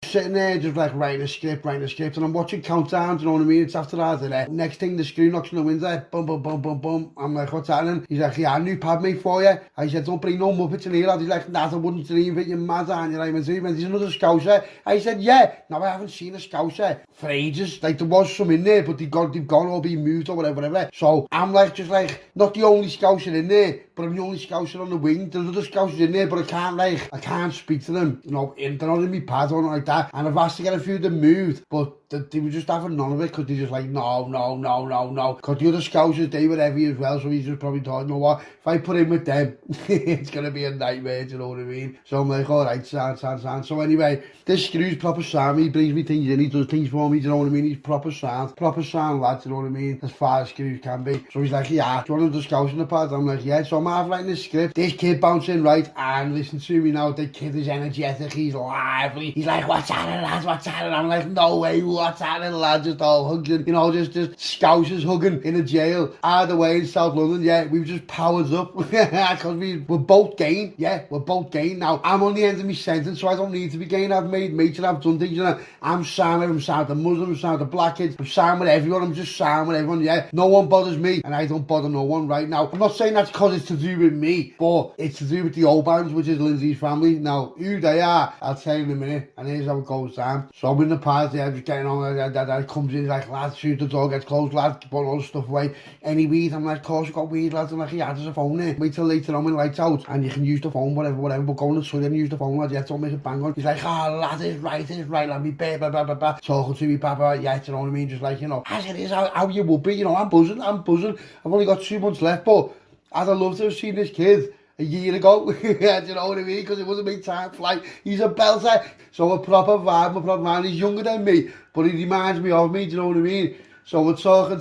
Sitting there just like writing a script, and I'm watching Countdown, do you know what I mean? It's after that, and next thing the screw knocks on the window, bum bum bum bum bum. I'm like, what's happening? He's like, yeah, a new pad mate for you. I said, don't bring no Muppets in here, lad. He's like, nah, I wouldn't dream of it, you're mad, aren't you? He's another Scouser. I said, yeah. Now I haven't seen a Scouser for ages. Like there was some in there, but they've gone or been moved or whatever. So I'm like, just like, not the only Scouser in there, but I'm the only Scouser on the wing. There's other Scousers in there, but I can't speak to them, you know, they're not in my pad or anything like that. And I've asked to get a few of them moved, but they were just having none of it, because they're just like, no. Because the other Scousers, they were heavy as well, so he's just probably thought, you know what, if I put in with them, it's going to be a nightmare, do you know what I mean? So I'm like, alright, sound. So anyway, this Screw's proper sound, he brings me things in, he does things for me, do you know what I mean? He's proper sound lad, do you know what I mean? As far as Screws can be. So he's like, yeah, do you want to do Scouse in the pad? I'm like, yeah. So I'm half writing this script, this kid bouncing right, and listen to me now, the kid is energetic, he's lively, he's like, what's happening lads, I'm like, no way, what's happening lads, just all hugging, you know, just Scousers hugging in a jail, either way in South London, yeah, we've just powered up, because we're both gay, now, I'm on the end of my sentence, so I don't need to be gay, I've made mates and I've done things, you know, I'm sound with the Muslims, I'm sound with the black kids, I'm sound with everyone, I'm just sound with everyone, yeah, no one bothers me, and I don't bother no one right now. I'm not saying that's because it's to do with me, but it's to do with the Obans, which is Lindsey's family. Now, who they are, I'll tell you in a minute, and here's how it goes down. So I'm in the party, I'm just getting on, that comes in, like, lads, shoot the door gets closed, lads, put all the stuff away. Any weed? I'm like, of course you got weed, lads. I'm like, yeah, there's a phone here. Wait till later on when the lights out, and you can use the phone, whatever, but go on the toilet and use the phone, lads, yeah, don't make a bang on. He's like, lad, it's right, let me blah, blah, blah, talking to me, blah, yeah, you know what I mean, just like, you know, as it is, how you would be, you know, I'm buzzing, I've only got 2 months left, but I'd love to have seen this kid a year ago, yeah, do you know what I mean, because it wasn't my time flight, he's a belter, so a proper vibe, he's younger than me, but he reminds me of me, do you know what I mean? So we're talking,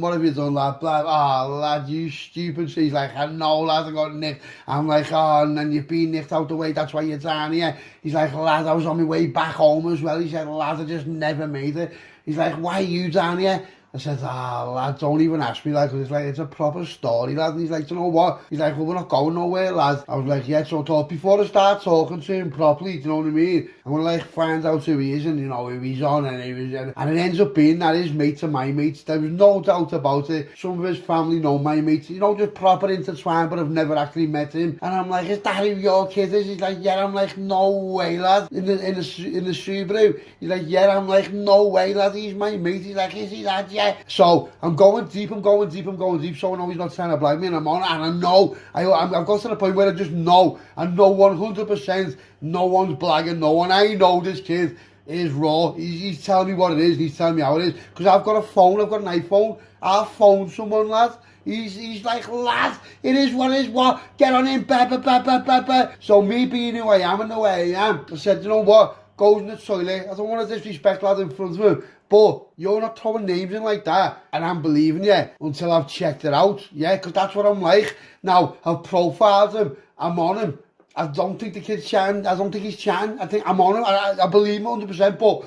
what have you done, lad? Blah, lad, you stupid. So he's like, I know, lad, I got nicked. I'm like, and then you've been nicked out the way, that's why you're down here. He's like, lad, I was on my way back home as well. He said, lad, I just never made it. He's like, why are you down here? I said, lad, don't even ask me, like, cause it's like, it's a proper story, lad. And he's like, do you know what? He's like, well, we're not going nowhere, lad. I was like, yeah, so before I start talking to him properly, do you know what I mean? I'm gonna, like, find out who he is and, you know, who he's on and and it ends up being that his mates are my mates. There was no doubt about it. Some of his family know my mates, you know, just proper intertwined, but I've never actually met him. And I'm like, is that who your kid is? He's like, yeah. I'm like, no way, lad. In the Subaru. He's like, yeah. I'm like, no way, lad. He's my mate. He's like, is he that? Yeah. So I'm going deep, so I know he's not trying to blind me, and I'm on it, and I know, I've got to the point where I just know, 100%, no one's blagging, no one, I know this kid is raw, he's telling me what it is, he's telling me how it is, because I've got a phone, I've got an iPhone, I'll phone someone, lad. He's like, lad, it is what, get on in, bah. So me being who I am and the way I am, I said, you know what, goes in the toilet, I don't want to disrespect lad in front of him, but you're not throwing names in like that, and I'm believing you until I've checked it out, yeah, because that's what I'm like. Now, I've profiled him, I'm on him, I don't think the kid's chatting, I don't think he's chatting, I think I'm on him, I believe him 100%, but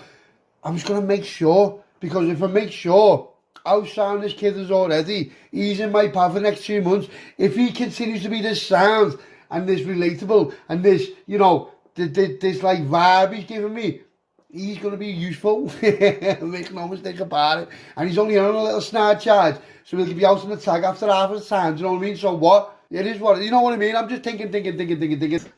I'm just going to make sure, because if I make sure how sound this kid is already, he's in my path for the next 2 months, if he continues to be this sound, and this relatable, and this, you know, this like vibe he's giving me, he's going to be useful, make no mistake about it, and he's only on a little snide charge, so he'll be out on the tag after half of the time, do you know what I mean? So what? It is what, you know what I mean? I'm just thinking.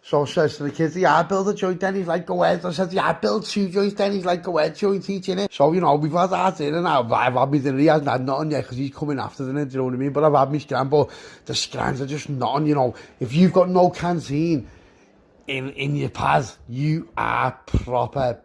So I says to the kids, yeah, I build a joint, then he's like, go ahead. I said, yeah, I build 2 joints, then he's like, go ahead, joint each in it. So, you know, we've had that dinner now, I've had me dinner, he hasn't had nothing yet, because he's coming after dinner, do you know what I mean? But I've had me scran, but the scrans are just nothing, you know. If you've got no canteen in your pad, you are proper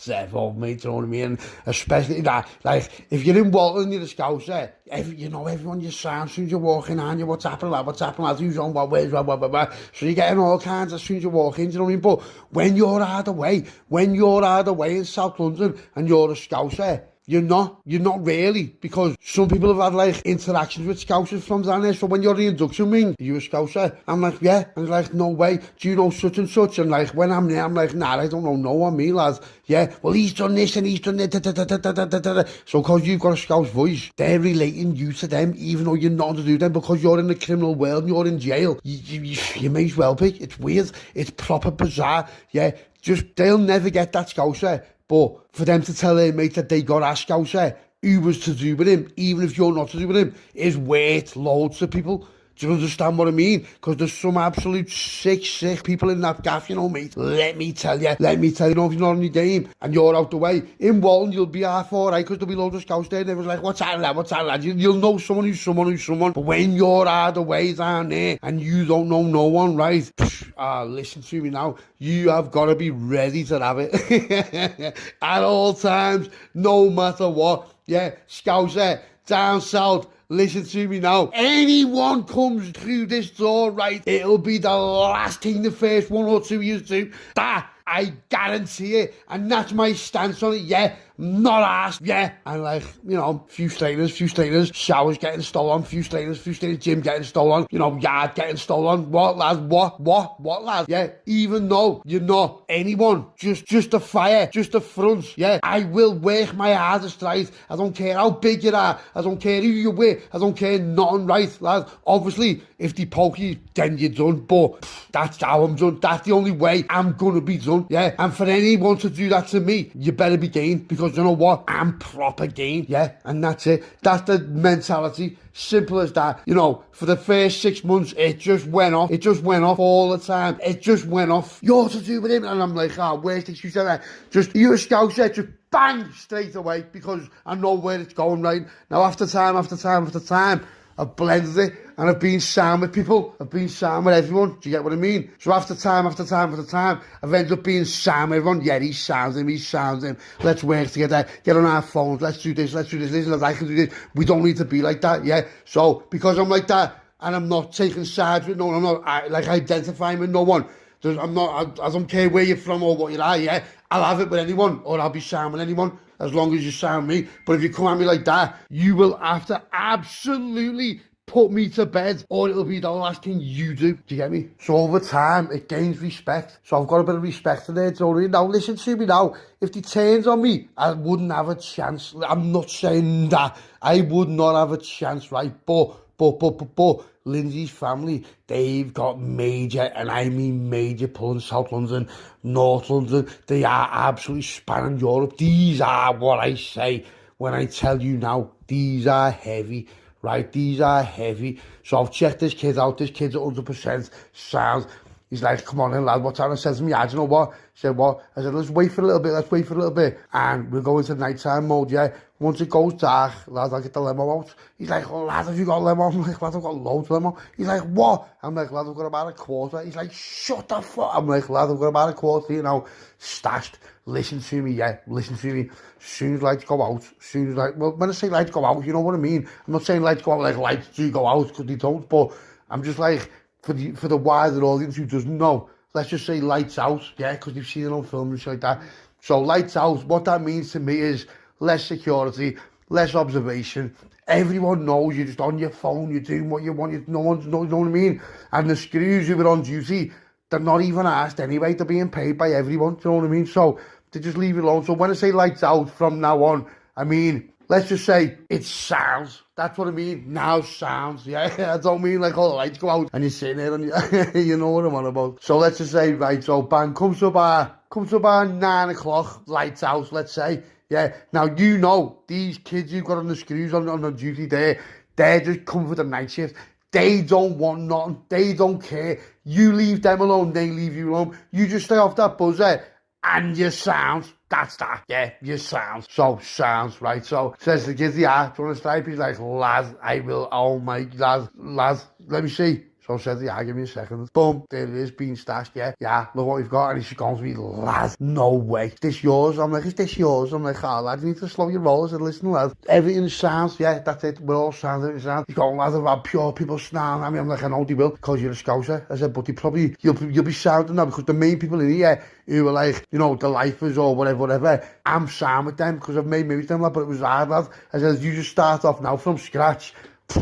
devil, mate, you know what I mean? Especially that, like, if you're in Walton, you're a Scouser, you know, everyone, you sound, as soon as you're walking on, you what's happening, lad, who's on, what, where's, blah, so you're getting all kinds as soon as you walk in, do you know what I mean? But when you're out of the way in South London, and you're a Scouser, you're not really, because some people have had like interactions with Scousers from down there, so when you're the induction ring, are you a Scouser? I'm like, yeah, and like, no way, do you know such and such? And like, when I'm there, I'm like, nah, I don't know no one, me, lads, yeah, well, he's done this and he's done that, so because you've got a Scouse voice, they're relating you to them, even though you're not to do them, because you're in the criminal world and you're in jail, you may as well be, it's weird, it's proper bizarre, yeah. they'll never get that Scouser. But for them to tell their mate that they got a Scouser who was to do with him, even if you're not to do with him, is worth loads to people. Do you understand what I mean? Because there's some absolute sick people in that gaff, you know, mate. Let me tell you, if you're not on your game and you're out the way, in Walton you'll be half alright because there'll be loads of Scouts there and everyone's like, what's that lad? You'll know someone who's someone. But when you're out the way down there and you don't know no one, right? Listen to me now. You have got to be ready to have it. At all times, no matter what. Yeah, Scouser, down south. Listen to me now. Anyone comes through this door, right, it'll be the last thing the first 1 or 2 years do. That, I guarantee it. And that's my stance on it, yeah. Not asked, yeah. And like, you know, few strainers, showers getting stolen, few strainers, gym getting stolen, you know, yard getting stolen. What, lad? What, lad? Yeah, even though you're not anyone, just a fire, just a front, yeah. I will work my hardest, right? I don't care how big you are, I don't care who you're with, I don't care nothing, right, lad? Obviously, if they poke you, then you're done, but that's how I'm done. That's the only way I'm gonna be done, yeah. And for anyone to do that to me, you better be game, because you know what? I'm proper game, yeah, and that's it. That's the mentality. Simple as that. You know, for the first 6 months, it just went off. It just went off all the time. It just went off. You're to do with him, and I'm like, where's the excuse there? Just, you're a Scouser, just bang, straight away, because I know where it's going, right? Now, after time, I've blended it, and I've been sound with people. I've been sound with everyone. Do you get what I mean? So after time, I've ended up being sound with everyone. Yeah, he sounds him. Let's work together. Get on our phones. Let's do this. Listen, I can do this. We don't need to be like that, yeah? So, because I'm like that, and I'm not taking sides with no one, I'm not identifying with no one. I don't care where you're from or what you are, yeah? I'll have it with anyone, or I'll be sound with anyone, as long as you sound me. But if you come at me like that, you will have to absolutely put me to bed, or it'll be the last thing you do. Do you get me? So over time, it gains respect. So I've got a bit of respect for it already. Now listen to me now. If they turned on me, I wouldn't have a chance. I'm not saying that. I would not have a chance, right? But Lindsey's family, they've got major, and I mean major, pull in South London, North London. They are absolutely spanning Europe. These are what I say when I tell you now. These are heavy, right? These are heavy. So I've checked this kid out. This kid's 100% sound. He's like, come on then, lad, what's that? And says to me, I don't know what. I said, what? I said, let's wait for a little bit. And we'll go into nighttime mode, yeah? Once it goes dark, lad, I'll get the limo out. He's like, oh, lad, have you got a limo? I'm like, lad, I've got loads of limo. He's like, what? I'm like, lad, I've got about a quarter. He's like, shut the fuck. I'm like, lad, I've got about a quarter, you know, stashed. Listen to me, yeah, listen to me. Soon as lights go out, well, when I say lights go out, you know what I mean? I'm not saying lights go out like lights do go out, because they don't, but I'm just like, for the wider audience who doesn't know, let's just say lights out, yeah, because you've seen it on film and shit like that. So lights out, what that means to me is less security, less observation. Everyone knows you're just on your phone, you're doing what you want, no one's, you know what I mean? And the screws who are on duty, they're not even asked anyway, they're being paid by everyone, do you know what I mean? So they just leave it alone. So when I say lights out from now on, I mean, let's just say it sounds. That's what I mean. Now sounds, yeah. I don't mean like all the lights go out and you're sitting there and you know what I'm on about. So let's just say, right, so bang, comes to about 9 o'clock, lights out, let's say. Yeah. Now, you know, these kids who've got on the screws on the duty there, they're just coming for the night shift. They don't want nothing. They don't care. You leave them alone, they leave you alone. You just stay off that buzzer and you sound. That's that, yeah, you sound. So, sounds, right? So, says the kid, yeah, do you want to stripe? He's like, lad, I will, oh my, lad, let me see. So I said, yeah, give me a second. Boom, there it is, being stashed, yeah, look what we've got. And he's going to me, lad, no way. Is this yours? I'm like, is this yours? I'm like, lad, you need to slow your roll. I said, listen, lad, everything sounds, yeah, that's it. We're all sounding, sound. He's going, lad, about pure people snarling at me. I'm like, I know they will, because you're a Scouser. I said, but they probably, you'll be sounding now, because the main people in here who were like, you know, the lifers or whatever, I'm sound with them, because I've made me with them, lad, but it was hard, lad. I said, you just start off now from scratch.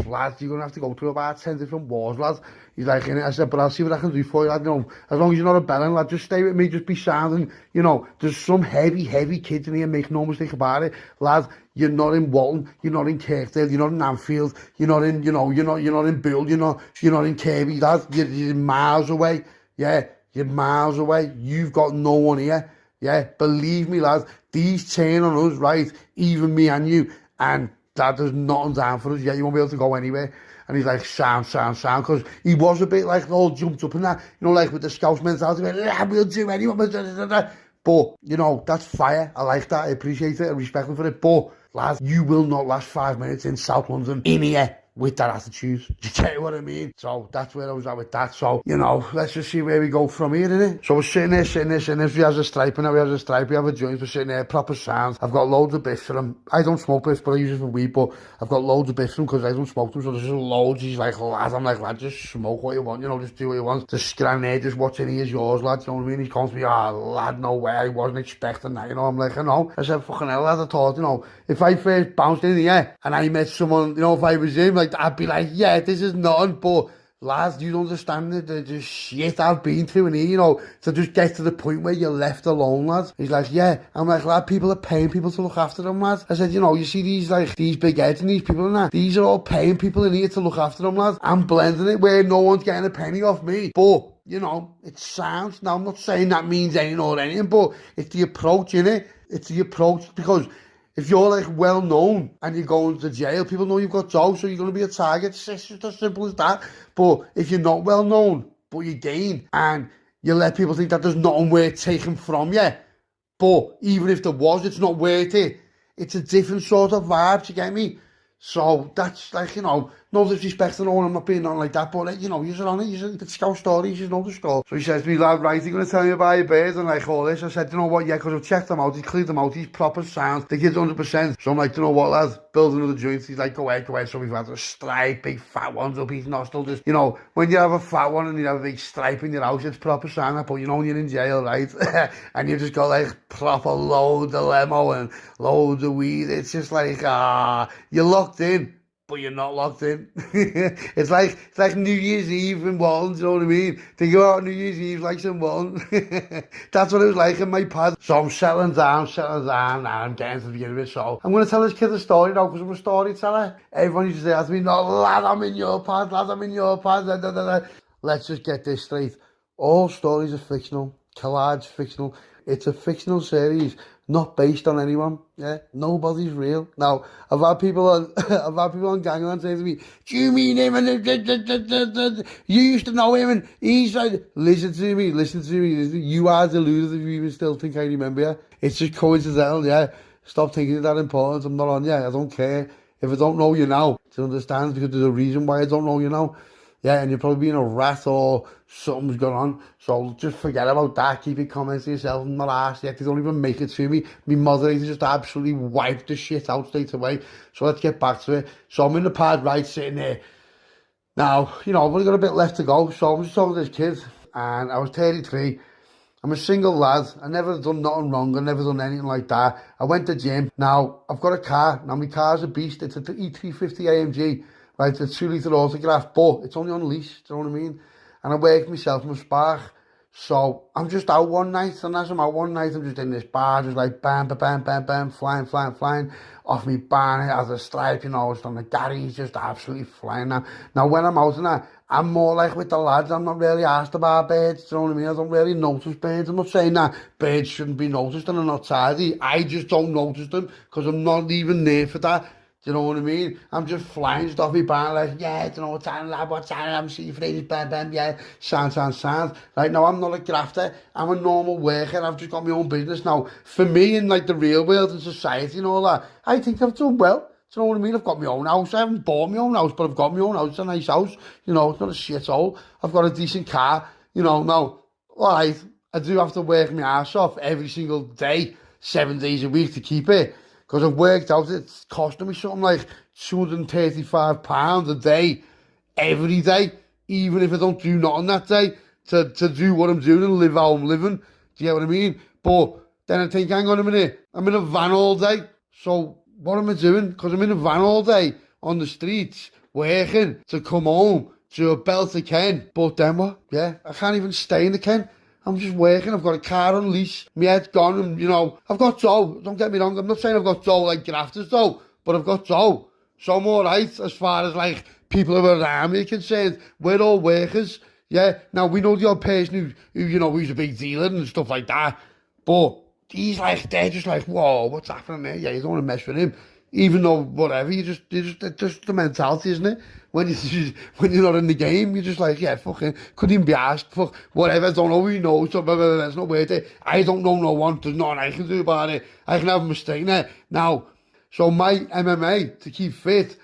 Lad, you're going to have to go through about 10 different wars, lad. He's like, I said, but I'll see what I can do for you, lad. You know, as long as you're not a bellend, lad, just stay with me, just be sounding. You know, there's some heavy kids in here, make no mistake about it. Lad, you're not in Walton, you're not in Kirkdale, you're not in Anfield, you're not in, you know, you're not in Bull, you're not in Kirby, lad. You're miles away, yeah. you're miles away. You've got no one here. Yeah, believe me, lads, these turn on us, right? Even me and you. And that there's nothing down for us. Yeah, you won't be able to go anywhere. And he's like, sound. Because he was a bit like all jumped up in that. You know, like with the Scouse mentality, like, we'll do anyone. But, you know, that's fire. I like that. I appreciate it. I respect him for it. But, lads, you will not last 5 minutes in South London in here with that attitude. Do you get what I mean? So that's where I was at with that. So, you know, let's just see where we go from here, innit? So we're sitting there. We have a stripe and we have a joint. We're sitting there, proper sound. I've got loads of bits for him. I don't smoke bits, but I use it for weed. But I've got loads of bits for him because I don't smoke them. So there's just loads. He's like, lad, I'm like, lad, just smoke what you want, you know, just do what you want. Just stand there, just watch any of yours, lad, you know what I mean? He comes to me, lad, no way, I wasn't expecting that, you know. I'm like, I know. I said, fucking hell, lad, I thought, you know, if I first bounced in here and I met someone, you know, if I was him, like, I'd be like, yeah, this is nothing, but lads, you don't understand the shit I've been through in here, you know, to just get to the point where you're left alone, lads. He's like, yeah. I'm like, lad, people are paying people to look after them, lads. I said, you know, you see these, like, these big heads and these people and that, these are all paying people in here to look after them, lads. I'm blending it where no one's getting a penny off me, but, you know, it sounds, now I'm not saying that means anything, but it's the approach, innit? It's the approach, because if you're like well known and you're going to jail, people know you've got dough, so you're going to be a target. It's just as simple as that. But if you're not well known, but you gain, and you let people think that there's nothing worth taking from you, but even if there was, it's not worth it. It's a different sort of vibe, do you get me? So that's like, you know, no disrespect to no one, I'm not being on like that, but you know, you're on it, the Scouse story, you know the score. So he says to me, lad, right, you're going to tell me about your birds and like all this. I said, you know what, yeah, because I've checked them out, he's cleared them out, he's proper sound, the kid's 100%. So I'm like, you know what, lad, build another joint. He's like, go ahead. So we've had a stripe, big fat ones up his nostril, just, you know, when you have a fat one and you have a big stripe in your house, it's proper sound, but you know when you're in jail, right, and you've just got like proper loads of lemo and loads of weed, it's just like, you're locked in, but you're not locked in. it's like New Year's Eve in Walton, you know what I mean? They go out New Year's Eve like some Walton. That's what it was like in my pad. So I'm settling down, and I'm getting to the beginning of it. So I'm going to tell this kid a story now, because I'm a storyteller. Everyone used to say to me, no, lad, I'm in your pad. Let's just get this straight. All stories are fictional. Collide's fictional. It's a fictional series, not based on anyone. Yeah, nobody's real. Now, I've had people on Gangland say to me, "Do you mean him?" And you used to know him, and he's like, listen to me. You are deluded if you even still think I remember you. It's just coincidental. Yeah, stop thinking it's that important. I'm not on you. I don't care if I don't know you now. Do you understand? Because there's a reason why I don't know you now. Yeah, and you're probably being a rat or something's gone on. So just forget about that. Keep your comments to yourself. I'm not asked yet. They don't even make it to me. My moderator just absolutely wiped the shit out straight away. So let's get back to it. So I'm in the pad, right, sitting there. Now, you know, I've only got a bit left to go. So I'm just talking to this kid. And I was 33. I'm a single lad. I never done nothing wrong. I never done anything like that. I went to gym. Now, I've got a car. Now, my car's a beast. It's an E350 AMG. Right, it's a 2 litre autograph, but it's only on lease, do you know what I mean? And I work myself from Spark, so I'm just out one night, and as I'm out one night, I'm just in this bar, just like bam, flying, off me barn, it has a stripe, you know, it's on the garage, just absolutely flying now. Now, when I'm out in that, I'm more like with the lads, I'm not really asked about birds, do you know what I mean? I don't really notice birds. I'm not saying that birds shouldn't be noticed and are not tidy, I just don't notice them, because I'm not even there for that. Do you know what I mean? I'm just flying stuff me barn like, yeah, do you know what time, lad, what time, I'm seeing phrases, bam, yeah, sound. Right, now I'm not a grafter, I'm a normal worker, I've just got my own business. Now, for me in like the real world and society and all that, I think I've done well. Do you know what I mean? I've got my own house, I haven't bought my own house, but I've got my own house, it's a nice house, you know, it's not a shithole. I've got a decent car, you know. Now, alright, I do have to work my ass off every single day, 7 days a week to keep it. Because I've worked out, it's costing me something like £235 a day, every day, even if I don't do nothing that day, to do what I'm doing and live how I'm living. Do you get what I mean? But then I think, hang on a minute, I'm in a van all day, so what am I doing? Because I'm in a van all day, on the streets, working, to come home to a belter Ken. But then what? Yeah, I can't even stay in the Ken. I'm just working, I've got a car on lease, my head's gone, and, you know, I've got dough, don't get me wrong, I'm not saying I've got dough like grafters dough, but I've got dough, so I'm alright as far as, like, people who are around me are concerned. We're all workers, Yeah, now we know the odd person who you know, who's a big dealer and stuff like that, but he's like, they're just like, whoa, what's happening there? Yeah, you don't want to mess with him. Even though, whatever, it's just the mentality, isn't it? When you're not in the game, you're just like, yeah, fucking, couldn't even be asked, fuck, whatever, I don't know who he knows, so blah, blah, blah, it's not worth it. I don't know no one, there's nothing I can do about it. I can have a mistake there. Now, so my MMA, to keep fit,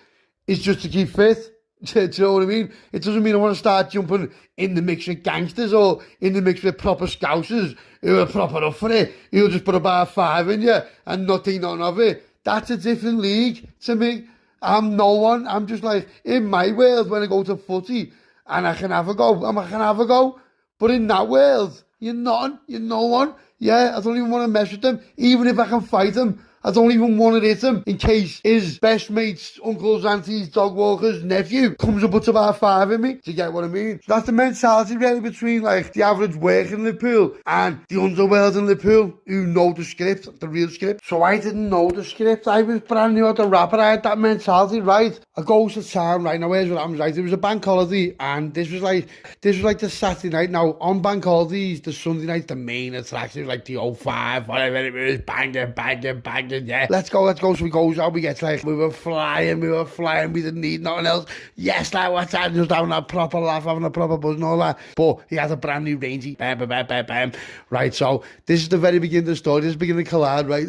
is just to keep fit. Do you know what I mean? It doesn't mean I want to start jumping in the mix with gangsters or in the mix with proper Scousers who are proper up for it. You'll just put a bar 5 in you and nothing none of it. That's a different league to me. I'm no one. I'm just like, in my world, when I go to footy and I can have a go, I can have a go. But in that world, you're nothing. You're no one. Yeah, I don't even want to mess with them. Even if I can fight them, I don't even want to hit him in case his best mates, uncles, aunties, dog walkers, nephew comes and puts about 5 in me. Do you get what I mean? So that's the mentality really between like the average worker in Liverpool and the underworld in Liverpool who know the script, the real script. So I didn't know the script. I was brand new at the rapper. I had that mentality, right? I go to town, right? Now here's what happens, right? It was a bank holiday and this was like the Saturday night. Now on bank holidays, the Sunday night, the main attraction was like the 05, whatever it was, banging. Yeah, let's go. So we goes out, we get like, we were flying, we didn't need nothing else. Yes, like what's that? Just having a proper laugh, having a proper buzz and all that. But he has a brand new rangy, bam. Right, so this is the very beginning of the story, this is the beginning of Collide, right?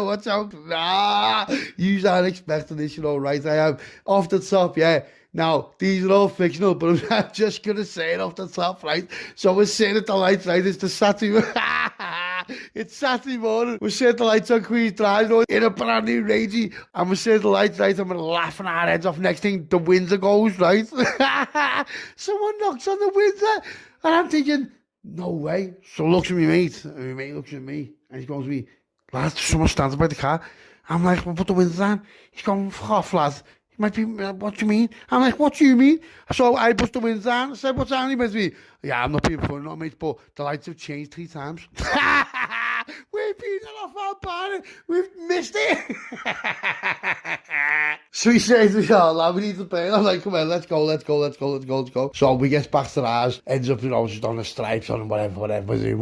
Watch out. You aren't expecting this, you know, right? I am off the top, yeah. Now, these are all fictional, but I'm just going to say it off the top, right? So we're sitting at the lights, right? It's the Saturday... It's Saturday morning. We're sitting at the lights on Queen's Drive, you know, in a brand new rangy. And we're sitting at the lights, right? And we're laughing our heads off. Next thing, the Windsor goes, right? Someone knocks on the Windsor. And I'm thinking, no way. So looks at me mate. And my mate looks at me. And he goes to me, lad, someone standing by the car. I'm like, well, put the windows down. He's going, fuck off, lad. He might be, what do you mean? I'm like, what do you mean? So I pushed the windows down. I said, what's happening? He went to me, yeah, I'm not being funny, not mate, but the lights have changed 3 times. We've been off our bar. We've missed it. So he says to me, oh, lad, we need to pay. I'm like, come on, let's go. So we get back to ours, ends up, you know, just on the stripes on whatever, we're doing.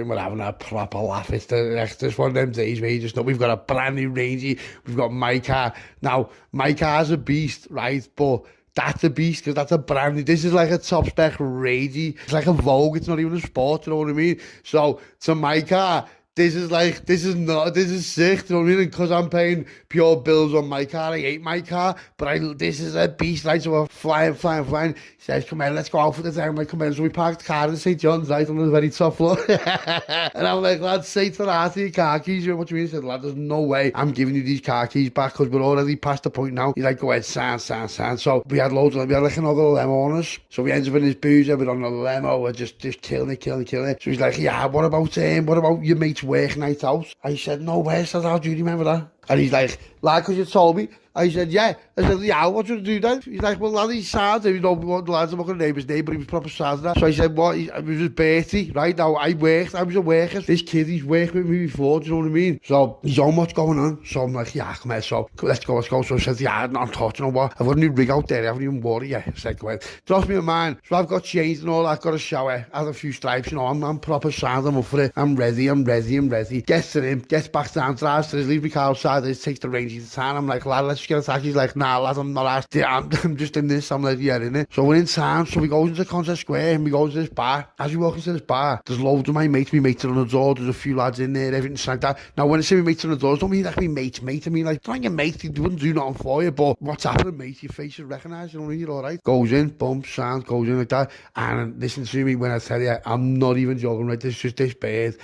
We're having a proper laugh. It's just one of them days where you just know we've got a brand new rangy. We've got my car. Now, my car's a beast, right? But that's a beast because that's a brand new. This is like a top spec rangy. It's like a Vogue. It's not even a sport. You know what I mean? So to my car, this is sick, you know what I mean? Because I'm paying pure bills on my car, I hate my car, but this is a beast, right? So we're flying. He says, come on, let's go out for the day. I'm like, come on. So we parked the car in St. John's, right, on the very top floor. And I'm like, lad, say to that, your car keys. You know what you mean? He said, lad, there's no way I'm giving you these car keys back because we're already past the point now. He's like, go ahead, sign. So we had loads of them. We had like another limo on us. So we ended up in his boozer, we're on the limo, we're just killing it. So he's like, yeah, what about your mate's work night out? I said, no way. I said, how do you remember that? And he's like, because you told me. I said, yeah. I said, yeah, what should I do then? He's like, well, lad, he's sad. You know, the lads are not going to name his name, but he was proper sad. So I said, what? It was his birthday, right? Now, I was a worker. This kid, he's worked with me before, do you know what I mean? So he's on what's going on. So I'm like, yeah, come here, so let's go. So I said, yeah, I'm talking, you know what? I've got a new rig out there. I haven't even worn it yet. I said, go ahead. Drops me a mind. So I've got changed and all that. Got a shower. Had a few stripes, you know. I'm proper sad. I'm up for it. I'm ready. Gets to him. Gets back down to us. Leaves me car outside. Takes the range to town. I'm like, lad, let's just get a taxi. He's like, nah, lad, I'm not asked. I'm just in this. I'm like, yeah, in it. So we're in town. So we go into Concert Square and we go to this bar. As we walk into this bar, there's loads of my mates. Me mates are on the door. There's a few lads in there. Everything's like that. Now, when I say me mates on the door, I don't mean like me mates. I mean like, don't your mates. They wouldn't do nothing for you. But what's happening, mate? Your face is recognised. You know what I mean? You're all right. Goes in, boom, sound, goes in like that. And listen to me when I tell you, I'm not even joking, right? This is just this bird.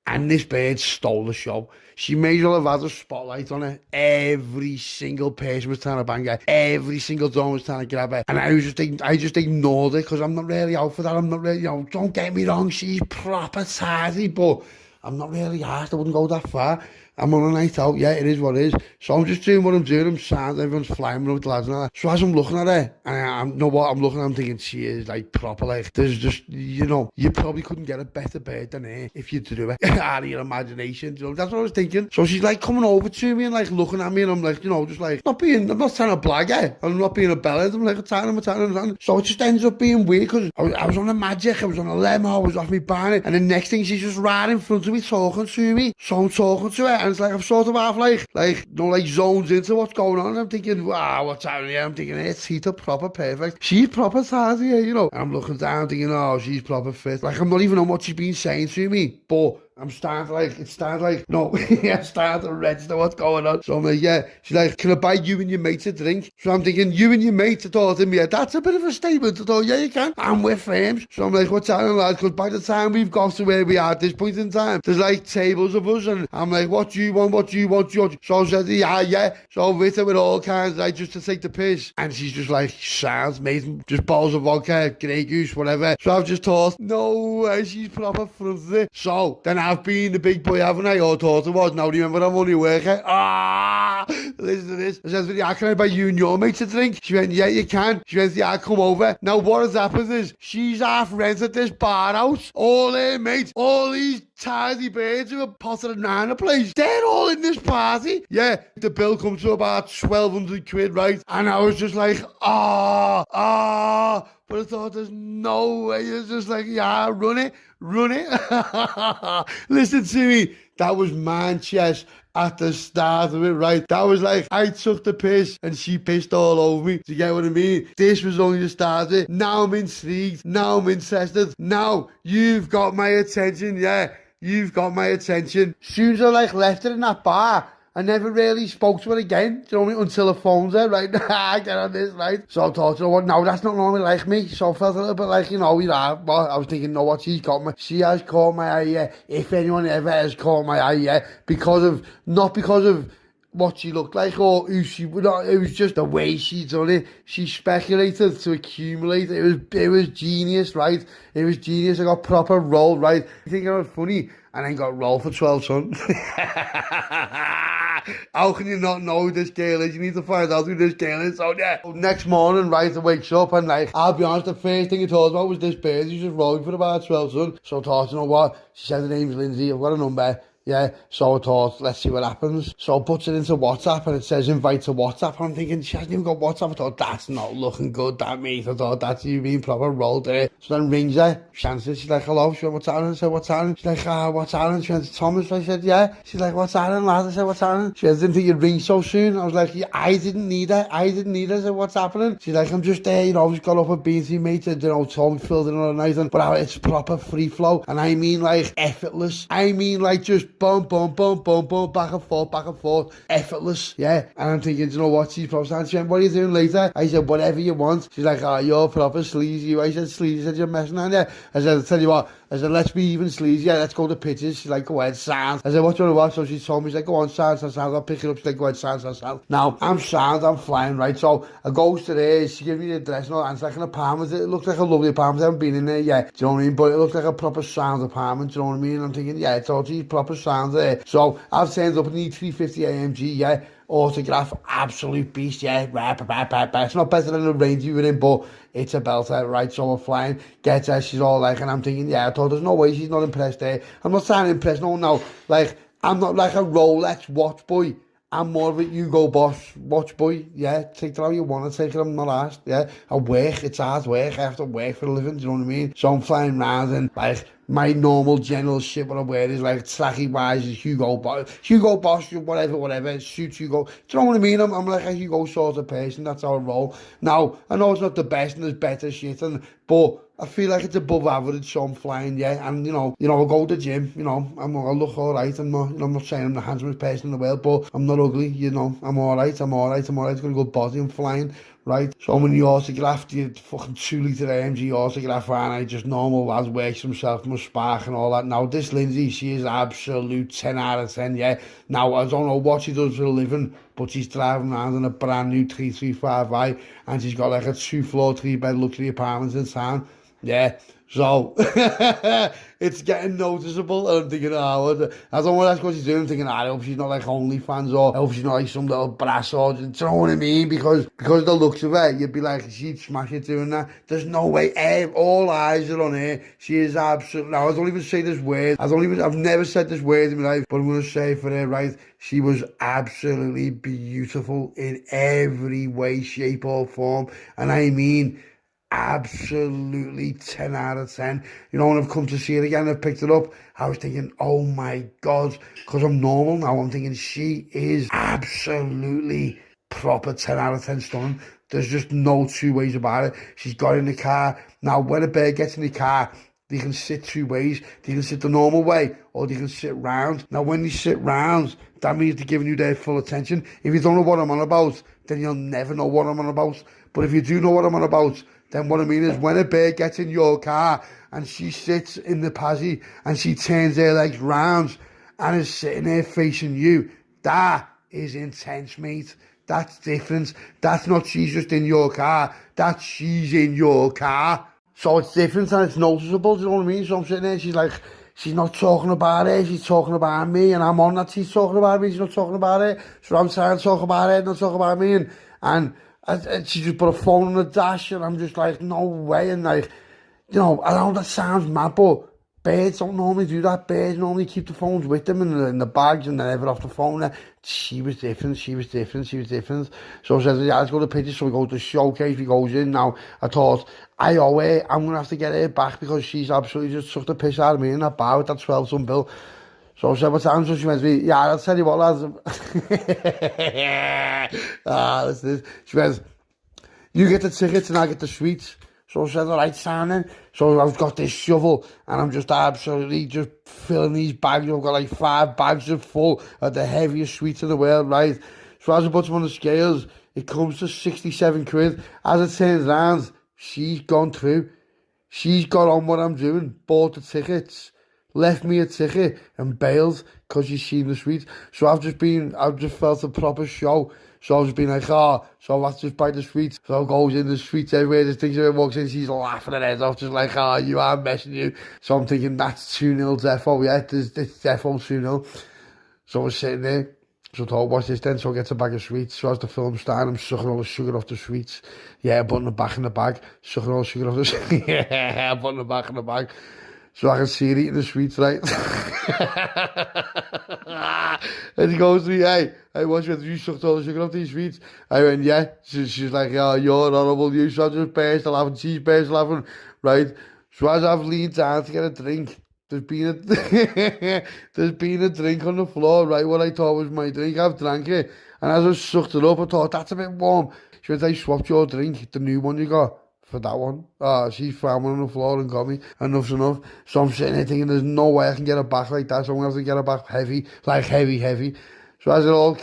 And this bird stole the show. She made all of had a spotlight on her. Every single person was trying to bang her. Every single dome was trying to grab her. And I just ignored it because I'm not really out for that. I'm not really, you know, don't get me wrong, she's proper tidy, but I'm not really arsed, I wouldn't go that far. I'm on a night out, yeah, it is what it is. So I'm just doing what I'm doing, I'm sound, everyone's flying with the lads and all that. So as I'm looking at her, and I'm, know what, I'm looking at her, I'm thinking, she is like proper, like, there's just, you know, you probably couldn't get a better bird than her if you drew it out of your imagination, you know, that's what I was thinking. So she's like coming over to me and like looking at me, and I'm like, you know, just like, I'm not trying to blag her, I'm not being a bellend, I'm like, I'm telling. So it just ends up being weird, because I was on a magic, I was on a limo, I was off me barney, and the next thing she's just right in front of me talking to me. So I'm talking to her, and it's like I'm sort of half like you know, like zones into what's going on, and I'm thinking, wow, what's happening here? I'm thinking, it's Tita proper perfect, she's proper tidy here, you know. And I'm looking down thinking, oh, she's proper fit. Like, I'm not even on what she's been saying to me, but I'm starting to like, no, I'm starting to register what's going on. So I'm like, yeah. She's like, can I buy you and your mate a drink? So I'm thinking, you and your mate, I thought to me, yeah, that's a bit of a statement. I thought, yeah, you can. And we're friends. So I'm like, what's happening, lads? Because by the time we've got to where we are at this point in time, there's like tables of us, and I'm like, what do you want? What do you want? So I said, yeah. So I'm with her with all kinds, like, just to take the piss. And she's just like, sounds amazing. Just bottles of vodka, Grey Goose, whatever. So I've just thought, no way, she's proper fronted. So then I've been the big boy, haven't I? Or thought it was. Now remember, I'm only working. Listen to this. I said, yeah, can I buy you and your mate a drink? She went, yeah, you can. She went, yeah, come over. Now what has happened is, she's half rented this bar house. All her mates, all these tidy birds who are potted and nana place, they're all in this party. Yeah, the bill comes to about 1,200 quid, right? And I was just like, but I thought, there's no way. It's just like, yeah, run it. Listen to me. That was Manchester at the start of it, right? That was like, I took the piss and she pissed all over me. Do you get what I mean? This was only the start of it. Now I'm intrigued. Now I'm interested. Now you've got my attention, yeah. You've got my attention. Soon as I like left her in that bar, I never really spoke to her again, do you know what I mean, until the phone's there, right? I get on this, right? So I thought, you know what, no, that's not normally like me. So I felt a little bit like, you know, well, I was thinking, no, what, she's got me. She has caught my eye, yeah. If anyone ever has caught my eye, yeah. Not because of what she looked like or who she would, it was just the way she done it. She speculated to accumulate. It was genius, right? It was genius. I got proper roll, right? You think I was funny? And then got rolled for 12, son. How can you not know who this girl is? You need to find out who this girl is. So yeah. Next morning, right, I wakes up and like, I'll be honest, the first thing he told about was this bird. He's just rolling for about 12, son. So I thought, you know what? She said her name's Lindsay. I've got a number. Yeah, so I thought, let's see what happens. So I puts it into WhatsApp and it says invite to WhatsApp. And I'm thinking, she hasn't even got WhatsApp. I thought, that's not looking good, that mate. I thought, that's you being proper rolled there. So then rings her, she answers, she's like, hello. She went, what's happening? I said, what's happening? She's like, what's happening? She went, Thomas. I said, yeah. She's like, what's happening, lad? I said, what's happening? She said, didn't think you'd ring so soon. I was like, yeah, I didn't need her. I said, what's happening? She's like, I'm just there, you know, I just got up with BT mate, you know, told me filled in all night. But it's proper free flow. And I mean like effortless. I mean like just boom, back and forth, effortless, yeah. And I'm thinking, you know what, she's probably saying, she went, what are you doing later? I said, whatever you want. She's like, oh, you're proper sleazy. I said, sleazy? She said, you're messing on there. I said, I'll tell you what, I said, let's be even sleazy, yeah, let's go to pitches. She's like, go ahead, sound. I said, what do you want to watch? So she told me, she's like, go on, sound, I'll pick it up. She's like, go ahead, sound. Now, I'm sound, I'm flying, right? So I goes to there, she gives me the address and all, and it's like an apartment. It looks like a lovely apartment. I haven't been in there yet, do you know what I mean? But it looks like a proper sound apartment, do you know what I mean? I'm thinking, yeah, it's all proper sound there. So I've turned up in the 350 AMG, yeah, autograph, absolute beast, yeah, it's not better than the Range you were in, but it's a belter, right? So we're flying, gets her, she's all like, and I'm thinking, yeah, I thought there's no way she's not impressed there. I'm not trying to impress, no, like, I'm not like a Rolex watch boy. I'm more of a Hugo Boss watch boy, yeah. Take it how you want to take it, I'm not asked, yeah. I work, it's hard work, I have to work for a living, do you know what I mean? So I'm flying around and like, my normal general shit what I wear is like tracky wise is Hugo Boss, whatever, suits Hugo. Do you know what I mean? I'm like a Hugo sort of person, that's how I roll. Now, I know it's not the best and there's better shit, but I feel like it's above average, so I'm flying, yeah. And you know, I go to the gym, you know, I look alright. I'm not saying I'm the handsomest person in the world, but I'm not ugly, you know. I'm alright. I've got a good body, I'm flying, right? So when you autograph the fucking 2 litre AMG autograph, and I just normal lads works himself, must spark and all that. Now this Lindsay, she is absolute 10 out of 10, yeah. Now I don't know what she does for a living, but she's driving around in a brand new 335i, and she's got like a 2-floor, 3-bed luxury apartment in town. Yeah, So it's getting noticeable, and I'm thinking, I don't want to ask what she's doing. I'm thinking, I hope she's not like OnlyFans, or I hope she's not like some little brass, or do you know what I mean? Because of the looks of her, you'd be like, she'd smash it doing that. There's no way. All eyes are on her. She is absolutely. Now I don't even say this word. I've never said this word in my life, but I'm gonna say it for her, right? She was absolutely beautiful in every way, shape, or form, and I mean, absolutely 10 out of 10. You know, when I've come to see it again, I've picked it up, I was thinking, oh my God, because I'm normal now, I'm thinking she is absolutely proper 10 out of 10 stunning. There's just no two ways about it. She's got in the car. Now, when a bird gets in the car, they can sit two ways. They can sit the normal way, or they can sit round. Now, when they sit round, that means they're giving you their full attention. If you don't know what I'm on about, then you'll never know what I'm on about. But if you do know what I'm on about, then what I mean is, when a bird gets in your car and she sits in the passy and she turns her legs round and is sitting there facing you, that is intense, mate. That's different. That's not she's just in your car. That's she's in your car. So it's different and it's noticeable, do you know what I mean? So I'm sitting there, she's like, she's not talking about her, she's talking about me, and I'm on that she's talking about me, she's not talking about her. So I'm trying to talk about her, not talk about me, and she just put a phone on the dash, and I'm just like, no way. And like, you know, I know that sounds mad, but birds don't normally do that. Birds normally keep the phones with them in the bags, and they're never off the phone. She was different. So I said, yeah, let's go to the pictures. So we go to the showcase, we goes in. Now, I thought, I owe her, I'm going to have to get her back, because she's absolutely just sucked the piss out of me in that bar with that 12-ton bill. So I said, what time? So she went to me, yeah, I'll tell you what, lads. That's this. She went, you get the tickets and I get the sweets. So I said, all right, signing. So I've got this shovel and I'm just absolutely just filling these bags. I've got like 5 bags of full of the heaviest sweets in the world, right? So as I put them on the scales, it comes to 67 quid. As it turns round, she's gone through. She's got on what I'm doing, bought the tickets, left me a ticket and bailed because she's seen the sweets. So I've just felt a proper show. So I've just been like, so I've just buy the sweets. So I goes in the sweets everywhere. There's things everyone walks in, she's laughing her head off, just like, you are messing you. So I'm thinking, that's 2-0 defo, yeah, it's defo 2-0. So I was sitting there. So I thought, what's this then? So I get a bag of sweets. So as the film's starting, I'm sucking all the sugar off the sweets. Yeah, putting it back in the bag. Sucking all the sugar off the sweets. Yeah, putting it back in the bag. So I can see her eating the sweets, right? And he goes to me, hey, what's your, you sucked all the sugar off these sweets? I went, yeah. She's like, you're honourable, you. So I just burst laughing, she's burst laughing, right? So as I've leaned down to get a drink, there's been a drink on the floor, right? What I thought was my drink, I've drank it. And as I sucked it up, I thought, that's a bit warm. She went, I swapped your drink, the new one you got, for that one. She found one on the floor and got me. Enough's enough. So I'm sitting there thinking, there's no way I can get it back like that. So I'm going to have to get it back heavy, like heavy. So as it all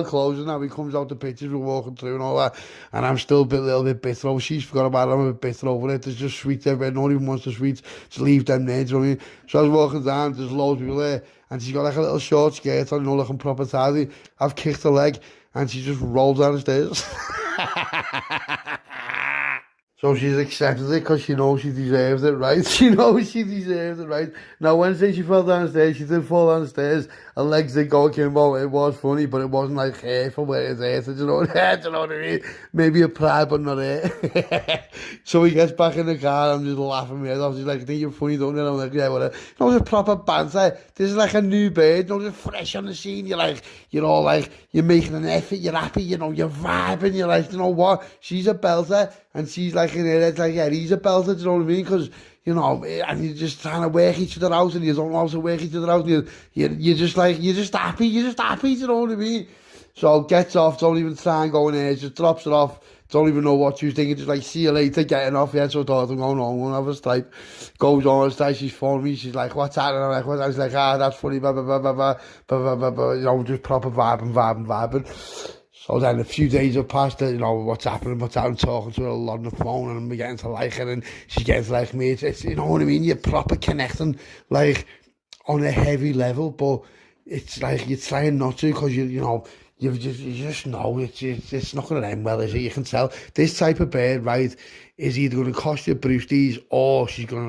closes now, he comes out the pictures, we're walking through and all that, and I'm still a little bit bitter over. She's forgot about it, I'm a bit bitter over it. There's just sweets everywhere, no one even wants the sweets, just leave them there, do you know what I mean? So I was walking down, there's loads of people there, and she's got like a little short skirt on, you know, looking proper tidy. I've kicked her leg, and she just rolled down the stairs. So she's accepted it because she knows she deserves it, right? She knows she deserves it, right? Now, Wednesday she fell downstairs, she did fall downstairs, her legs did go akimbo. It was funny, but it wasn't like hurtful where it's hurt, do you know what I mean? Maybe a pride, but not hurt. So he gets back in the car, I'm just laughing my head off. She's like, I think you're funny, don't you? And I'm like, yeah, whatever. You know, it's a proper banter. This is like a new bird, you know, just fresh on the scene. You're like, you're all like, you're making an effort, you're happy, you know, you're vibing, you're like, you know what? She's a belter, and she's like in her head, like, yeah, he's a belter, do you know what I mean? Because, you know, and you're just trying to work each other out, and you don't know how to work each other out, and you're just like, you're just happy, do you know what I mean? So gets off, don't even try and go in there, just drops it off, don't even know what she's thinking, just like, see you later, getting off, yeah, so I thought, I'm going home, I'm gonna have a stripe. Goes on, she's phoning me, she's like, what's happening? I'm like, what? I was like, that's funny, blah, blah, blah, blah, blah, blah, blah, blah, you know, just proper vibing. So then a few days have passed, you know, what's happening, talking to her a lot on the phone, and I'm getting to like her, and she's getting to like me. It's, you know what I mean? You're proper connecting, like, on a heavy level, but it's like, you're trying not to, because you know, you just know it's not going to end well, is it? You can tell this type of bird, right, is either going to cost you Brewsties or she's going to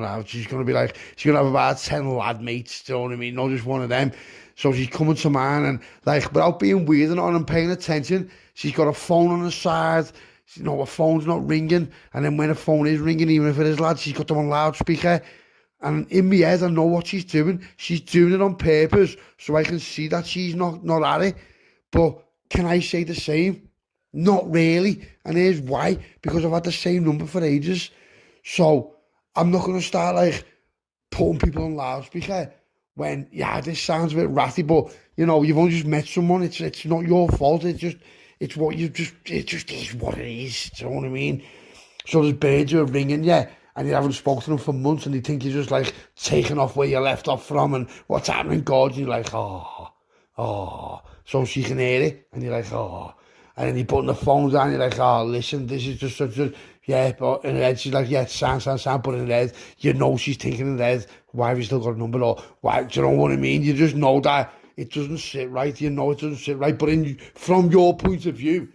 be like, she's going to have about 10 lad mates, do you know what I mean? Not just one of them. So she's coming to mine and like, without being weird and on and paying attention, she's got a phone on the side, you know, her phone's not ringing, and then when her phone is ringing, even if it is lad, she's got them on loudspeaker. And in my head, I know what she's doing. She's doing it on purpose, so I can see that she's not at it. But can I say the same? Not really. And here's why. Because I've had the same number for ages. So I'm not going to start like putting people on loudspeaker when, yeah, this sounds a bit ratty, but you know, you've only just met someone. It's not your fault. It just is what it is. Do you know what I mean? So there's birds who are ringing you, and you haven't spoken to them for months, and they think you're just like taking off where you left off from, and what's happening, God? And you're like, oh, so she can hear it, and you're like, oh, and then you're putting the phone down, you're like, oh, listen, this is just such a, yeah, but in her head, she's like, yeah, sound, but in her head, you know she's thinking in her head, why have you still got a number, or why, do you know what I mean? You just know that it doesn't sit right, you know it doesn't sit right, but from your point of view,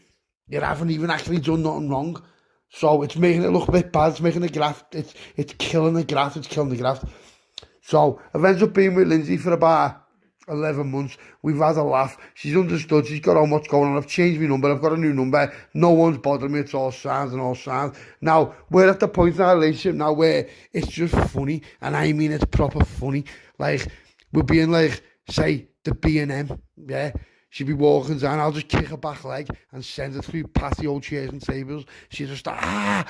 you haven't even actually done nothing wrong. So it's making it look a bit bad, it's making the graft, it's killing the graft, So I've ended up being with Lindsay for about 11 months. We've had a laugh. She's understood, she's got on what's going on. I've changed my number, I've got a new number. No one's bothering me, it's all sounds. Now, we're at the point in our relationship now where it's just funny, and I mean it's proper funny. Like, we're being like, say, the B&M, yeah? She'd be walking down, I'll just kick her back leg and send her through patio chairs and tables. She'd just start,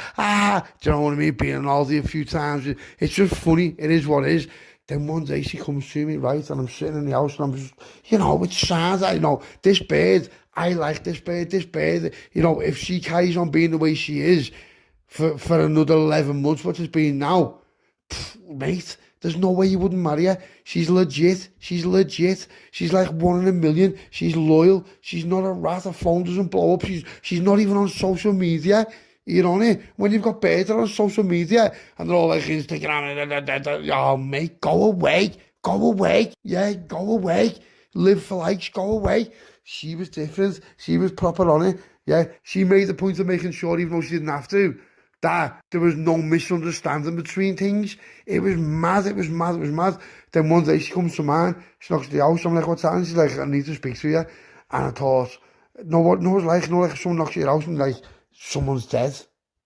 do you know what I mean? Being an Aldi a few times. It's just funny, it is what it is. Then one day she comes to me, right, and I'm sitting in the house and I'm just, you know, it sounds like, you know, this bird, I like this bird, you know, if she carries on being the way she is for another 11 months, what it's been now, mate, there's no way you wouldn't marry her. She's legit. She's like 1 in a million. She's loyal. She's not a rat. Her phone doesn't blow up. She's not even on social media. You know what I mean? When you've got birds that are on social media and they're all like Instagram, oh mate, go away. Yeah, go away. Live for likes, go away. She was different. She was proper on it. Yeah, she made the point of making sure, even though she didn't have to, that there was no misunderstanding between things. It was mad. Then one day she comes to mine, she knocks at the house, I'm like, what's happening? She's like, I need to speak to you. And I thought, it's like someone knocks at your house and like, someone's dead.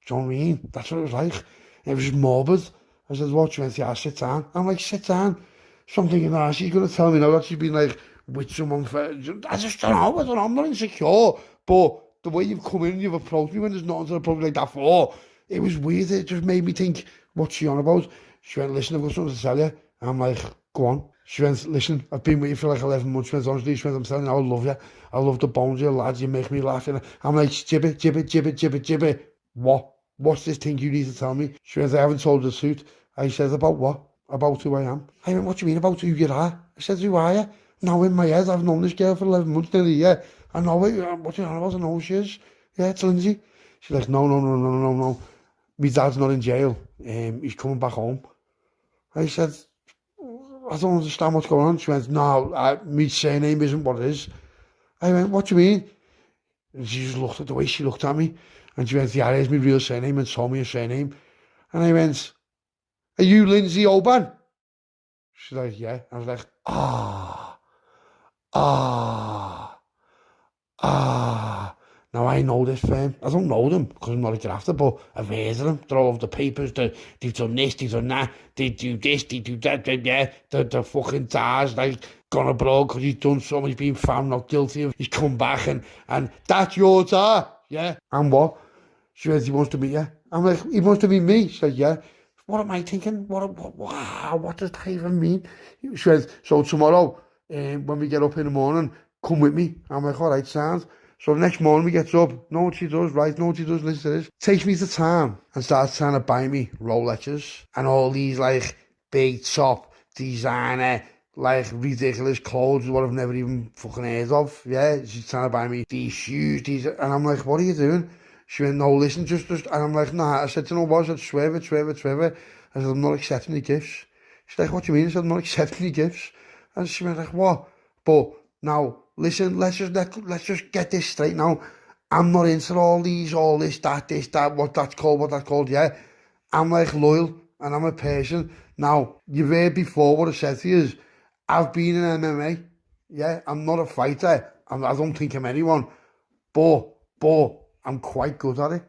Do you know what I mean? That's what it was like. It was morbid. I said, what? She went, yeah, sit down. I'm like, sit down. So I'm thinking, she's going to tell me now that she's been like with someone for, I just don't know, I'm not insecure. But the way you've come in and you've approached me when there's nothing to approach like that for, it was weird. It just made me think, what's she on about? She went, listen, I've got something to tell you. I'm like, go on. She went, listen, I've been with you for like 11 months. She went, honestly, I'm telling you, I love you. I love the bones of you, lads. You make me laugh. And I'm like, jibby. What? What's this thing you need to tell me? She went, I haven't told the truth. I said, about what? About who I am. I went, what do you mean about who you are? I said, who are you? Now in my head, I've known this girl for 11 months, nearly a year. I know it. What you on about? I know who she is. Yeah, it's Lindsay. She's like, no. My dad's not in jail. He's coming back home. I said, I don't understand what's going on. She went, no, my surname isn't what it is. I went, what do you mean? And she just looked at the way she looked at me. And she went, yeah, here's my real surname, and told me her surname. And I went, are you Lindsey Oban? She's like, yeah. I was like, Now I know this firm. I don't know them because I'm not a grafter, but I've heard of them. They're all over the papers. They've done this, they've done that. They do this, they do that. Yeah, the fucking Tars, like, gone abroad because he's done something. He's been found not guilty of. He's come back and that's your Tar. Yeah. And what? She says he wants to meet you. I'm like, he wants to meet me? She said, yeah. What am I thinking? What does that even mean? She says, so tomorrow, when we get up in the morning, come with me. I'm like, all right, sounds. So the next morning we get up, know what she does, right? Know what she does, listen to this. Takes me to town and starts trying to buy me Rolexes and all these like big top designer, like ridiculous clothes, what I've never even fucking heard of. Yeah, she's trying to buy me these shoes, and I'm like, what are you doing? She went, no, listen, just, and I'm like, nah. I said, you know what? I said, swear it. I said, I'm not accepting the gifts. She's like, what do you mean? I said, I'm not accepting the gifts. And she went like, what? But now, listen, let's just get this straight now. I'm not into all this, that, what that's called, yeah. I'm like loyal and I'm a person. Now, you've heard before what I said to you is, I've been in MMA, yeah. I'm not a fighter. I don't think I'm anyone, but I'm quite good at it.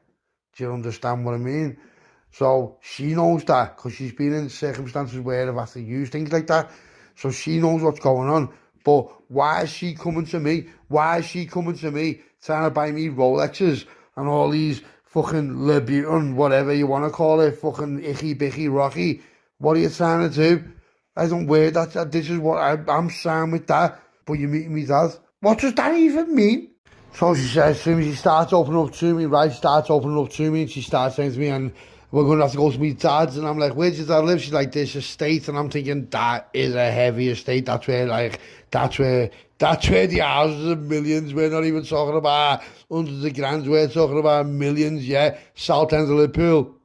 Do you understand what I mean? So she knows that because she's been in circumstances where I've had to use things like that. So she knows what's going on. But why is she coming to me? Why is she coming to me trying to buy me Rolexes and all these fucking Louboutin, whatever you want to call it, fucking icky bicky rocky? What are you trying to do? I don't wear that. This is what I'm signed with that. But you meet me dad. What does that even mean? So she says to me, she starts opening up to me, right? Starts opening up to me, and she starts saying to me, and we're going to have to go to meet dad's. And I'm like, where does dad live? She's like, this estate. And I'm thinking, that is a heavy estate. That's where the houses of millions. We're not even talking about hundreds of grands. We're talking about millions, yeah. South end of Liverpool.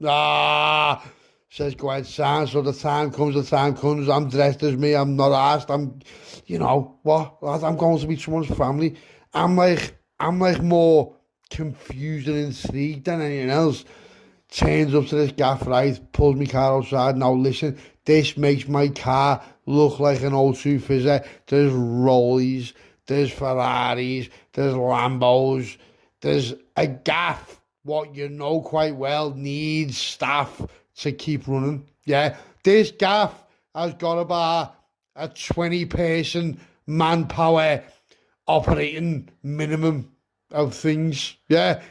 Says, go ahead, Sam. So the time comes. I'm dressed as me. I'm not asked. I'm going to meet someone's family. I'm like more confused and intrigued than anything else. Turns up to this gaff, right, pulls my car outside. Now listen, this makes my car look like an O2 fizzer. There's Rollies, there's Ferraris, there's Lambos, there's a gaff, what you know quite well, needs staff to keep running. Yeah, this gaff has got about a 20-person manpower operating minimum of things, yeah.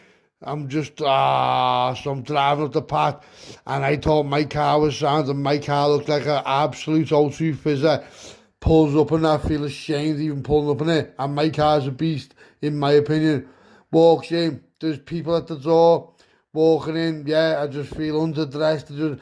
I'm just, so I'm driving up the path, and I thought my car was sound, and my car looked like an absolute O2 fizzer. Pulls up and I feel ashamed even pulling up in it, and my car's a beast, in my opinion. Walks in, there's people at the door, walking in, yeah, I just feel underdressed,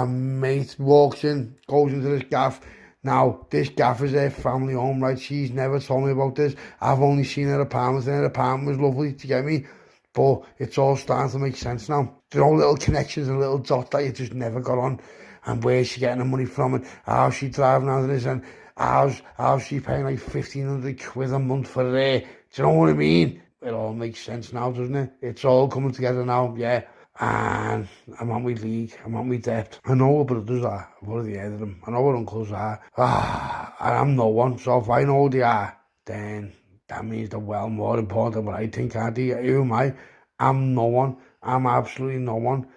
mate, walks in, goes into this gaff. Now, this gaff is her family home, right? She's never told me about this. I've only seen her apartment, and her apartment was lovely to get me. But it's all starting to make sense now. There are all little connections and little dots that you just never got on. And where's she getting the money from, and how's she driving out of this, and how's she paying like 1,500 quid a month for her? Do you know what I mean? It all makes sense now, doesn't it? It's all coming together now, yeah. And I'm on my league, I'm on my depth. I know what brothers are, I've already heard of them. I know what uncles are. And I'm no one, so if I know who they are, then that means they're well more important than what I think, aren't they? Who am I? I'm no one. I'm absolutely no one.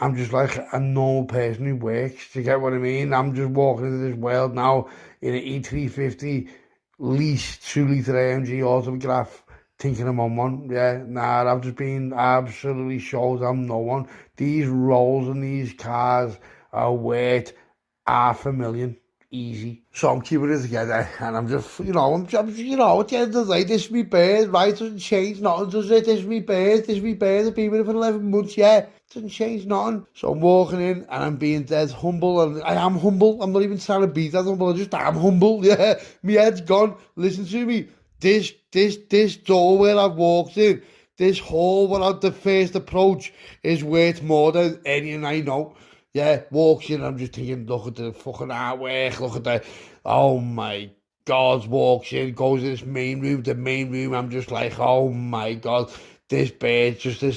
I'm just like a normal person who works. Do you get what I mean? I'm just walking into this world now in an E350 lease 2-litre AMG autograph, thinking I'm on one. Yeah, nah, I've just been absolutely showed I'm no one. These rolls and these cars are worth $500,000. Easy. So I'm keeping it together, and I'm just, at the end of the day, this is my bird, right? Doesn't change nothing, does it? This is my bird, I've been with it for 11 months, yeah. Doesn't change nothing. So I'm walking in, and I'm being dead humble, and I am humble. I'm not even trying to be that humble, I'm humble, yeah. My head's gone. Listen to me. This door where I've walked in, this hall where the first approach is worth more than anything I know. Yeah, walks in, I'm just thinking, look at the fucking artwork, look at the, oh my God, walks in, goes to this main room, I'm just like, oh my God, this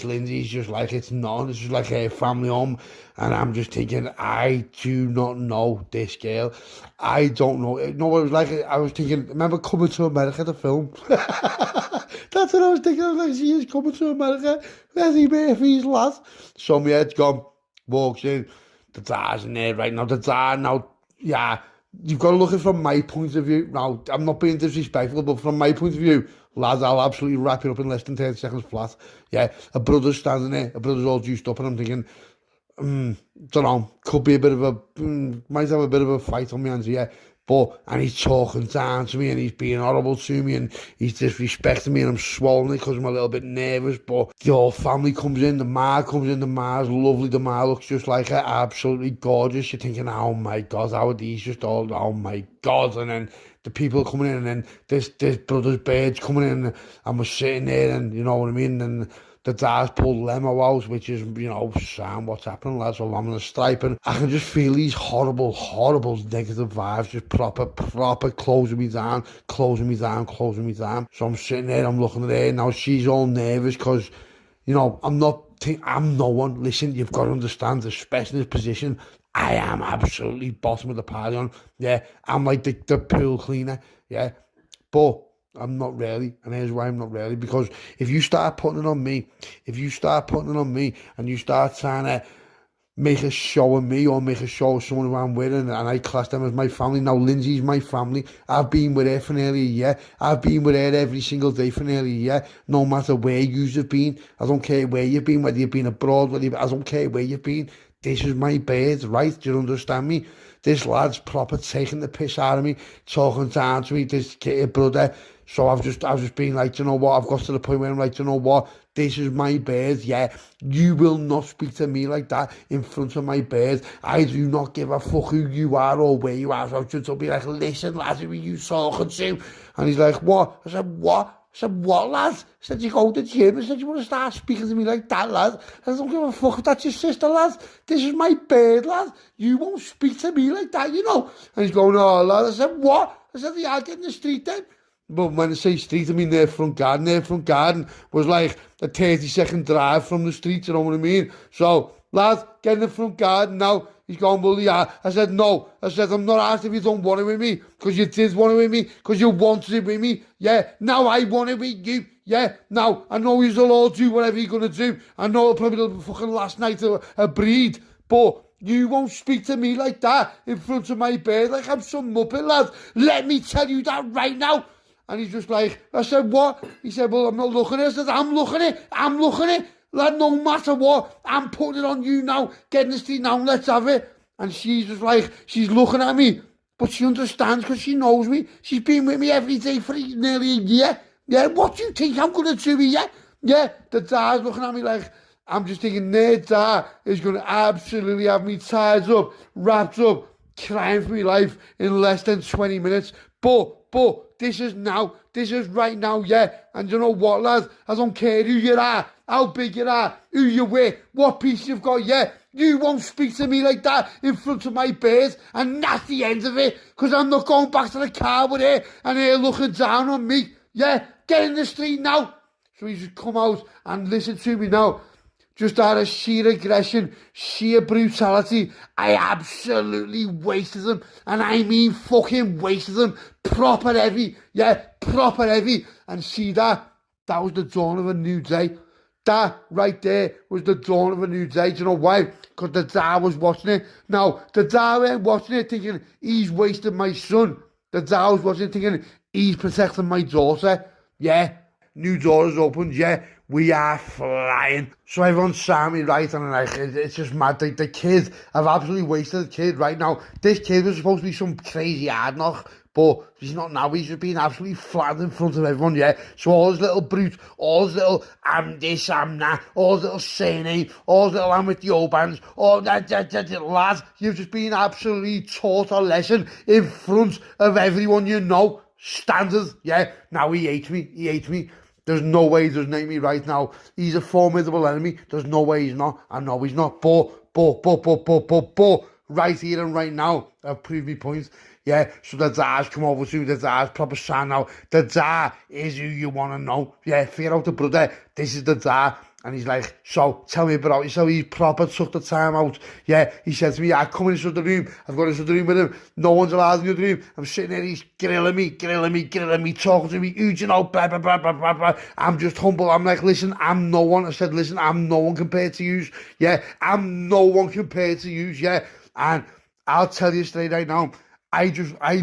Lindsay's just like, it's none, it's just like a family home, and I'm just thinking, I do not know this girl, I don't know, it was like, I was thinking, remember Coming to America, the film? That's what I was thinking, I was like, she is Coming to America, Eddie Murphy's lad, so my head's gone, walks in, the Tsar's in there right now. The Tsar now, yeah, you've got to look at it from my point of view. Now, I'm not being disrespectful, but from my point of view, lads, I'll absolutely wrap it up in less than 30 seconds flat. Yeah, a brother's standing there, a brother's all juiced up, and I'm thinking, don't know, could be a bit of might have a bit of a fight on my hands here. And he's talking down to me, and he's being horrible to me, and he's disrespecting me, and I'm swallowing it because I'm a little bit nervous. But the whole family comes in, the Mar's lovely, the Ma looks just like her, absolutely gorgeous. You're thinking, oh my God, how are these just all, oh my God. And then the people are coming in, and then this brother's bird's coming in, and we're sitting there, and you know what I mean, and the dad's pulled limo out, which is, you know, Sam, what's happening, lads? Well, I'm on a stripe, and I can just feel these horrible, horrible negative vibes just proper closing me down. So I'm sitting there, I'm looking at her, now she's all nervous because, you know, I'm no one. Listen, you've got to understand, especially in this position, I am absolutely bottom of the pile. Yeah, I'm like the pool cleaner, yeah, but I'm not really, and here's why I'm not really, because if you start putting it on me, and you start trying to make a show of me or make a show of someone who I'm with, and I class them as my family. Now, Lindsay's my family. I've been with her for nearly a year. I've been with her every single day for nearly a year, no matter where you've been. I don't care where you've been, whether you've been abroad, I don't care where you've been. This is my bird, right? Do you understand me? This lad's proper taking the piss out of me, talking down to me, this kid brother. So I've just been like, you know what? I've got to the point where I'm like, you know what? This is my bird, yeah. You will not speak to me like that in front of my bird. I do not give a fuck who you are or where you are. So I'll just be like, listen, lads, who are you talking to? And he's like, what? I said, what? I said, what, lad? I said, you go to the gym. I said, you want to start speaking to me like that, lad? I said, don't give a fuck if that's your sister, lad. This is my bird, lad. You won't speak to me like that, you know. And he's going, oh, lad. I said, what? I said, yeah, I'll get in the street then. But when I say street, I mean their front garden was like a 30-second drive from the street, you know what I mean? So, lad, get in the front garden now. He's going, well, yeah. I said, no. I said, I'm not asked if you don't want it with me, because you did want it with me, because you wanted it with me. Yeah, now I want it with you. Yeah, now, I know you'll all do whatever you're going to do. I know it'll probably be fucking last night a breed, but you won't speak to me like that in front of my bed like I'm some muppet, lad. Let me tell you that right now. And he's just like, I said, what? He said, well, I'm not looking at it. I said, I'm looking at it. Lad, no matter what, I'm putting it on you now. Get in the street now, let's have it. And she's just like, she's looking at me. But she understands because she knows me. She's been with me every day for nearly a year. Yeah, what do you think I'm going to do with you? Yeah, the dad's looking at me like, I'm just thinking, their dad is going to absolutely have me tied up, wrapped up, crying for my life in less than 20 minutes. But this is right now, yeah. And you know what, lads? I don't care who you are, how big you are, who you with, what piece you've got, yeah. You won't speak to me like that in front of my birds, and that's the end of it, because I'm not going back to the car with her and her looking down on me, yeah. Get in the street now. So he's just come out and listen to me now. Just out of sheer aggression, sheer brutality, I absolutely wasted them. And I mean fucking wasted them. Proper heavy. Yeah, proper heavy. And see that? That was the dawn of a new day. That right there was the dawn of a new day. Do you know why? Because the dad was watching it. Now, the dad went watching it thinking, he's wasting my son. The dad was watching it thinking, he's protecting my daughter. Yeah, new doors opened. Yeah. We are flying. So everyone's saw me, right? And like, it's just mad. The kid, I've absolutely wasted the kid right now. This kid was supposed to be some crazy hard knock, but he's not now. He's just being absolutely flat in front of everyone, yeah? So all his little brute, all his little, I'm this, I'm that, all his little saying, all his little, I'm with the Obans, all that, lad, you've just been absolutely taught a lesson in front of everyone you know. Standard, yeah? Now he hates me. There's no way he doesn't hate me right now. He's a formidable enemy. There's no way he's not. I know he's not. But, right here and right now, I've proved my point. Yeah, so the dad's come over to me. The dad's proper sign now. The dad is who you want to know. Yeah, figure out the brother. This is the dad. And he's like, so, tell me about yourself. He proper took the time out. Yeah, he said to me, I come into the room. I've got into the room with him. No one's allowed in the other room. I'm sitting there, he's grilling me, talking to me. Who do you know? Blah, blah, blah, blah, blah, blah. I'm just humble. I'm like, listen, I'm no one. I said, listen, I'm no one compared to you. Yeah, I'm no one compared to you. Yeah, and I'll tell you straight right now, I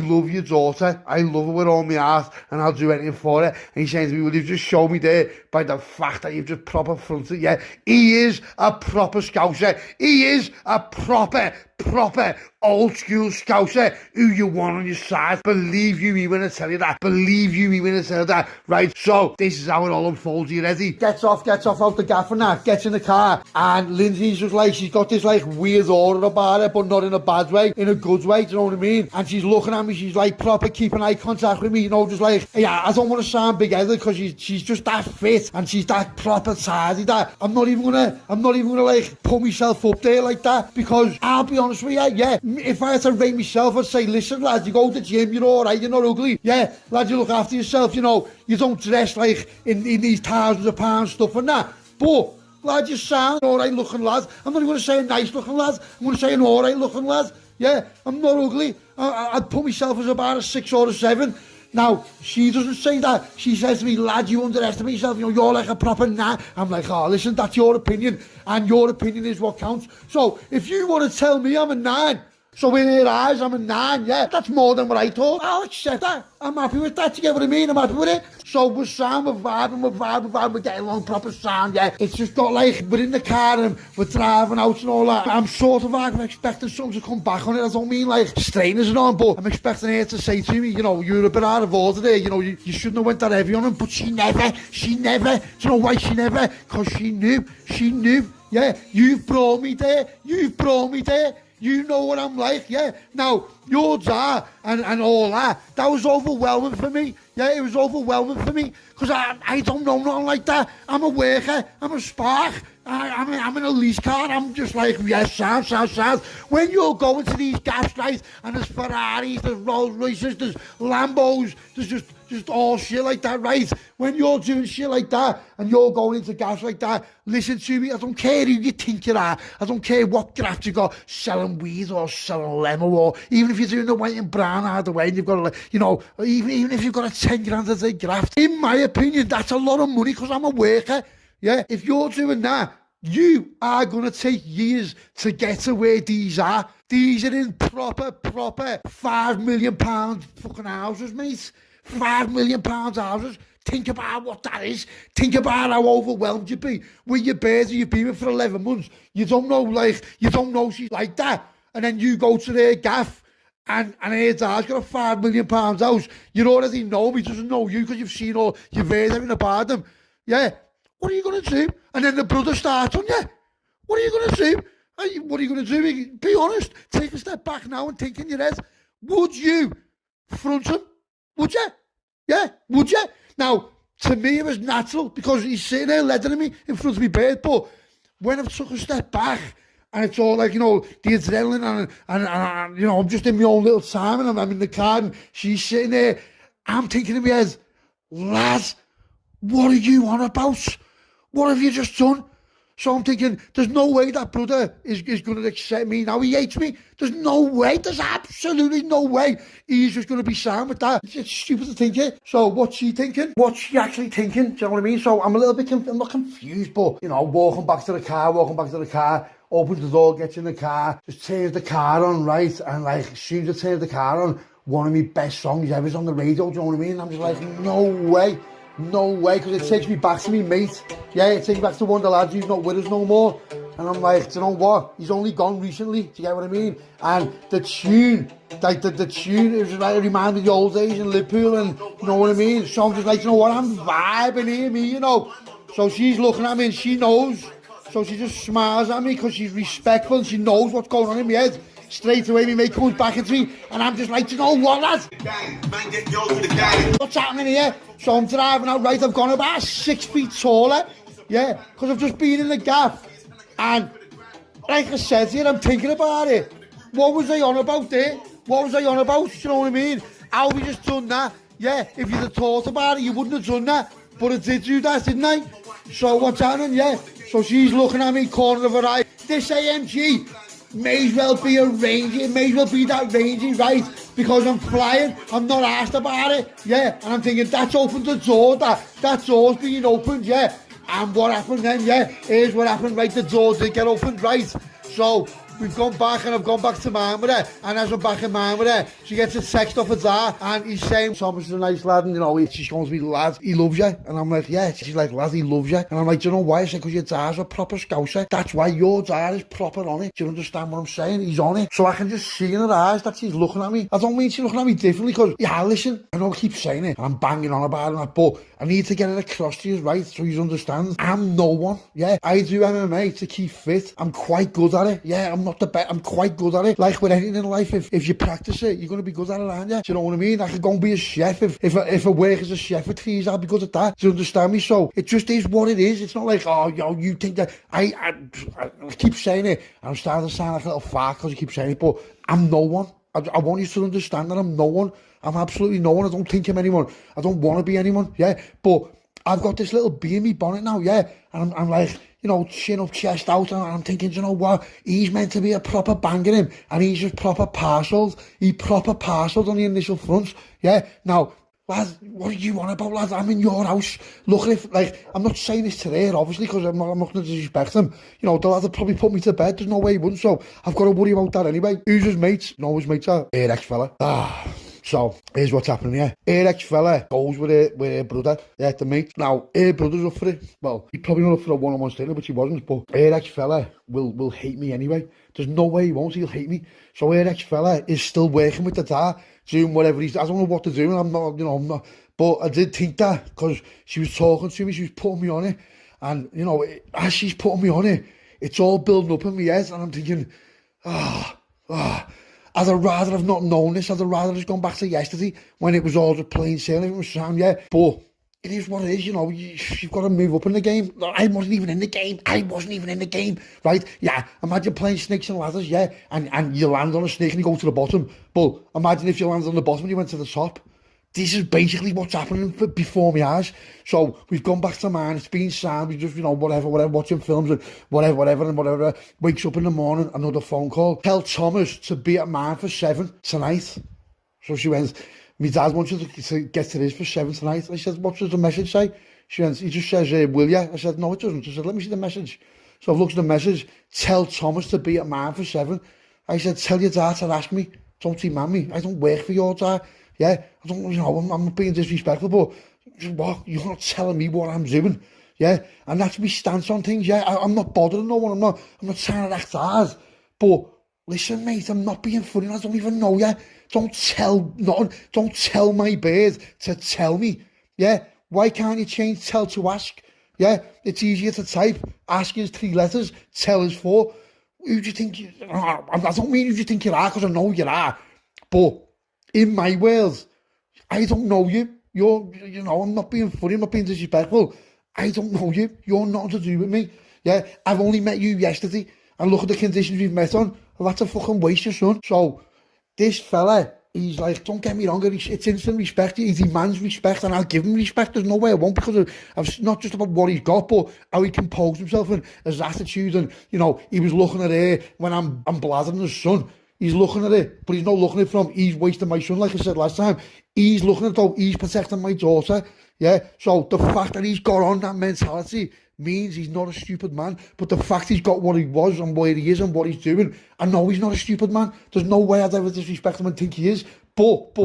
love your daughter. I love her with all my heart, and I'll do anything for her. And he's saying to me, well, you've just shown me there by the fact that you've just proper fronted. Yeah, he is a proper Scouser. He is a proper proper old school Scouser who you want on your side. Believe you me when I tell you that. Believe you me when I tell you that. Right, so this is how it all unfolds. You ready? Gets off out the gaff and that, gets in the car, and Lindsay's just like, she's got this like weird aura about her, but not in a bad way, in a good way, do you know what I mean? And she's looking at me, she's like proper keeping eye contact with me, you know, just like, yeah, I don't want to sound big-headed because she's just that fit and she's that proper tidy that I'm not even gonna like put myself up there like that, because I'll be honest with you, yeah, if I had to rate myself, I'd say, listen lads, you go to the gym, you're alright, you're not ugly, yeah, lads, you look after yourself, you know, you don't dress like in these thousands of pounds stuff and that, but lad, you sound alright looking lad. I'm not even going to say a nice looking lad, I'm going to say an alright looking lad. Yeah, I'm not ugly. I'd put myself as about a 6 or a 7. Now, she doesn't say that. She says to me, lad, you underestimate yourself, you know, you're like a proper nah. I'm like, oh, listen, that's your opinion, and your opinion is what counts. So, if you want to tell me I'm a 9, so in her eyes, I'm a 9, yeah, that's more than what I thought. I'll accept that. I'm happy with that, you get what I mean? I'm happy with it. So we're sound, we're vibing, we're getting along proper sound, yeah. It's just got like, we're in the car and we're driving out and all that. I'm sort of like, I'm expecting something to come back on it. I don't mean like strainers and on, but I'm expecting her to say to me, you know, you're a bit out of order there, you know, you shouldn't have went that heavy on him, but she never, do you know why she never? Because she knew, yeah, you've brought me there. You know what I'm like, yeah. Now, your jar and all that was overwhelming for me. Yeah, it was overwhelming for me. Because I don't know nothing like that. I'm a worker. I'm a spark. I'm in a lease car. I'm just like, yes, sound. When you're going to these gas lights and there's Ferraris, there's Rolls Royces, there's Lambos, there's just all shit like that, right? When you're doing shit like that and you're going into gas like that, listen to me, I don't care who you think you are. I don't care what graft you got, selling weed or selling limo, or even if you're doing the white and brown either way, and you've got, you know, even if you've got a 10 grand a day graft, in my opinion, that's a lot of money because I'm a worker. Yeah, if you're doing that, you are going to take years to get to where these are. These are in proper £5 million fucking houses, mate. £5 million houses. Think about what that is. Think about how overwhelmed you'd be with your birds you've been with for 11 months. You don't know she's like that. And then you go to their gaff and her dad's got a £5 million house. You already know him, he doesn't know you because you've seen all your birds having about them. Yeah. What are you going to do? And then the brother starts on you. What are you going to do? What are you going to do? Be honest. Take a step back now and think in your head. Would you front him? Would you? Yeah, would you? Now, to me it was natural because he's sitting there leathering me in front of me bed. But when I've took a step back and it's all like, you know, the adrenaline and you know, I'm just in my own little time and I'm in the car and she's sitting there, I'm thinking in my head, lad, what are you on about? What have you just done? So I'm thinking, there's no way that brother is going to accept me now. He hates me. There's no way. There's absolutely no way he's just going to be sound with that. It's stupid to think it. So what's she thinking? What's she actually thinking? Do you know what I mean? So I'm a little bit, I'm not confused, but, you know, walking back to the car, opens the door, gets in the car, just turns the car on, right? And like, as soon as I turn the car on, one of my best songs ever is on the radio, do you know what I mean? I'm just like, no way, because it takes me back to me mate. Yeah, it takes me back to one of the lads who's not with us no more. And I'm like, do you know what? He's only gone recently, do you get what I mean? And the tune, like the tune, it was like, it reminded me of the old days in Liverpool, and you know what I mean? So I'm just like, you know what? I'm vibing here, me, you know? So she's looking at me and she knows. So she just smiles at me because she's respectful and she knows what's going on in my head. Straight away, my mate comes back into me and I'm just like, you know what, lad? What's happening here? So I'm driving out, right, I've gone about 6 feet taller, yeah, because I've just been in the gaff. And like I said here, I'm thinking about it. What was I on about there? What was I on about? You know what I mean? How we just done that? Yeah, if you'd have thought about it, you wouldn't have done that. But I did do that, didn't I? So what's happening? Yeah. So she's looking at me, corner of her eye. This AMG may as well be a Ranger, it may as well be that Ranger, right? Because I'm flying, I'm not asked about it, yeah. And I'm thinking, that's opened the door, that door's being opened, yeah. And what happened then, yeah, here's what happened, right? The door did get opened, right? So we've gone back and I've gone back to mine with her. And as I'm back in mine with her, she gets a text off her dad and he's saying, Thomas is a nice lad and, you know, she's going to be lad, he loves you. And I'm like, yeah. She's like, lad, he loves you. And I'm like, do you know why? I said, because your dad's a proper Scouser. That's why your dad is proper on it. Do you understand what I'm saying? He's on it. So I can just see in her eyes that she's looking at me. I don't mean she's looking at me differently because, yeah, listen, I know I keep saying it. I'm banging on about it, but I need to get it across to you, right? So you understand. I'm no one. Yeah, I do MMA to keep fit. I'm quite good at it. Yeah, I'm not the best. I'm quite good at it. Like with anything in life, if you practice it, you're going to be good at it, aren't you? Do you know what I mean? I could go and be a chef. If I work as a chef for 3 years, I'll be good at that. Do you understand me? So it just is what it is. It's not like, oh, yo, you think that. I keep saying it. I'm starting to sound like a little fart because I keep saying it, but I'm no one. I want you to understand that I'm no one. I'm absolutely no one. I don't think I'm anyone. I don't want to be anyone, yeah? But I've got this little bee in me bonnet now, yeah? And I'm like, you know, chin up, chest out, and I'm thinking, you know what? He's meant to be a proper banger him, and he's just proper parcelled. He proper parcelled on the initial fronts, yeah? Now, lads, what are you on about, lads? I'm in your house. Look, if, like, I'm not saying this today, obviously, because I'm not going to disrespect them. You know, the lad would probably put me to bed. There's no way he wouldn't, so I've got to worry about that anyway. Who's his mates? No, his mates are her ex-fella. So, here's what's happening here. Her ex-fella goes with her brother, yeah, the mate. Now, her brother's up for it. Well, he probably not up for a one-on-one dinner, which he wasn't, but her ex-fella will hate me anyway. There's no way he won't, he'll hate me. So her ex-fella is still working with the dad, doing whatever I don't know what to do, I'm not, but I did think that, because she was talking to me, she was putting me on it, and, you know, as she's putting me on it, it's all building up in my head, and I'm thinking, I'd rather have not known this. I'd rather have gone back to yesterday when it was all just plain sailing. It was sound, yeah. But it is what it is, you know. You've got to move up in the game. I wasn't even in the game. Right? Yeah. Imagine playing snakes and ladders, yeah. And you land on a snake and you go to the bottom. But imagine if you landed on the bottom and you went to the top. This is basically what's happening before my eyes. So we've gone back to mine. It's been sound. We just, you know, whatever, watching films and whatever. Wakes up in the morning, another phone call. Tell Thomas to be at mine for 7 tonight. So she went, my dad wants you to get to this for 7 tonight. I said, what does the message say? She went, he just says, will you? I said, no, it doesn't. She said, let me see the message. So I've looked at the message. Tell Thomas to be at mine for 7. I said, tell your dad to ask me. Don't demand me. I don't work for your dad. Yeah, I don't, you know, I'm not being disrespectful, but what, you're not telling me what I'm doing, yeah, and that's my stance on things, yeah, I'm not bothering no one, I'm not trying to act hard, but listen, mate, I'm not being funny, I don't even know you, don't tell my bird to tell me, yeah, why can't you change tell to ask, yeah, it's easier to type, ask is 3 letters, tell is 4, who do you think you, I don't mean who do you think you are, because I know you are, but in my world, I don't know you. You know, I'm not being funny, I'm not being disrespectful. I don't know you. You're nothing to do with me. Yeah, I've only met you yesterday, and look at the conditions we've met on. Well, that's a fucking waste, your son. So, this fella, he's like, don't get me wrong, it's instant respect. He demands respect, and I'll give him respect. There's no way I won't, because of not just about what he's got, but how he composed himself and his attitude. And, you know, he was looking at her when I'm blathering his son. He's looking at it, but he's not looking at it from, he's wasting my son, like I said last time. He's looking at it though, he's protecting my daughter, yeah? So the fact that he's got on that mentality means he's not a stupid man, but the fact he's got what he was and where he is and what he's doing, I know he's not a stupid man. There's no way I'd ever disrespect him and think he is. But,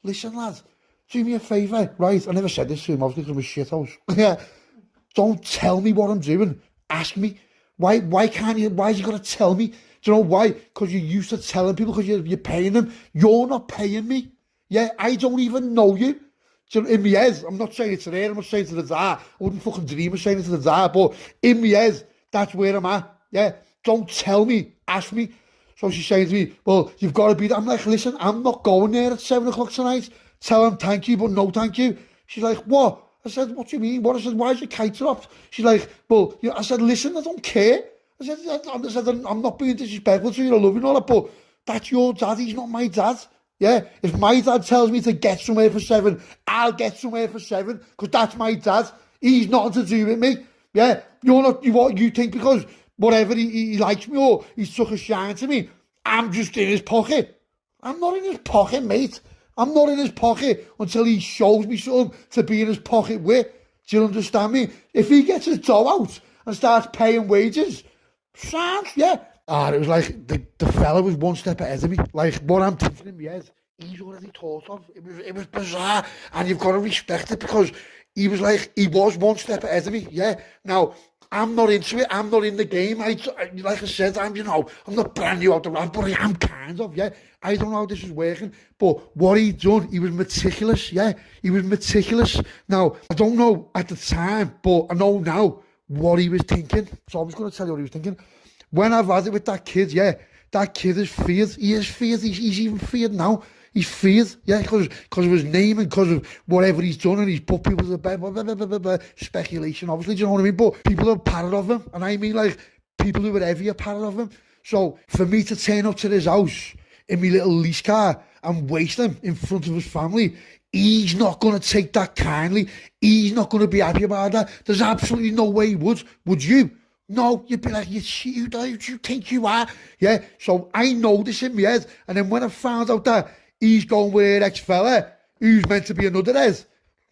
listen lad, do me a favour, right? I never said this to him, obviously, because I'm a shithouse. Yeah, don't tell me what I'm doing, ask me. Why can't you, why is he got to tell me? Do you know why? Because you're used to telling people, because you're paying them. You're not paying me. Yeah, I don't even know you. So in my head, I'm not saying it to there, I'm not saying it to the dad. I wouldn't fucking dream of saying it to the dad, but in my head, that's where I'm at. Yeah, don't tell me, ask me. So she's saying to me, well, you've got to be there. I'm like, listen, I'm not going there at 7 o'clock tonight. Tell him thank you, but no thank you. She's like, what? I said, what do you mean? What? I said, why is your kite dropped? She's like, well, I said, listen, I don't care. I said, I'm not being disrespectful to you, I love you and all that, but that's your dad, he's not my dad. Yeah, if my dad tells me to get somewhere for 7, I'll get somewhere for 7, because that's my dad. He's nothing to do with me. Yeah, you're not, you think because whatever he likes me or he's took a shine to me, I'm just in his pocket. I'm not in his pocket, mate. I'm not in his pocket until he shows me something to be in his pocket with. Do you understand me? If he gets his dough out and starts paying wages, sounds, yeah, And it was like the fella was one step ahead of me. Like what I'm thinking in my head, he's already thought of. It was bizarre, and you've got to respect it because he was one step ahead of me. Yeah. Now I'm not into it. I'm not in the game. Like I said, I'm not brand new out the ramp, but I am kind of. Yeah. I don't know how this is working, but what he done, he was meticulous. Yeah, he was meticulous. Now I don't know at the time, but I know now what he was thinking. So I'm just going to tell you what he was thinking. When I've had it with that kid, yeah, that kid is feared. He is feared. He's even feared now. He's feared, yeah, because of his name and because of whatever he's done, and he's put people to bed, blah, blah, blah, blah, blah, speculation, obviously, do you know what I mean? But people are parrot of him, and I mean, like, people who are heavy are parrot of him. So, for me to turn up to his house in my little lease car and waste him in front of his family, he's not going to take that kindly. He's not going to be happy about that. There's absolutely no way he would. Would you? No, you'd be like, you think you are? Yeah, so I know this in my head, and then when I found out that he's going with an ex-fella who's meant to be another head,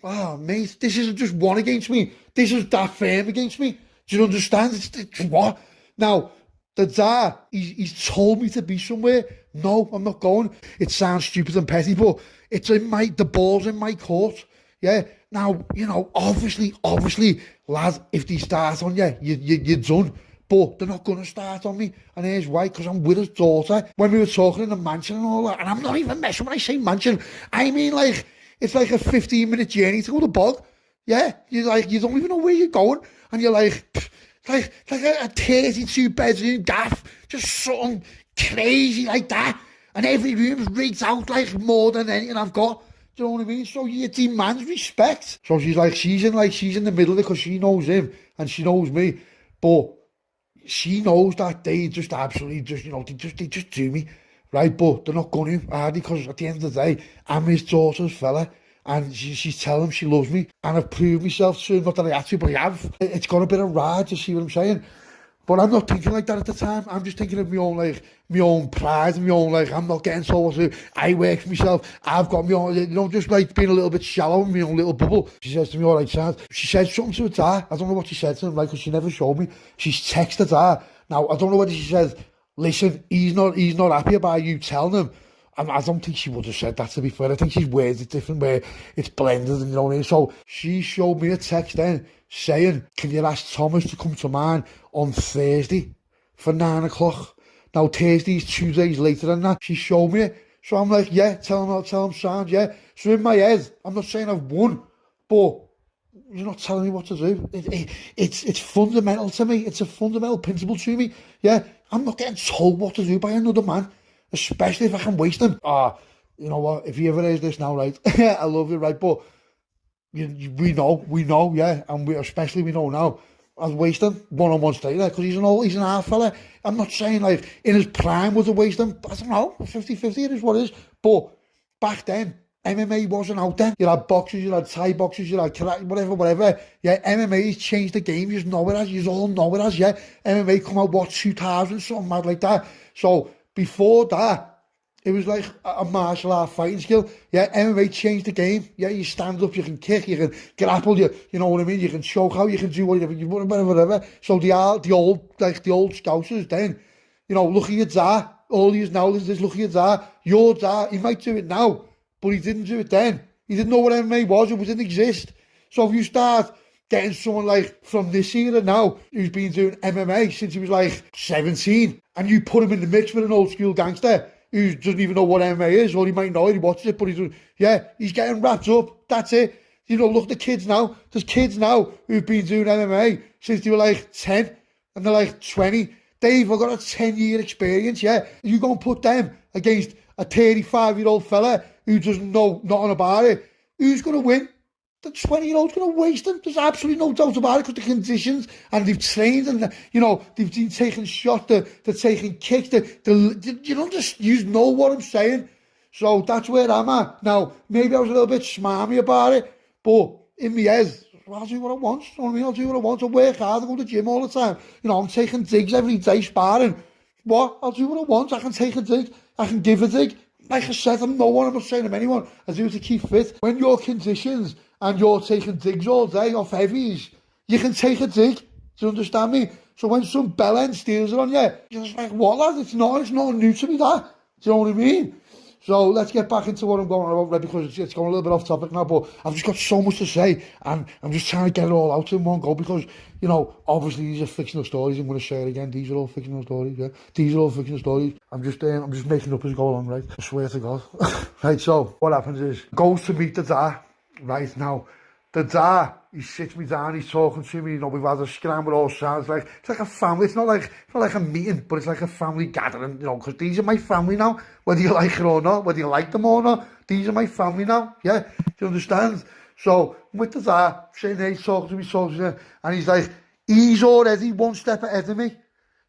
oh, mate, this isn't just one against me. This is that firm against me. Do you understand? It's what? Now, the dad, he's told me to be somewhere. No, I'm not going. It sounds stupid and petty, but it's the ball's in my court. Yeah. Now, obviously, lad, if they start on you, you're done. But they're not going to start on me. And here's why, because I'm with his daughter. When we were talking in the mansion and all that, and I'm not even messing when I say mansion. I mean, like, it's like a 15-minute journey to go to bog. Yeah, you don't even know where you're going. And you're like a 32-bedroom gaff, just something crazy like that. And every room's rigged out like more than anything I've got. Do you know what I mean? So you demand respect. So she's in the middle of it because she knows him and she knows me. But she knows that they just absolutely they just do me, right? But they're not going to, are they? Because at the end of the day, I'm his daughter's fella, and she's telling him she loves me, and I've proved myself to him, not that I had to, but I have. It's got a bit of ride, you see what I'm saying? But I'm not thinking like that at the time. I'm just thinking of my own pride and my own, I'm not getting told what to do. I work for myself. I've got my own, just like being a little bit shallow in my own little bubble. She says to me, all right, Sam. She said something to her dad. I don't know what she said to him, because she never showed me. She's texted her dad. Now, I don't know whether she said, listen, he's not happy about you telling him. And I don't think she would have said that, to be fair. I think she's worded it different, where it's blended, and you know what I mean? So she showed me a text then saying, can you ask Thomas to come to mine on Thursday for 9 o'clock? Now, Thursday's 2 days later than that. She showed me it. So I'm like, yeah, tell him sound, yeah. So in my head, I'm not saying I've won, but you're not telling me what to do. It's fundamental to me. It's a fundamental principle to me. Yeah, I'm not getting told what to do by another man, especially if I can waste him. You know what? If he ever hears this now, right? I love you, right? But we know, yeah, and we know now. I'd waste him one-on-one straight there because he's an half fella. I'm not saying like in his prime would have waste him. I don't know, 50-50 it is what it is. But back then, MMA wasn't out then. You had boxers, you had Thai boxers, you had karate, whatever. Yeah, MMA's changed the game. You know it as. You all know it as. Yeah, MMA come out 2000 something mad like that. So before that, it was like a martial art fighting skill. Yeah, MMA changed the game. Yeah, you stand up, you can kick, you can grapple, you know what I mean? You can choke out, you can do whatever. So the old Scousers then, look at your dad, all these now, there's look at your dad. Your dad, he might do it now, but he didn't do it then. He didn't know what MMA was, it didn't exist. So if you start getting someone like from this era now, who's been doing MMA since he was like 17, and you put him in the mix with an old school gangster, who doesn't even know what MMA is, or he might know it, he watches it, but he's getting wrapped up, that's it. Look at the kids now. There's kids now who've been doing MMA since they were like 10, and they're like 20. They've got a 10-year experience, yeah. You go and put them against a 35-year-old fella who doesn't know nothing about it. Who's going to win? The 20-year-old's going to waste them. There's absolutely no doubt about it, because the conditions, and they've trained, and they've been taking shots, they're taking kicks, you know what I'm saying. So that's where I'm at. Now, maybe I was a little bit smarmy about it, but in my head, I'll do what I want. You know what I mean? I'll do what I want. I work hard, I go to the gym all the time. I'm taking digs every day, sparring. What? I'll do what I want. I can take a dig, I can give a dig. Like I said, I'm not saying I'm anyone. I do it to keep fit. When your conditions and you're taking digs all day off heavies, you can take a dig. Do you understand me? So when some bellend steals it on you, you're just like, what, lad? It's not new to me, that. Do you know what I mean? So let's get back into what I'm going on about, because it's going a little bit off topic now, but I've just got so much to say, and I'm just trying to get it all out in one go, because, you know, obviously these are fictional stories. I'm going to say it again, these are all fictional stories, yeah? These are all fictional stories. I'm just making up as I go along, right? I swear to God. Right, so what happens is, goes to meet the dad, right? Now, the dad, he sits me down, he's talking to me, you know, we've had a scram with all sides, like, it's like a family, it's not like a meeting, but it's like a family gathering, you know, because these are my family now, whether you like it or not, whether you like them or not, these are my family now, yeah, do you understand? So, with the dad, sitting there, he's talking to me, and he's like, he's already one step ahead of me.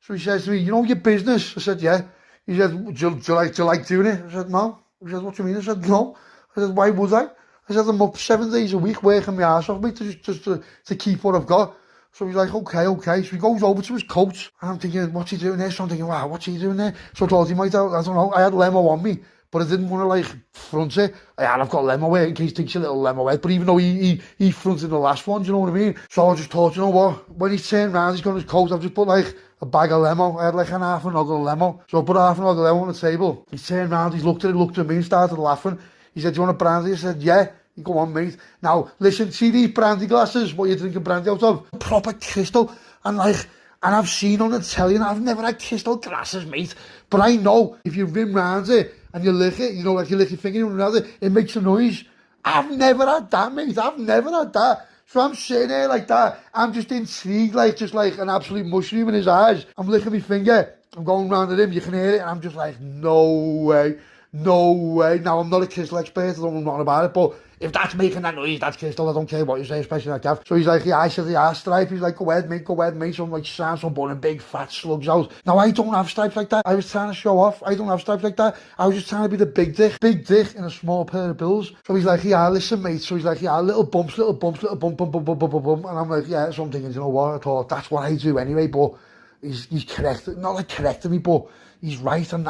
So he says to me, you know your business? I said, yeah. He said, do you like doing it? I said, no. He said, what do you mean? I said, no. I said, why would I? I said, I'm up 7 days a week working my ass off, mate, just to keep what I've got. So he's like, okay. So he goes over to his coat, and I'm thinking, what's he doing there? So I'm thinking, wow, what's he doing there? So I thought he might, I don't know, I had Lemo on me, but I didn't want to, like, front it. I've got Lemo here in case he thinks a little Lemo head, but even though he fronted the last one, do you know what I mean? So I just thought, you know what, when he's turned around, he's got his coat, I've just put, like, a bag of Lemo. I had, like, half a nog of Lemo. So I put half a nog of Lemo on the table. He turned around, he looked at me and started laughing. He said, do you want a brandy? I said, yeah. You go on, mate. Now, listen, see these brandy glasses, what you're drinking brandy out of? Proper crystal. And I've seen on the telly, and I've never had crystal glasses, mate. But I know, if you rim round it, and you lick it, you know, like you lick your finger around it, it makes a noise. I've never had that, mate. I've never had that. So I'm sitting there like that. I'm just intrigued, like, just like an absolute mushroom in his eyes. I'm licking my finger. I'm going round at him, you can hear it, and I'm just like, no way. No way. Now, I'm not a crystal expert, I don't know nothing about it, but if that's making that noise, that's crystal, I don't care what you say, especially like that. So he's like, yeah, I said, yeah, stripe. He's like, go ahead, mate. So I'm like, sounds I'm burning big fat slugs out. Now, I don't have stripes like that. I was trying to show off. I don't have stripes like that. I was just trying to be the big dick in a small pair of bills. So he's like, yeah, listen, mate. So he's like, yeah, little bumps, little bump. And I'm like, yeah, so I'm thinking, you know what, I thought that's what I do anyway, but he's corrected, not like correcting me, but he's right, and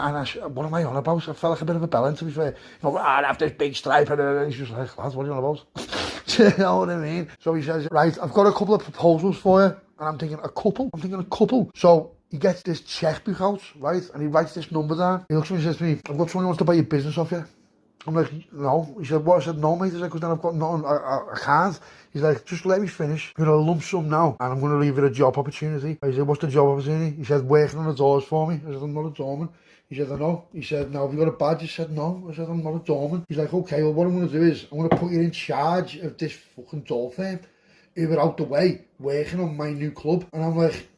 what am I on about? I felt like a bit of a bellend, to be fair. You know, I have this big stripe, and he's just like, lads, what are you on about? Do you know what I mean? So he says, right, I've got a couple of proposals for you, and I'm thinking, a couple? So he gets this checkbook out, right, and he writes this number down. He looks at me and says to me, I've got someone who wants to buy your business off you. I'm like, no. He said, what? I said, no, mate. He said, because then I've got nothing, I can't. He's like, just let me finish. I'm going to lump sum now, and I'm going to leave it a job opportunity. I said, what's the job opportunity? He said, working on the doors for me. I said, I'm not a doorman. He said, I know. He said, now, have you got a badge? I said, no. I said, I'm not a doorman. He's like, okay, well, what I'm going to do is, I'm going to put you in charge of this fucking door firm. You were out the way, working on my new club. And I'm like,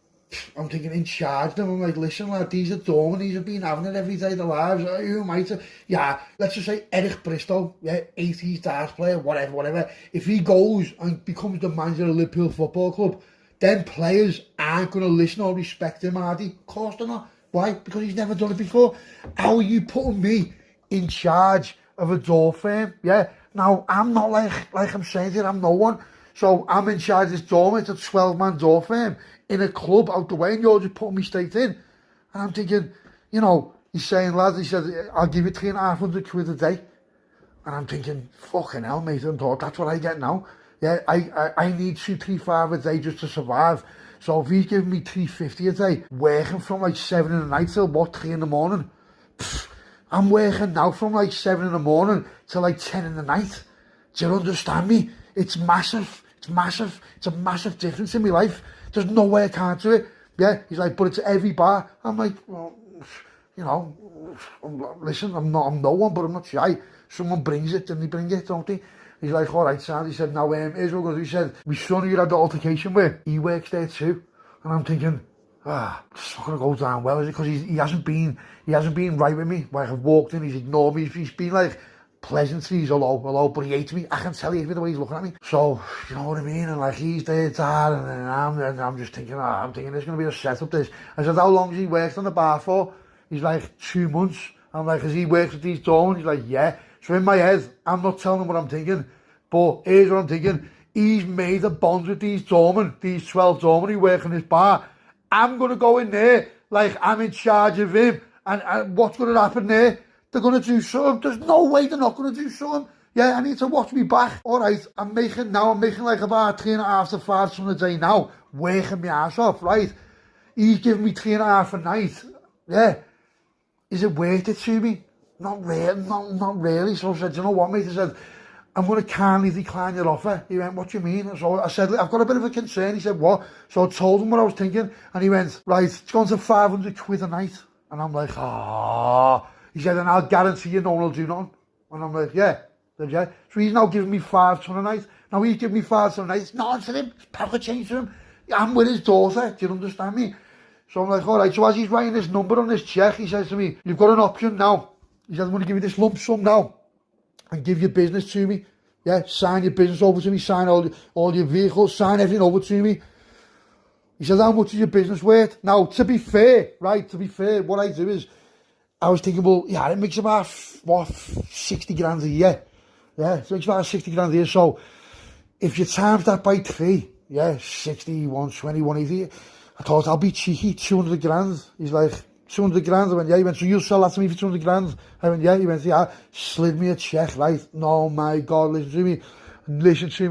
I'm thinking in charge of them. I'm like, listen, lad, these are doormen, these have been having it every day of their lives. Who am I to? Yeah, let's just say Eric Bristow, yeah, 80s darts player, whatever. If he goes and becomes the manager of Liverpool Football Club, then players aren't going to listen or respect him, are they? Of course they're not. Why? Because he's never done it before. How are you putting me in charge of a door firm? Yeah. Now, I'm not like I'm saying here, I'm no one. So I'm in charge of this doorman, it's a 12-man door firm in a club out the way, and you're just putting me straight in. And I'm thinking, you know, he's saying, lads, he said, I'll give you £3,500 a day. And I'm thinking, fucking hell, mate, I thought, that's what I get now. Yeah, I need 235 a day just to survive. So if he's giving me 350 a day, working from like 7 in the night till what, 3 in the morning? I'm working now from like 7 in the morning till like 10 in the night. Do you understand me? It's massive. It's massive. It's a massive difference in my life. There's no way I can't do it. Yeah, he's like, but it's every bar. I'm like, well, you know, listen, I'm no one, but I'm not shy. Someone brings it, then they bring it, don't they? He's like, all right, Sam. He said, now, here's what we're going to do. He said, my son you had the altercation with, he works there too. And I'm thinking, it's not going to go down well, is it? Because he hasn't been right with me. Like, I've walked in, he's ignored me. He's been like, pleasantries, hello, but he hates me. I can tell you the way he's looking at me. So, you know what I mean? And like, he's there, Dad, and I'm just thinking, there's going to be a setup this. I said, how long has he worked on the bar for? He's like, 2 months. I'm like, has he worked with these doormen? He's like, yeah. So in my head, I'm not telling him what I'm thinking, but here's what I'm thinking. He's made a bond with these doormen, these 12 doormen who work in this bar. I'm going to go in there like I'm in charge of him. And what's going to happen there? They're going to do something. There's no way they're not going to do something. Yeah, I need to watch me back. All right, I'm making like about 3.5 to 5 a day now, working my ass off, right? he's giving me 3.5 a night. Yeah. Is it worth it to me? Not really, not really. So I said, you know what, mate? I said, I'm going to kindly decline your offer. He went, what do you mean? So I said, I've got a bit of a concern. He said, what? So I told him what I was thinking. And he went, right, it's gone to 500 quid a night. And I'm like, ah. He said, and I'll guarantee you no one will do nothing. And I'm like, yeah. Said, yeah. So he's now giving me 5 ton a night. Now he's giving me 5 ton a night. It's not to him. It's pocket change to him. I'm with his daughter. Do you understand me? So I'm like, all right. So as he's writing this number on this check, he says to me, you've got an option now. He says, I'm going to give you this lump sum now and give your business to me. Yeah, sign your business over to me, sign all your vehicles, sign everything over to me. He says, how much is your business worth? Now, to be fair, what I do is, I was thinking, well, yeah, it makes about, 60 grand a year. Yeah, it makes about 60 grand a year. So, if you times that by 3, yeah, 60, 120, 180, I thought, I'll be cheeky, 200 grand. He's like, 200 grand. I went, yeah. He went, so you'll sell that to me for 200 grand? I went, yeah. He went, yeah. Slid me a check, right? No, my God, listen to me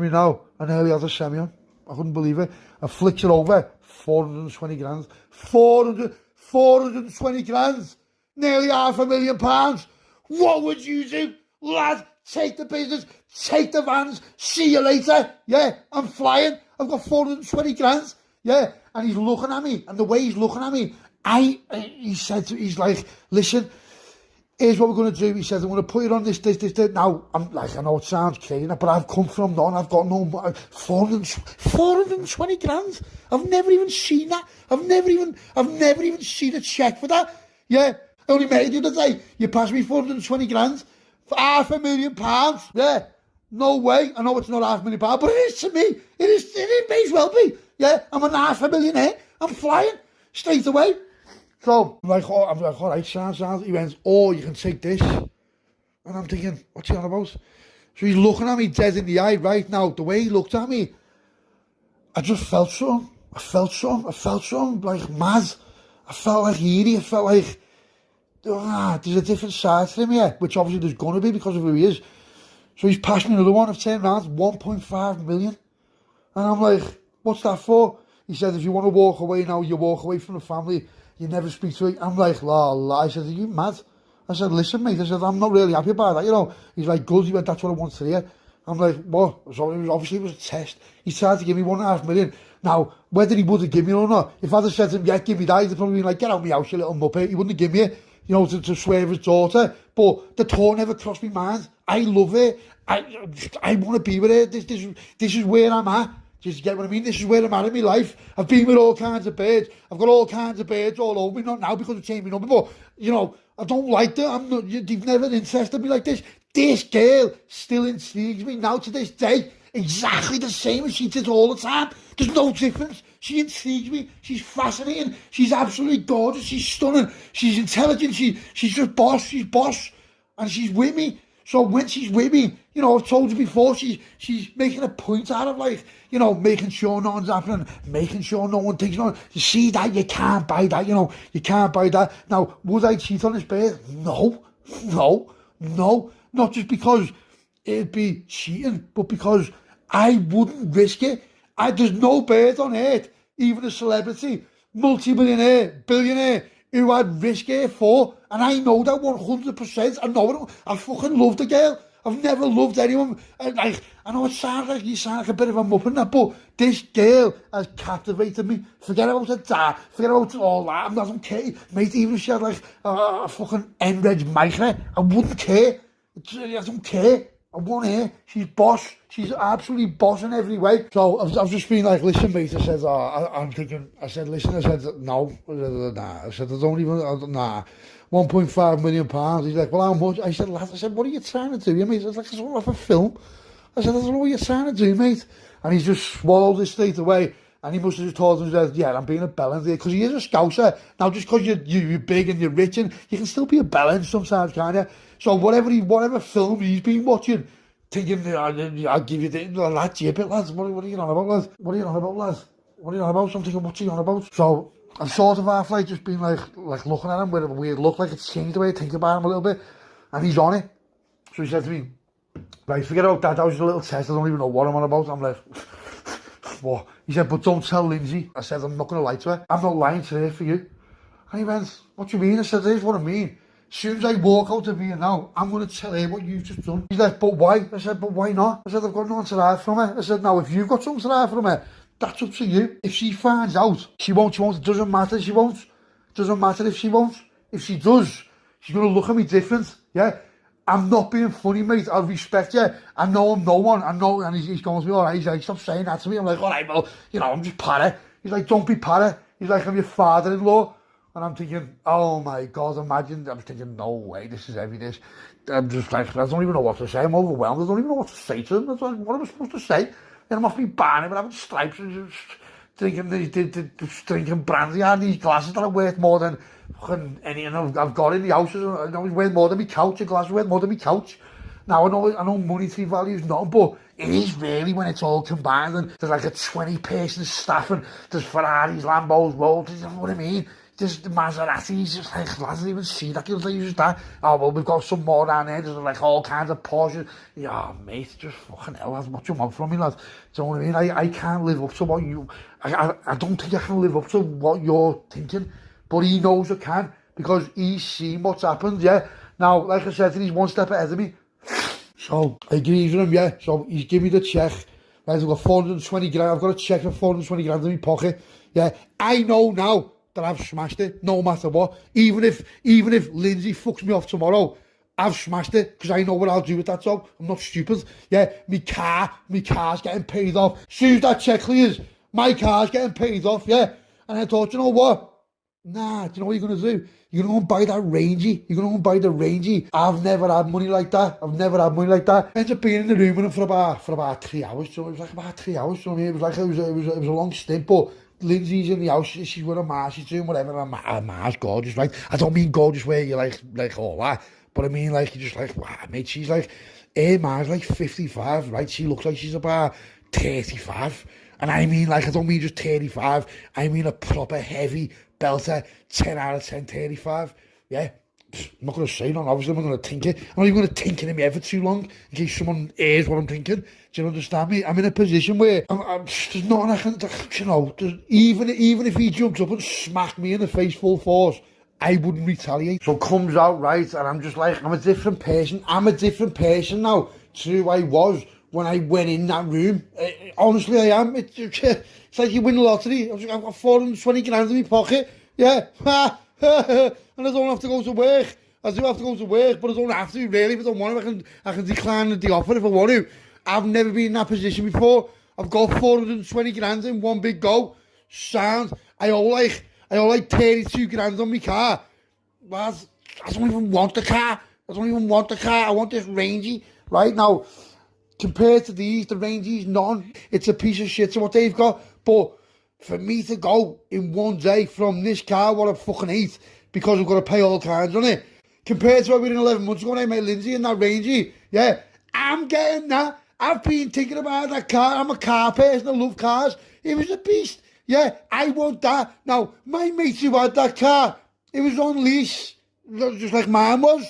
now. I nearly had a semi on. I couldn't believe it. I flicked it over, 420 grand. 420 grand. Nearly £500,000. What would you do? Lad, take the business, take the vans, see you later. Yeah, I'm flying. I've got 420 grand. Yeah, and he's looking at me, and the way he's looking at me, he's like, listen, here's what we're going to do. He says, I'm going to put it on this. Now, I'm like, I know it sounds crazy, but I've come from none. I've got no 420 grand. I've never even seen that. I've never even seen a check for that. Yeah, I only met you the other day. You passed me 420 grand for £500,000. Yeah, no way. I know it's not £500,000, but it is to me. It may as well be. Yeah, I'm a £500,000. I'm flying straight away. So I'm like, all right, sounds. He went, oh, you can take this. And I'm thinking, what's he on about? So he's looking at me dead in the eye right now. The way he looked at me, I just felt something. I felt something like mad. I felt like eerie. I felt like, there's a different side to him here, which obviously there's going to be because of who he is. So he's passed me another one. I've turned around, 1.5 million. And I'm like, what's that for? He said, if you want to walk away now, you walk away from the family. You never speak to it. I'm like, la. I said, are you mad? I said, listen, mate. I said, I'm not really happy about that, you know. He's like, good. He went, that's what I want to hear. I'm like, what? So obviously it was a test. He tried to give me 1.5 million. Now, whether he would have given me it or not, if I'd have said to him, yeah, give me that, he'd have probably been like, get out of my house, you little muppet. He wouldn't have given me it, you know, to swear his daughter. But the thought never crossed my mind. I love her. I want to be with her. This is where I'm at. Do you get what I mean? This is where I'm at in my life. I've been with all kinds of birds. I've got all kinds of birds all over me. Not now because I've changed my number, but, you know, I don't like that. They've never interested me like this. This girl still intrigues me now to this day. Exactly the same as she did all the time. There's no difference. She intrigues me. She's fascinating. She's absolutely gorgeous. She's stunning. She's intelligent. She's just boss. She's boss. And she's with me. So when she's with me, you know, I've told you before, she's making a point out of, like, you know, making sure nothing's happening, making sure no one thinks nothing. You see that, you can't buy that, you know, you can't buy that. Now, would I cheat on this bird? No. Not just because it'd be cheating, but because I wouldn't risk it. There's no bird on earth, even a celebrity, multi-millionaire, billionaire, who I'd risk it for, and I know that 100%. I know it. I fucking love the girl. I've never loved anyone. I know it sounds like you sound like a bit of a muppet and that, but this girl has captivated me. Forget about her dad. Forget about all that. I don't care. Mate, even if she had like a fucking Enreg micro, I wouldn't care. I don't care. I want her. She's boss. She's absolutely boss in every way. So I've just been like, listen, mate. I said, I'm thinking. I said, listen. I said, no. Nah. I said, I don't even. Nah. £1.5 million. He's like, well, how much? I said, lad. I said, what are you trying to do, mate? I was like, it's all off a film. I said, I don't know what you're trying to do, mate. And he's just swallowed it straight away. And he must have just told himself, yeah, I'm being a bellend here. Because he is a Scouser. Now, just because you're big and you're rich, and you can still be a bellend sometimes, can't you? So whatever film he's been watching, thinking, I'll give you the lad, gibbet, lads. What are you on about, lads? What are you on about, lads? What are you on about? So I'm thinking, what's he on about? So I'm sort of half like just been like looking at him with a weird look, like it's changed the way I think about him a little bit. And he's on it. So he said to me, right, forget about that. That was a little test. I don't even know what I'm on about. I'm like, what? He said, but don't tell Lindsay. I said, I'm not going to lie to her. I'm not lying to her for you. And he went, what do you mean? I said, here's what I mean. As soon as I walk out of here now, I'm going to tell her what you've just done. He's like, but why? I said, but why not? I said, I've got nothing to hide from her. I said, now, if you've got something to hide from her, that's up to you. If she finds out, she won't. It doesn't matter, she won't. Doesn't matter if she won't. If she does, she's going to look at me different, yeah? I'm not being funny, mate. I respect you. I know I'm no one. I know, and he's going to me, all right. He's like, stop saying that to me. I'm like, all right, well, you know, I'm just para. He's like, don't be para. He's like, I'm your father-in-law. And I'm thinking, oh my God, imagine. I'm thinking, no way, this is heavy, this. I'm just like, I don't even know what to say. I'm overwhelmed. I don't even know what to say to him. Like, what am I supposed to say? Then I'm off me barney, but having stripes and just drinking brandy out of these glasses that are worth more than fucking anything I've got in the house. I know it's worth more than my couch. A glass is worth more than my couch. Now, I know monetary value is nothing, but it is really when it's all combined and there's like a 20-person staff and there's Ferraris, Lambos, Rolls, you know what I mean? There's the Maseratis, just like, lads didn't even see that, they use that. Oh, well, we've got some more down there, there's like all kinds of Porsches. Yeah, mate, just fucking hell, that's what you want from me, lad. Do you know what I mean? I can't live up to what you, I don't think I can live up to what you're thinking, but he knows I can, because he's seen what's happened, yeah. Now, like I said, he's one step ahead of me. So, I agree with him, yeah. So, he's giving me the check. Right, I've got 420 grand, I've got a check for 420 grand in my pocket, yeah. I know now that I've smashed it, no matter what. Even if Lindsay fucks me off tomorrow, I've smashed it, because I know what I'll do with that job. I'm not stupid. Yeah, my car's getting paid off. As soon as that check clears, my car's getting paid off, yeah. And I thought, you know what? Nah, do you know what you're going to do? You're going to go and buy that Rangy. You're going to go and buy the Rangy. I've never had money like that. I ended up being in the room with him for about 3 hours. So it was like about 3 hours. So it was like, it was a long stint, but Lindsay's in the house, she's with a mask, she's doing whatever, and a mask, gorgeous, right? I don't mean gorgeous where you're like all that, but I mean like, you're just like, wow, mate, she's like, her ma's like 55, right? She looks like she's about 35, and I mean like, I don't mean just 35, I mean a proper heavy belter, 10 out of 10, 35, yeah? I'm not going to say nothing, obviously I'm not going to think it. I'm not even going to think it in my head for too long, in case someone hears what I'm thinking. Do you understand me? I'm in a position where there's nothing I can, you know, even if he jumped up and smacked me in the face full force, I wouldn't retaliate. So it comes out, right, and I'm just like, I'm a different person. I'm a different person now to who I was when I went in that room. Honestly, I am. It's like you win the lottery. I've got 420 grand in my pocket. Yeah. And I don't have to go to work. I do have to go to work, but I don't have to, really. If I don't want to, I can decline the offer if I want to. I've never been in that position before. I've got 420 grand in one big go. Sound. I owe like 32 grand on my car. But I don't even want the car. I want this Rangy. Right now, compared to these, the Rangy's none. It's a piece of shit to what they've got. But for me to go in one day from this car, what I fucking hate, because I've got to pay all kinds on it, compared to what we did 11 months ago when I met Lindsay in that Rangy, yeah, I'm getting that. I've been thinking about that car. I'm a car person. I love cars. It was a beast. Yeah, I want that. Now, my mate who had that car, it was on lease, just like mine was.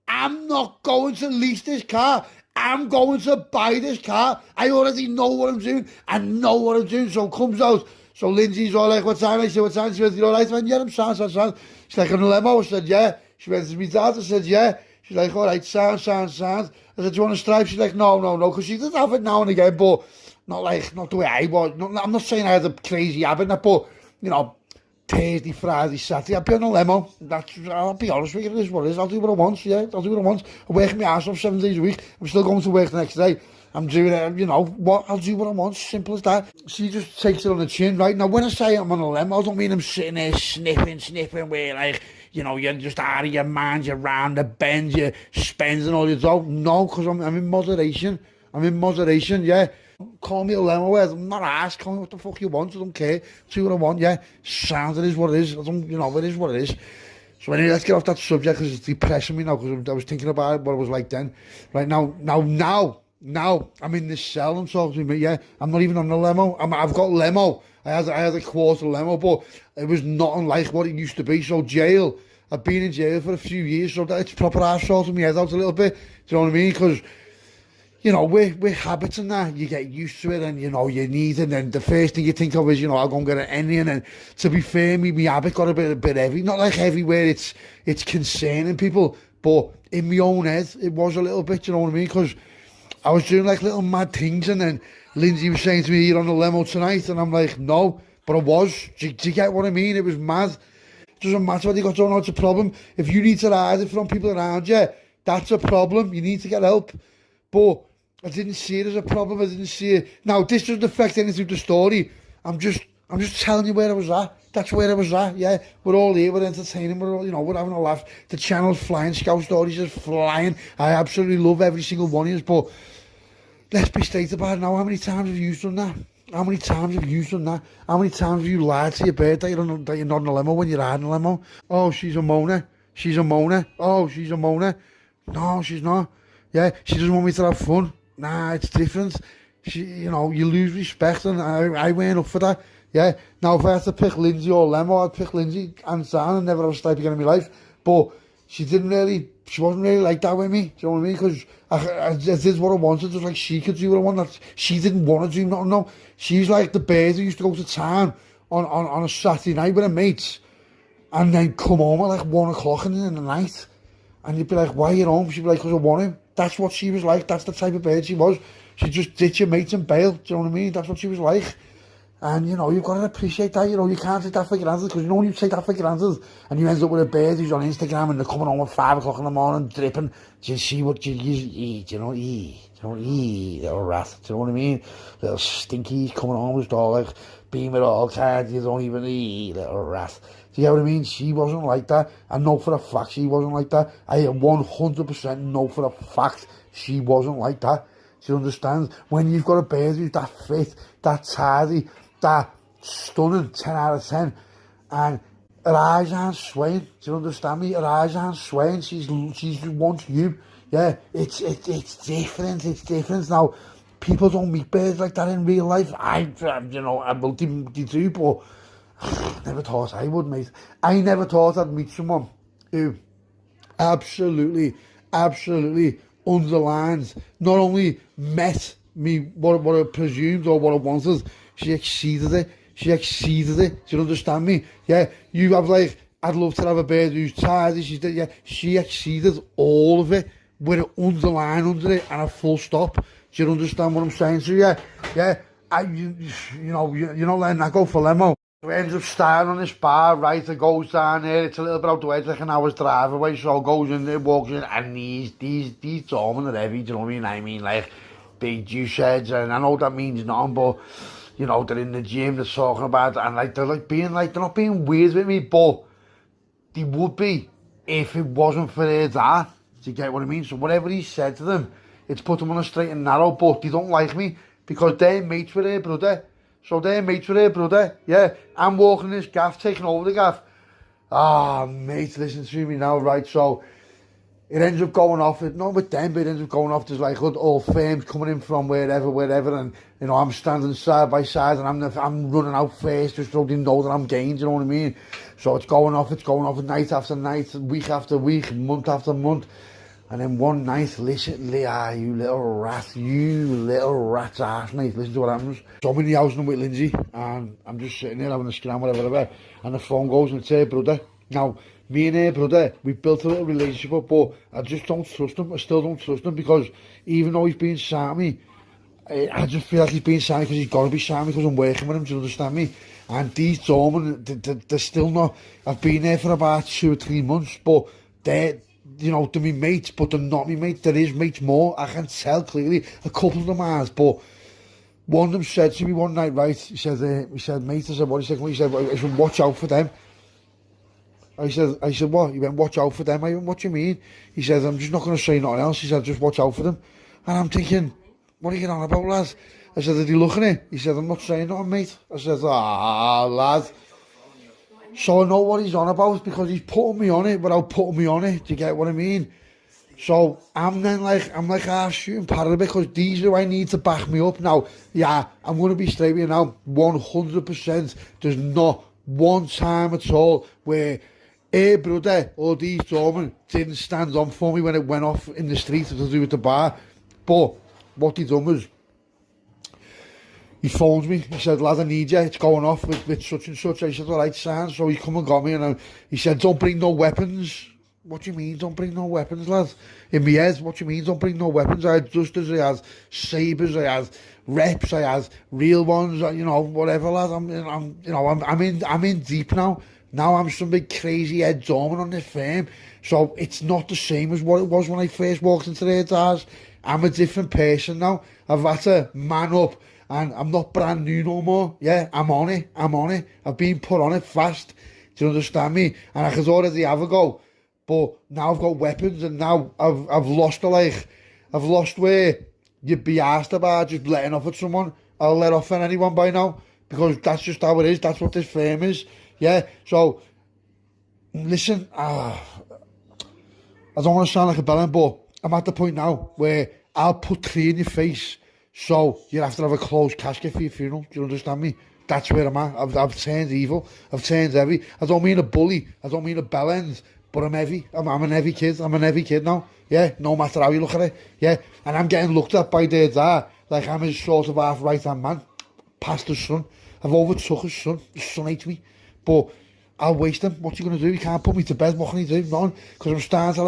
I'm not going to lease this car. I'm going to buy this car. I already know what I'm doing. I know what I'm doing. So it comes out. So Lindsay's all like, what time? I said, what time? She went, you all right? I went, yeah, I'm sound. She's like, on the limo? I said, yeah. She went to me dad. I said, yeah. She's like, all right, sound. I said, do you want a stripe? She's like, no, because she does have it now and again, but not the way I was. I'm not saying I had a crazy habit, but, you know, Thursday, Friday, Saturday, I'll be on a limo. I'll be honest with you, it is what it is. I'll do what I want, yeah. I work my ass off 7 days a week. I'm still going to work the next day. I'm doing it, you know, I'll do what I want, simple as that. She just takes it on the chin, right? Now, when I say I'm on a limo, I don't mean I'm sitting there sniffing, where, like, you know, you're just out of your mind, you're round the bend, you're spending all your dough. No, because I'm in moderation. Yeah. Call me a limo, I'm not asked, call me what the fuck you want, I don't care. Do what I want, yeah. Sound, it is what it is. I don't, you know, it is what it is. So anyway, let's get off that subject, because it's depressing me now, because I was thinking about what it was like then. Right now, I'm in this cell, I'm talking to me, yeah. I'm not even on the limo. I've got limo. I had a quarter limo, but it was not unlike what it used to be. So jail, I've been in jail for a few years, so that it's proper ass sorting me head out a little bit. Do you know what I mean? Because, you know, we're habits and that. You get used to it, and you know you need it. And then the first thing you think of is, you know, I'll go and get an onion. And to be fair, me habit got a bit heavy. Not like heavy where it's concerning people, but in my own head it was a little bit. You know what I mean? Because I was doing like little mad things, and then Lindsay was saying to me, "You're on the limo tonight," and I'm like, "No," but I was. Do you get what I mean? It was mad. It doesn't matter what you got going on, it's a problem. If you need to hide it from people around you, that's a problem. You need to get help. But I didn't see it as a problem. I didn't see it. Now, this doesn't affect anything to the story. I'm just telling you where I was at. That's where I was at. Yeah, we're all here. We're entertaining. We're all, you know, we're having a laugh. The channel's flying. Scouse stories is flying. I absolutely love every single one of you. But let's be straight about it now. How many times have you done that? How many times have you done that? How many times have you lied to your bird that you're not in a limo when you're riding a limo? Oh, she's a moaner. She's a moaner. Oh, she's a moaner. No, she's not. Yeah, she doesn't want me to have fun. Nah, it's different. You know, you lose respect, and I weren't up for that. Yeah. Now, if I had to pick Lindsay or Lemo, I'd pick Lindsay, hands down, and never have a step again in my life. But she wasn't really like that with me. Do you know what I mean? Because I did what I wanted, just like she could do what I wanted. She didn't want to do nothing, no. She's like the bird who used to go to town on a Saturday night with her mates, and then come home at like 1 o'clock in the night. And you'd be like, why are you home? She'd be like, because I want him. That's what she was like. That's the type of bird she was. She'd just ditch your mates and bail. Do you know what I mean? That's what she was like. And, you know, you've got to appreciate that. You know, you can't take that for granted. Because, you know, when you take that for granted and you end up with a bird who's on Instagram and they're coming home at 5 o'clock in the morning dripping, do you see what you eat? You know, little rat. Do you know what I mean? Little stinky coming home just all like being with all tired. You don't even eat, little rat. Do you get what I mean? She wasn't like that. I know for a fact she wasn't like that. I 100% know for a fact she wasn't like that. Do you understand? When you've got a bird who's that fit, that tidy, that stunning, 10 out of 10, and her eyes aren't swaying. Do you understand me? Her eyes aren't swaying. She's wants you. Yeah, it's different. It's different. Now, people don't meet birds like that in real life. I will do, but never thought I would, mate. I never thought I'd meet someone who absolutely underlines, not only met me what I presumed or what I wanted, she exceeded it. Do you understand me? Yeah, you have like, I'd love to have a bird who's tidy. She exceeded all of it with an underline under it and a full stop. Do you understand what I'm saying? So yeah, you're not letting that go for Lemo. So it ends up starting on this bar, right? It goes down there. It's a little bit out the way. It's like an hour's drive away. So it goes in there, walks in, and these dormant are heavy. Do you know what I mean? I mean, like big juice heads, and I know that means nothing, but you know, they're in the gym, they're talking about it, and like they're not being weird with me, but they would be if it wasn't for their dad. Do you get what I mean? So whatever he said to them, it's put them on a straight and narrow, but they don't like me because they're mates with their brother. So they're mates with her brother, yeah. I'm walking this gaff, taking over the gaff. Ah, mate, listen to me now, right? So it ends up going off, not with them, but it ends up going off. There's like all firms coming in from wherever, and you know, I'm standing side by side, and I'm running out first, just so they know that I'm gained. You know what I mean? So it's going off night after night, week after week, month after month. And then one night, listen, you little rat's ass, mate, listen to what happens. So I'm in the house and I'm with Lindsay, and I'm just sitting there having a scram, whatever, and the phone goes and it's her brother. Now, me and her brother, we've built a little relationship, but I just don't trust him. I still don't trust him, because even though he's being sad at me, I just feel like he's being sad because he's got to be sad because I'm working with him, do you understand me? And these dormant, they're still not, I've been there for about 2 or 3 months, but they're me mates, but they're not me mates. There is mates more, I can tell clearly. A couple of them are, but one of them said to me one night, right, he said, mate, I said, what? He said, I should watch out for them. I said, what? He went, watch out for them. I went, what do you mean? He said, I'm just not going to say nothing else. He said, just watch out for them. And I'm thinking, what are you getting on about, lads? I said, did he look at it? He said, I'm not saying nothing, mate. I said, lad. So I know what he's on about, because he's putting me on it without putting me on it. Do you get what I mean? So I'm like half shooting part of it, because these are who I need to back me up. Now, yeah, I'm going to be straight with you now, 100%. There's not one time at all where her brother or these dormant didn't stand on for me when it went off in the street to do with the bar. But what he done was, he phoned me, he said, lad, I need you, it's going off with such and such. I said, all right, sound. So he come and got me, and he said, don't bring no weapons. What do you mean, don't bring no weapons, lad? In my head, what do you mean, don't bring no weapons? I had dusters, I had sabres, I had reps, I had real ones, you know, whatever, lad. I'm in deep now. Now I'm some big crazy head dormant on this firm. So it's not the same as what it was when I first walked into their doors. I'm a different person now. I've had to man up, and I'm not brand new no more. Yeah, I'm on it. I've been put on it fast. Do you understand me? And I could already have a go. But now I've got weapons, and now I've lost I've lost where you'd be asked about just letting off at someone. I'll let off at anyone by now, because that's just how it is. That's what this firm is. Yeah, so listen, I don't want to sound like a bellend, but I'm at the point now where I'll put 3 in your face, so you'll have to have a closed casket for your funeral. Do you understand me? That's where I'm at. I've turned evil. I've turned heavy. I don't mean a bully. I don't mean a bellend. But I'm heavy. I'm an heavy kid. I'm an heavy kid now. Yeah, no matter how you look at it. Yeah, and I'm getting looked at by their dad like I'm his sort of half right-hand man. Past his son. I've overtook his son. His son hates me. But I'll waste him. What's he going to do? He can't put me to bed. What can he do? None. Because I'm starting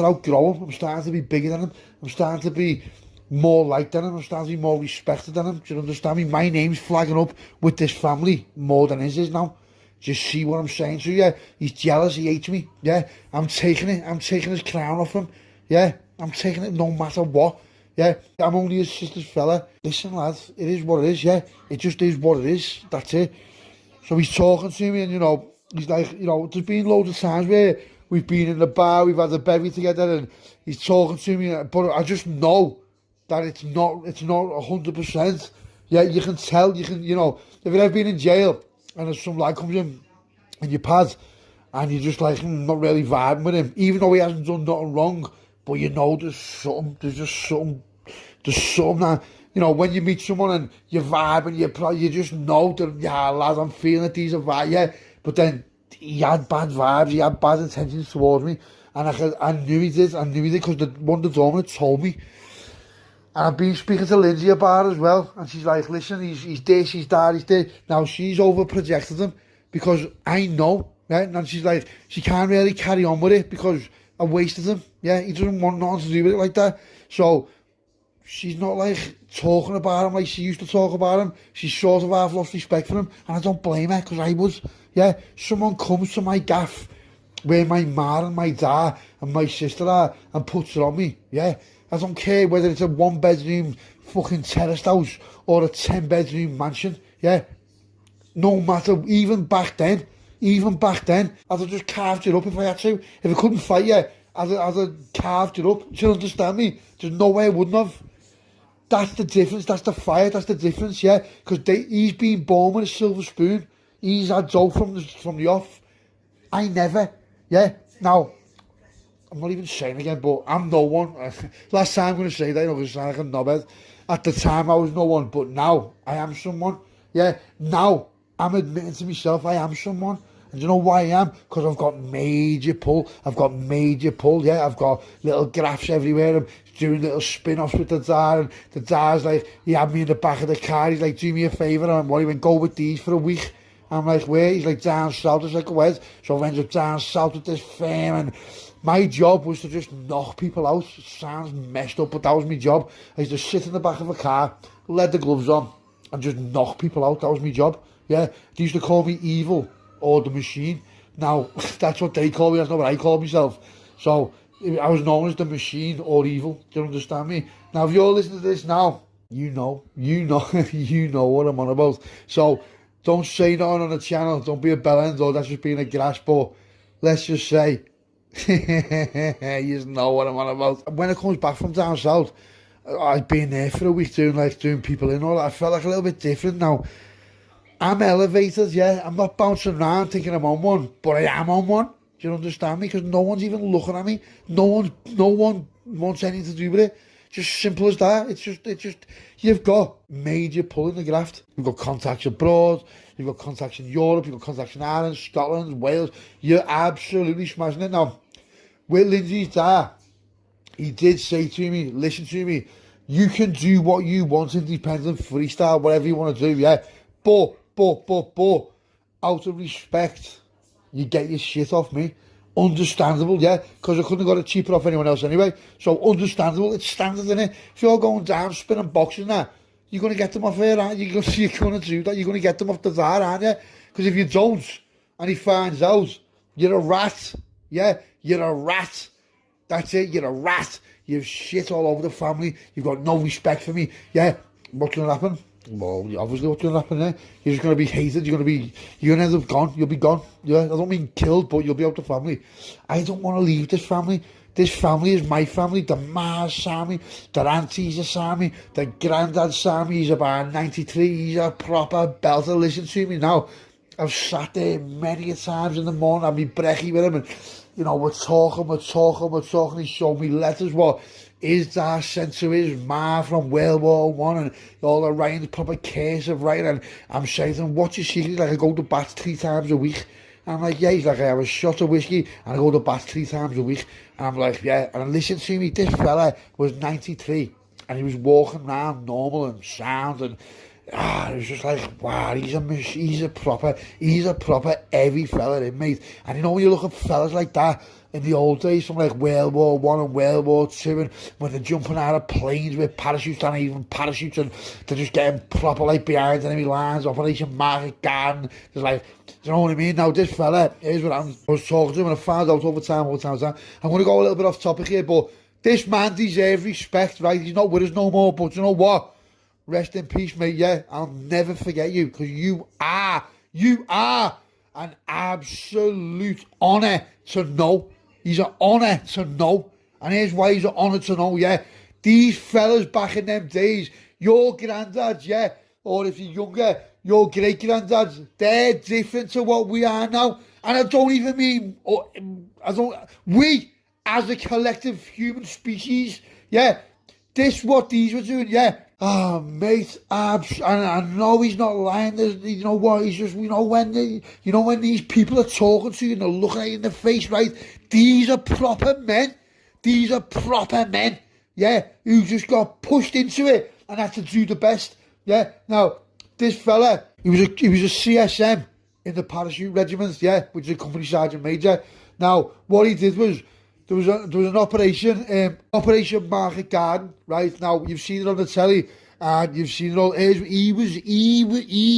to outgrow him. I'm starting to be bigger than him. I'm starting to be more liked than him. I'm starting to be more respected than him. Do you understand me? My name's flagging up with this family more than his is now. Just see what I'm saying to you. Yeah, he's jealous, he hates me. Yeah, I'm taking his crown off him. Yeah, I'm taking it no matter what. Yeah, I'm only his sister's fella. Listen, lads, it is what it is. Yeah, it just is what it is. That's it. So he's talking to me, and you know, he's like, you know, there's been loads of times where we've been in the bar, we've had a bevy together, and he's talking to me, but I just know that it's not 100%. Yeah, you can tell, you know, if you've ever been in jail, and if some lad comes in your pad, and you're just like, not really vibing with him, even though he hasn't done nothing wrong, but you know there's something that, you know, when you meet someone and you vibe and you just know that, yeah, lad, I'm feeling it, these are vibes, yeah, but then he had bad vibes, he had bad intentions towards me, and I knew he did, because one of the doormen told me. And I've been speaking to Lindsey about it as well, and she's like, listen, he's this, he's that, he's this. Now, she's over-projected him, because I know, right? And she's like, she can't really carry on with it, because I wasted him. Yeah, he doesn't want nothing to do with it like that. So, she's not like talking about him like she used to talk about him. She's sort of half lost respect for him, and I don't blame her, because I was. Yeah, someone comes to my gaff, where my ma and my dad and my sister are, and puts it on me, yeah. I don't care whether it's a 1-bedroom fucking terraced house or a 10-bedroom mansion, yeah. No matter, even back then, I'd have just carved it up if I had to. If I couldn't fight you, I'd have carved it up. Do you understand me? There's no way I wouldn't have. That's the difference, that's the fire, that's the difference, yeah. Because he's been born with a silver spoon. He's had dough from the off. I never, yeah. Now, I'm not even saying again, but I'm no one. Last time I'm going to say that, you know, because I sound like a knobhead. At the time, I was no one, but now I am someone. Yeah, now I'm admitting to myself I am someone. And you know why I am? Because I've got major pull. Yeah. I've got little graphs everywhere. I'm doing little spin-offs with the dad. And the dad's like, he had me in the back of the car. He's like, do me a favour. And he went, go with these for a week. I'm like, where? He's like, down south. It's like, where? So I went up down south with this firm, and my job was to just knock people out. It sounds messed up, but that was my job. I used to sit in the back of a car, let the gloves on, and just knock people out. That was my job. Yeah, they used to call me evil or the machine. Now, that's what they call me. That's not what I call myself. So, I was known as the machine or evil. Do you understand me? Now, if you're listening to this now, you know what I'm on about. So, don't say nothing on the channel. Don't be a bellend, or that's just being a grass. But let's just say, you know what I'm on about. When it comes back from down south, I've been there for a week doing people in all that. I felt like a little bit different now. I'm elevated, yeah. I'm not bouncing around thinking I'm on one, but I am on one. Do you understand me? Because no one's even looking at me. No one wants anything to do with it. Just simple as that. It's just you've got major pull in the graft. You've got contacts abroad, you've got contacts in Europe, you've got contacts in Ireland, Scotland, Wales. You're absolutely smashing it. Now, with Lindsey's dad, he did say to me, listen to me, You can do what you want, independent, freestyle, whatever you want to do, yeah. But, out of respect, you get your shit off me. Understandable, yeah, because I couldn't have got it cheaper off anyone else anyway. So understandable, it's standard, innit? If you're going down, spinning boxes and that, you're going to get them off here, aren't you? You're going to do that, you're going to get them off the bar, aren't you? Because if you don't, and he finds out, you're a rat, yeah? You're a rat. That's it, you're a rat. You've shit all over the family. You've got no respect for me, yeah? What's going to happen? Well, obviously what's going to happen there? You're just going to be hated, you're going to end up gone, you'll be gone, yeah? I don't mean killed, but you'll be out the family. I don't want to leave this family. This family is my family. The Mars saw me, their aunties saw me, their granddad saw me, he's about 93, he's a proper belter. Listen to me now. I've sat there many a times in the morning, I've been brekkie with him, and, you know, we're talking, he's showing me letters, what his dad sent to his ma from World War One, and all the writing, proper case of writing, and I'm saying to him, what's your secret? He's like, I go to bath 3 times a week. And I'm like, yeah. He's like, I have a shot of whiskey and I go to bath 3 times a week. And I'm like, yeah. And listen to me, this fella was 93 and he was walking around normal and sound, and it was just like, wow, he's a proper heavy fella, in mate. And you know, when you look at fellas like that in the old days, from like World War One and World War Two, and when they're jumping out of planes with parachutes, and even parachutes, and they're just getting proper like behind enemy lines, Operation Market Garden. There's like, do you know what I mean? Now this fella, here's what I was talking to him, and I found out over time. I'm going to go a little bit off topic here, but this man deserves respect, right? He's not with us no more, but you know what? Rest in peace, mate, yeah? I'll never forget you, because you are an absolute honour to know. He's an honour to know. And here's why he's an honour to know, yeah? These fellas back in them days, your granddads, yeah? Or if you're younger, your great-granddads, they're different to what we are now. And I don't even mean, we, as a collective human species, yeah? This what these were doing, yeah? Oh, mate, and I know he's not lying. You know what? He's just, when these people are talking to you and they're looking at you in the face, right? These are proper men. Yeah, who just got pushed into it and had to do the best. Yeah. Now, this fella, he was a CSM in the parachute regiment, yeah, which is a company sergeant major. Now, what he did was, there was an operation, Operation Market Garden, right? Now, you've seen it on the telly, and you've seen it all. He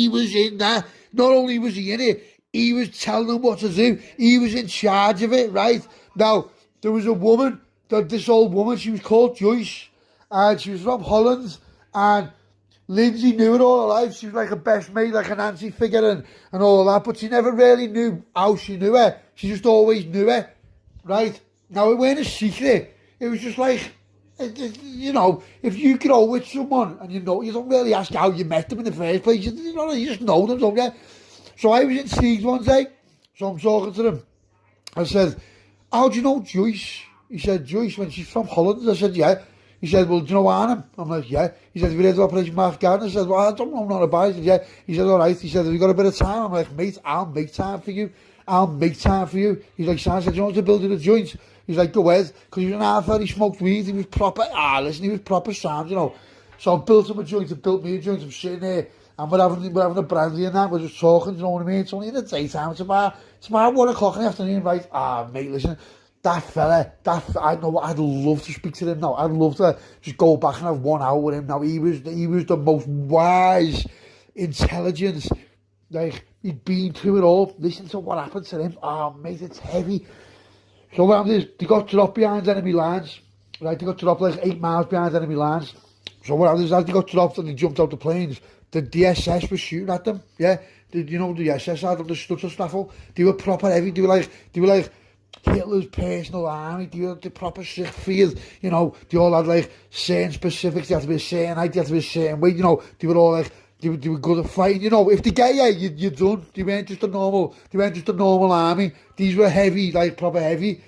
was in there. Not only was he in it, he was telling them what to do. He was in charge of it, right? Now, there was a woman, this old woman, she was called Joyce, and she was from Holland, and Lindsey knew her all her life. She was like a best mate, like an auntie figure and all that, but she never really knew how she knew her. She just always knew her, right? Now, it weren't a secret. It was just like, you know, if you grow with someone and you don't really ask how you met them in the first place. You just know them, don't you? So I was intrigued one day. So I'm talking to them. I said, how do you know Joyce? He said, Joyce, when she's from Holland. I said, yeah. He said, well, do you know Arnhem? I'm like, yeah. He said, have you heard of Operation Market Garden? I said, well, I don't know, I'm not about it. He said, yeah. He said, all right. He said, have you got a bit of time? I'm like, mate, I'll make time for you. He's like, Sam, I said, do you want to build in a joint? He's like, go ahead, because he was an alpha, he smoked weed, he was proper, he was proper sound, you know. So I built him a joint, he built me a joint, I'm sitting there, and we're having a brandy and that, we're just talking, you know what I mean? It's only in the daytime, it's about 1 o'clock in the afternoon, right? Mate, listen, that fella, I know, I'd love to speak to him now, I'd love to just go back and have 1 hour with him now. He was the most wise, intelligent, like, he'd been through it all. Listen to what happened to him. Mate, it's heavy. So what happened is, they got dropped behind enemy lines, right? They got dropped like 8 miles behind enemy lines. So what happened is, as they got dropped and they jumped out the planes, the DSS was shooting at them, yeah? The SS had the Stutterstaffel. They were proper heavy. They were like Hitler's personal army. They were the proper sick fears, you know. They all had like certain specifics. They had to be a certain height, they had to be a certain weight, you know. They were all like, they were good at fighting, you know. If they get you, you're done. They weren't just a normal army. These were heavy, like proper heavy,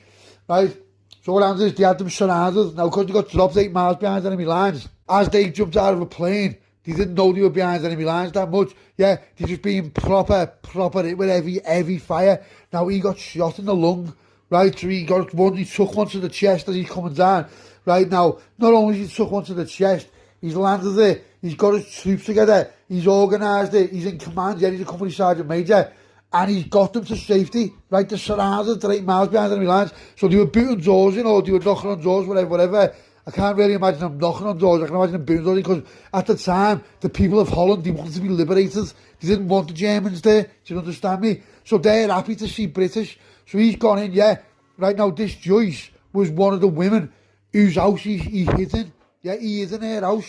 right? So what happened is, they had them surrounded. Now, because they got dropped 8 miles behind enemy lines, as they jumped out of a plane, they didn't know they were behind enemy lines that much. Yeah, they just being proper with heavy fire. Now, he got shot in the lung, right? So he took one to the chest as he's coming down. right now. Not only has he took one to the chest, he's landed it, he's got his troops together, he's organised it, he's in command, yeah, he's a company sergeant major, and he's got them to safety, right? They're surrounded, they're 8 miles behind enemy lines, so they were booting doors, you know, they were knocking on doors, whatever. I can't really imagine them knocking on doors, I can imagine them booting doors, because at the time, the people of Holland, they wanted to be liberated, they didn't want the Germans there, do you understand me? So they're happy to see British, so he's gone in, yeah, right now this Joyce was one of the women whose house he hid in, yeah, he is in her house.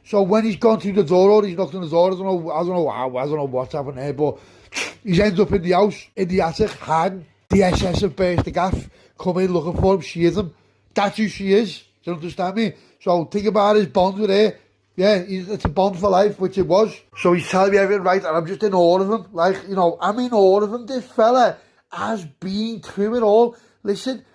So when he's gone through the door, or he's knocked on the door, I don't know what's happened there, but he's ended up in the house, in the attic, hiding. The SS have burst the gaff, come in looking for him, she is him. That's who she is, do you understand me? So think about his bond with her. Yeah, it's a bond for life, which it was. So he's telling me everything right, and I'm just in awe of him. Like, you know, I'm in awe of him. This fella has been through it all. Listen.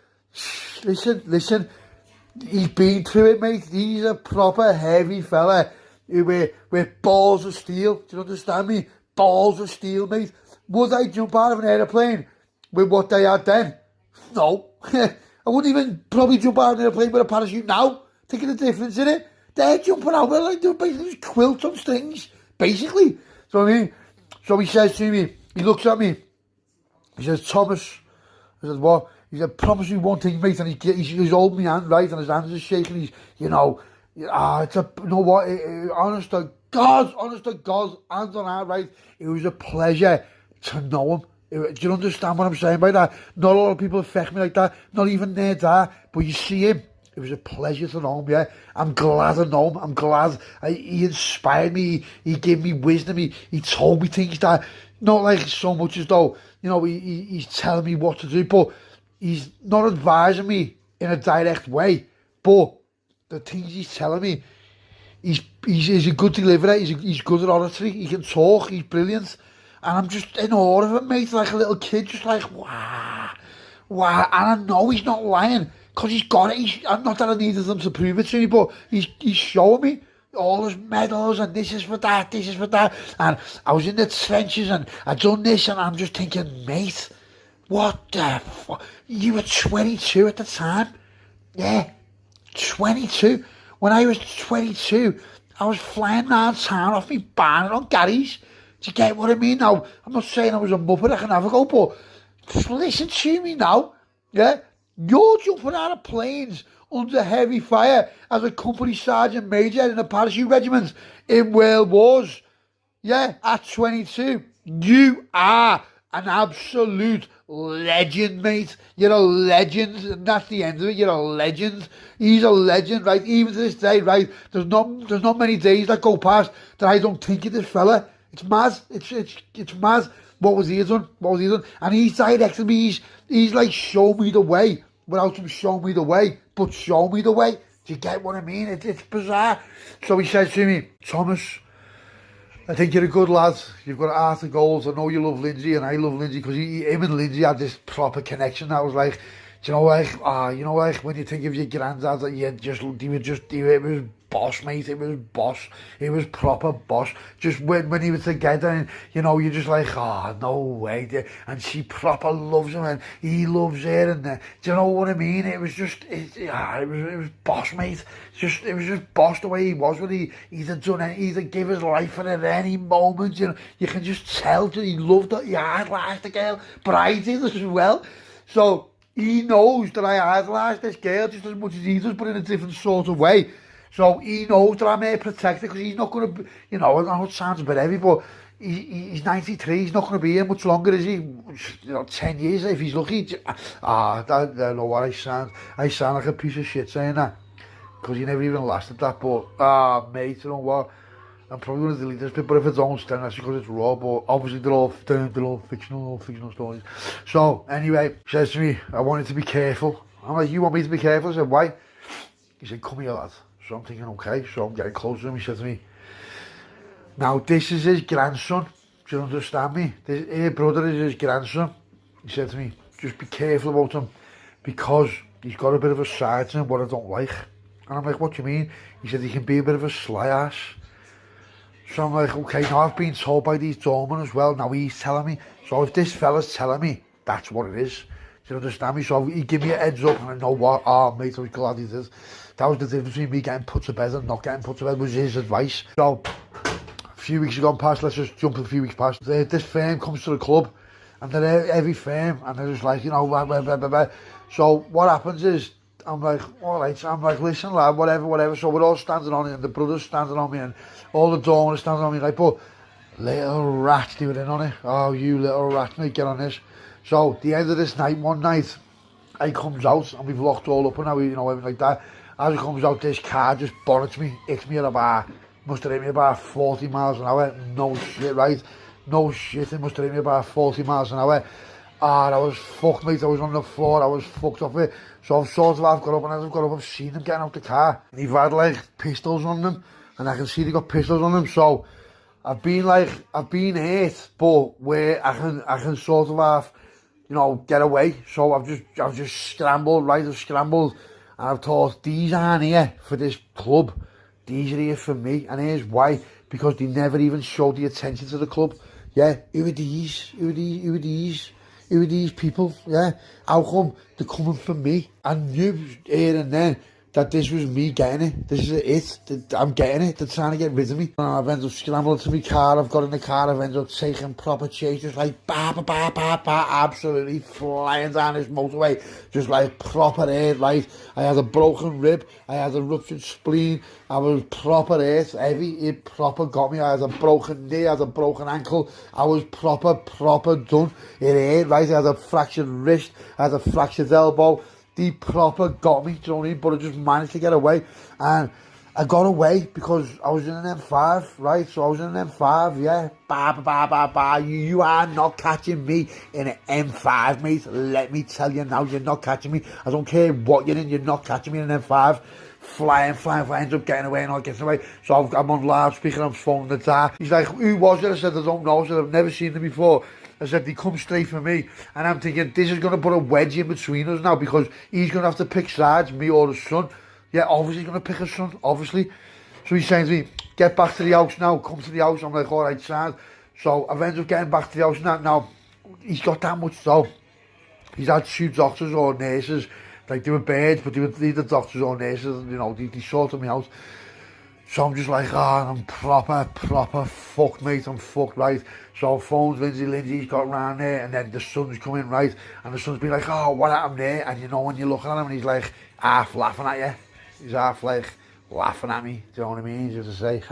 He's been through it, mate. He's a proper heavy fella with balls of steel. Do you understand me? Balls of steel, mate. Would I jump out of an aeroplane with what they had then? No. I wouldn't even probably jump out of an aeroplane with a parachute now. Think of the difference in it. They're jumping out with like basically quilts on strings, basically. So I mean, so he says to me, he looks at me, he says, Thomas, I said, what? He said, promise me one thing, mate, and he's holding my hand, right, and his hands are shaking, he's, you know, it's a, you know what, honest to God, hands on heart, right, it was a pleasure to know him. Do you understand what I'm saying by that? Not a lot of people affect me like that, not even their dad, but you see him, it was a pleasure to know him, yeah. I'm glad I know him, I'm glad he inspired me, he gave me wisdom, he told me things that, not like so much as though, you know, he's telling me what to do, but he's not advising me in a direct way, but the things he's telling me, he's a good deliverer, he's good at oratory, he can talk, he's brilliant, and I'm just in awe of him, mate, like a little kid, just like, wow, and I know he's not lying, because he's got it, not that I needed them to prove it to me, but he's showing me all his medals, and this is for that, and I was in the trenches, and I done this, and I'm just thinking, mate, what the fuck? You were 22 at the time? Yeah, 22. When I was 22, I was flying around town off me barn on Gary's. Do you get what I mean? Now, I'm not saying I was a muppet, I can have a go, but just listen to me now. Yeah? You're jumping out of planes under heavy fire as a company sergeant major in a parachute regiment in World Wars. Yeah, at 22. You are an absolute legend, mate. You're a legend, and that's the end of it. You're a legend. He's a legend, right? Even to this day, right? There's not many days that go past that I don't think of this fella. It's mad. It's mad. What was he done? And he's directed me. He's like showing me the way without him showing me the way, but show me the way. Do you get what I mean? It's bizarre. So he says to me, Thomas, I think you're a good lad. You've got a heart of gold. I know you love Lindsey, and I love Lindsey, because him and Lindsey had this proper connection. I was like, do you know, like when you think of your granddad, that it was boss, mate. It was boss. It was proper boss. Just when he was together, and you know, you're just like, oh, no way. And she proper loves him, and he loves her, and do you know what I mean? It was just, it was boss, mate. It was just boss the way he was. When he'd give his life for it at any moment. You know, you can just tell that he loved it. He idolised the girl, but I did as well. So he knows that I idolise this girl just as much as he does, but in a different sort of way. So he knows that I'm here protected, because he's not going to, you know, I know it sounds a bit heavy, but he's 93, he's not going to be here much longer, is he? You know, 10 years if he's lucky. I don't know what I sound like a piece of shit saying that, because he never even lasted that, but, mate, you know what, I'm probably going to delete this bit, but if I don't, then that's because it's raw, but obviously they're all fictional stories. So, anyway, he says to me, I want you to be careful. I'm like, you want me to be careful? I said, why? He said, come here, lad. So I'm thinking, okay, so I'm getting close to him. He said to me, now this is his grandson. Do you understand me? His brother is his grandson. He said to me, just be careful about him, because he's got a bit of a side to him what I don't like. And I'm like, what do you mean? He said, he can be a bit of a sly ass. So I'm like, okay, now I've been told by these doormen as well. Now he's telling me. So if this fella's telling me, that's what it is. Do you understand me? So he gave me a heads up and I know what, oh mate, I was glad he did. That was the difference between me getting put to bed and not getting put to bed, was his advice. So, a few weeks have gone past, let's just jump a few weeks past. This firm comes to the club, and they're every firm, and they're just like, you know, blah, blah, blah, blah, blah. So what happens is, I'm like, all right, so I'm like, listen lad, whatever. So we're all standing on it, and the brothers standing on me, and all the doormen are standing on me, like, but little rats, they were in on it. Oh, you little rat, mate, get on this. So the end of this night, one night, I comes out, and we've locked all up and now, you know, everything like that. As it comes out, this car just bonnets me, hits me at about, must have hit me about 40 miles an hour. No shit, right? No shit, it must have hit me about 40 miles an hour. And I was fucked, mate. I was on the floor, I was fucked off it. So I've got up, and as I've got up, I've seen them getting out the car. And they've had like pistols on them, and I can see they got pistols on them. So I've been hit, but where I can sort of have, you know, get away. So I've just scrambled, right? I've scrambled, and I've thought, these aren't here for this club. These are here for me, and here's why. Because they never even showed the attention to the club. Yeah, who are these? Who are these people? Yeah, how come they're coming for me? I knew here and then that this was me getting it. This is it. I'm getting it. They're trying to get rid of me. And I've ended up scrambling to my car. I've got in the car. I've ended up taking proper chase, just like absolutely flying down this motorway, just like proper hurt. Right, I had a broken rib. I had a ruptured spleen. I was proper hurt, heavy. It proper got me. I had a broken knee. I had a broken ankle. I was proper done. It hurt, right? I had a fractured wrist. I had a fractured elbow. They proper got me, do you know what I mean? But I just managed to get away. And I got away because I was in an M5, right? So I was in an M5, yeah. You are not catching me in an M5, mate. Let me tell you now, you're not catching me. I don't care what you're in, you're not catching me in an M5. Flying, ends up getting away and all getting away. So I'm on loudspeaker, I'm phoning the dad. He's like, who was it? I said, I don't know. I said, I've never seen them before. I said, they come straight for me. And I'm thinking, this is going to put a wedge in between us now, because he's going to have to pick sides, me or his son. Yeah, obviously he's going to pick his son, obviously. So he's saying to me, get back to the house now, come to the house. I'm like, all right, sad. So I've ended up getting back to the house now. He's got that much though. He's had 2 doctors or nurses, like they were birds, but they were either doctors or nurses, you know, they sorted me out. So I'm just like, I'm proper fucked, mate, I'm fucked, right? So I phoned Lindsey's got round there, and then the son's come in, right? And the son's been like, oh, what happened there? And you know, when you're looking at him, and he's like, half laughing at you. He's half like, laughing at me, do you know what I mean? Just to say,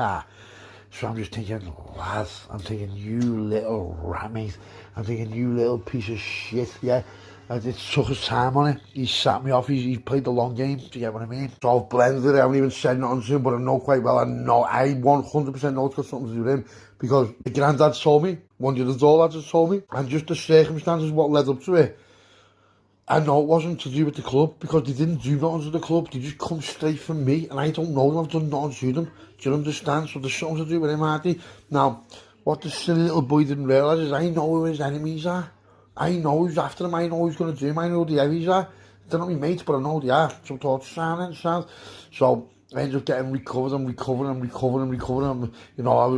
So I'm just thinking, lads, I'm thinking, you little rat, mate. I'm thinking, you little piece of shit, yeah? And it took his time on it. He sat me off. He played the long game. Do you get what I mean? So I've blended it. I haven't even said nothing to him, but I know quite well. I 100% know it's got something to do with him, because the granddad told me, one of the door lads has told me, and just the circumstances what led up to it. I know it wasn't to do with the club, because they didn't do nothing to the club. They just come straight from me, and I don't know them. I've done nothing to them. Do you understand? So there's something to do with him, Hardy. Now, what the silly little boy didn't realise is I know who his enemies are. I know who's after him, I know who's going to do him, I know who the heavies are. They're not my mates, but I know they are. So I thought, sound. So I ended up getting recovered. You know, I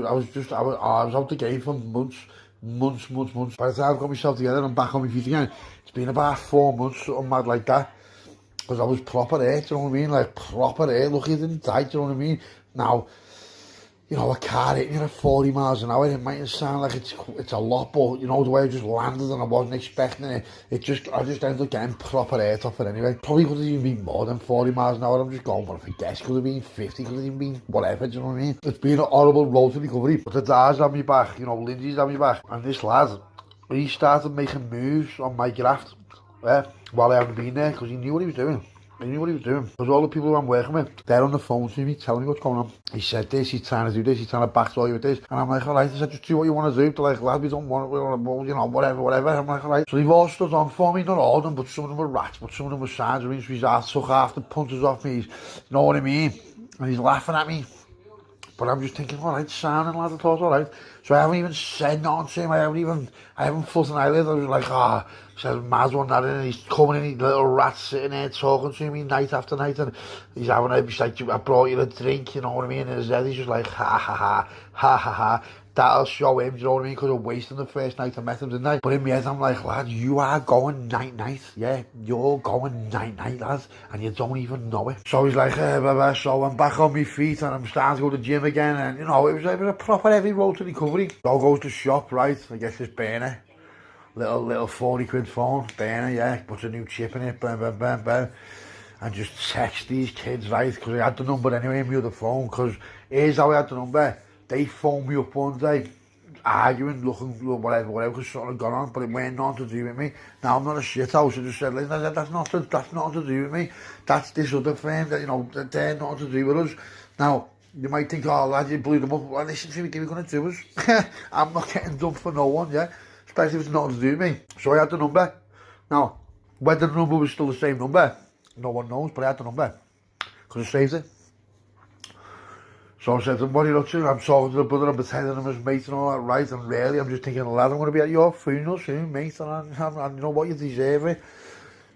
was out the game for months. By the time I got myself together and I'm back on my feet again, it's been about 4 months, something mad like that. Because I was proper hurt, you know what I mean? Like, proper hurt. Lucky I didn't die, do you know what I mean? Now, you know, a car hitting you at 40 miles an hour, it mightn't sound like it's a lot, but, you know, the way I just landed and I wasn't expecting it, I just ended up getting proper hurt off it anyway. Probably could have even been more than 40 miles an hour, I'm just going, but if I guess, could have been 50, could have even been whatever, do you know what I mean? It's been a horrible road to recovery, but the dad's had me back, you know, Lindsey's had me back, and this lad, he started making moves on my graft, while I haven't been there, because he knew what he was doing. He knew what he was doing. Because all the people who I'm working with, they're on the phone to me, telling me what's going on. He said this, he's trying to do this, he's trying to backdoor you with this. And I'm like, all right, I said, just do what you want to do. They're like, lad, we don't want it, you know, whatever. I'm like, all right. So they've all stood on for me, not all of them, but some of them were rats, but some of them were signs. So he's took half the punches off me, you know what I mean? And he's laughing at me. But I'm just thinking, all right, sounding lad, I thought, all right. So I haven't even said nothing to him, I haven't fought an eyelid. I was like, said, Maz one that in, and he's coming in, these little rats sitting there talking to me night after night, and he's having he's like, I brought you a drink, you know what I mean, in his head, he's just like, ha, that'll show him, do you know what I mean? Because I'm wasting the first night I met him, didn't I? But in my head, I'm like, lad, you are going night-night, yeah? You're going night-night, lads, and you don't even know it. So he's like, blah, blah. So I'm back on my feet, and I'm starting to go to the gym again, and, you know, it was a proper heavy road to recovery. So goes to shop, right? I get this burner. Little 40 quid phone, burner, yeah, puts a new chip in it, bam, bam, bam, bam, and just text these kids, right, because I had the number anyway in my other phone, because here's how I had the number. They phoned me up one day, arguing, looking, whatever, because something had gone on, but it weren't nothing to do with me. Now, I'm not a shithouse, I just said, listen, I said, that's nothing to do with me, that's this other firm, that, you know, they're nothing to do with us. Now, you might think, oh, lad, you blew them up. Well, listen to me, they were going to do us. I'm not getting done for no one, yeah? Especially if it's nothing to do with me. So I had the number. Now, whether the number was still the same number, no one knows, but I had the number. Because I saved it. So I said to him, what are you up to? I'm talking to the brother, I'm pretending I'm his mate and all that, right? And really, I'm just thinking, lad, I'm going to be at your funeral soon, mate, and you know what, you deserve it.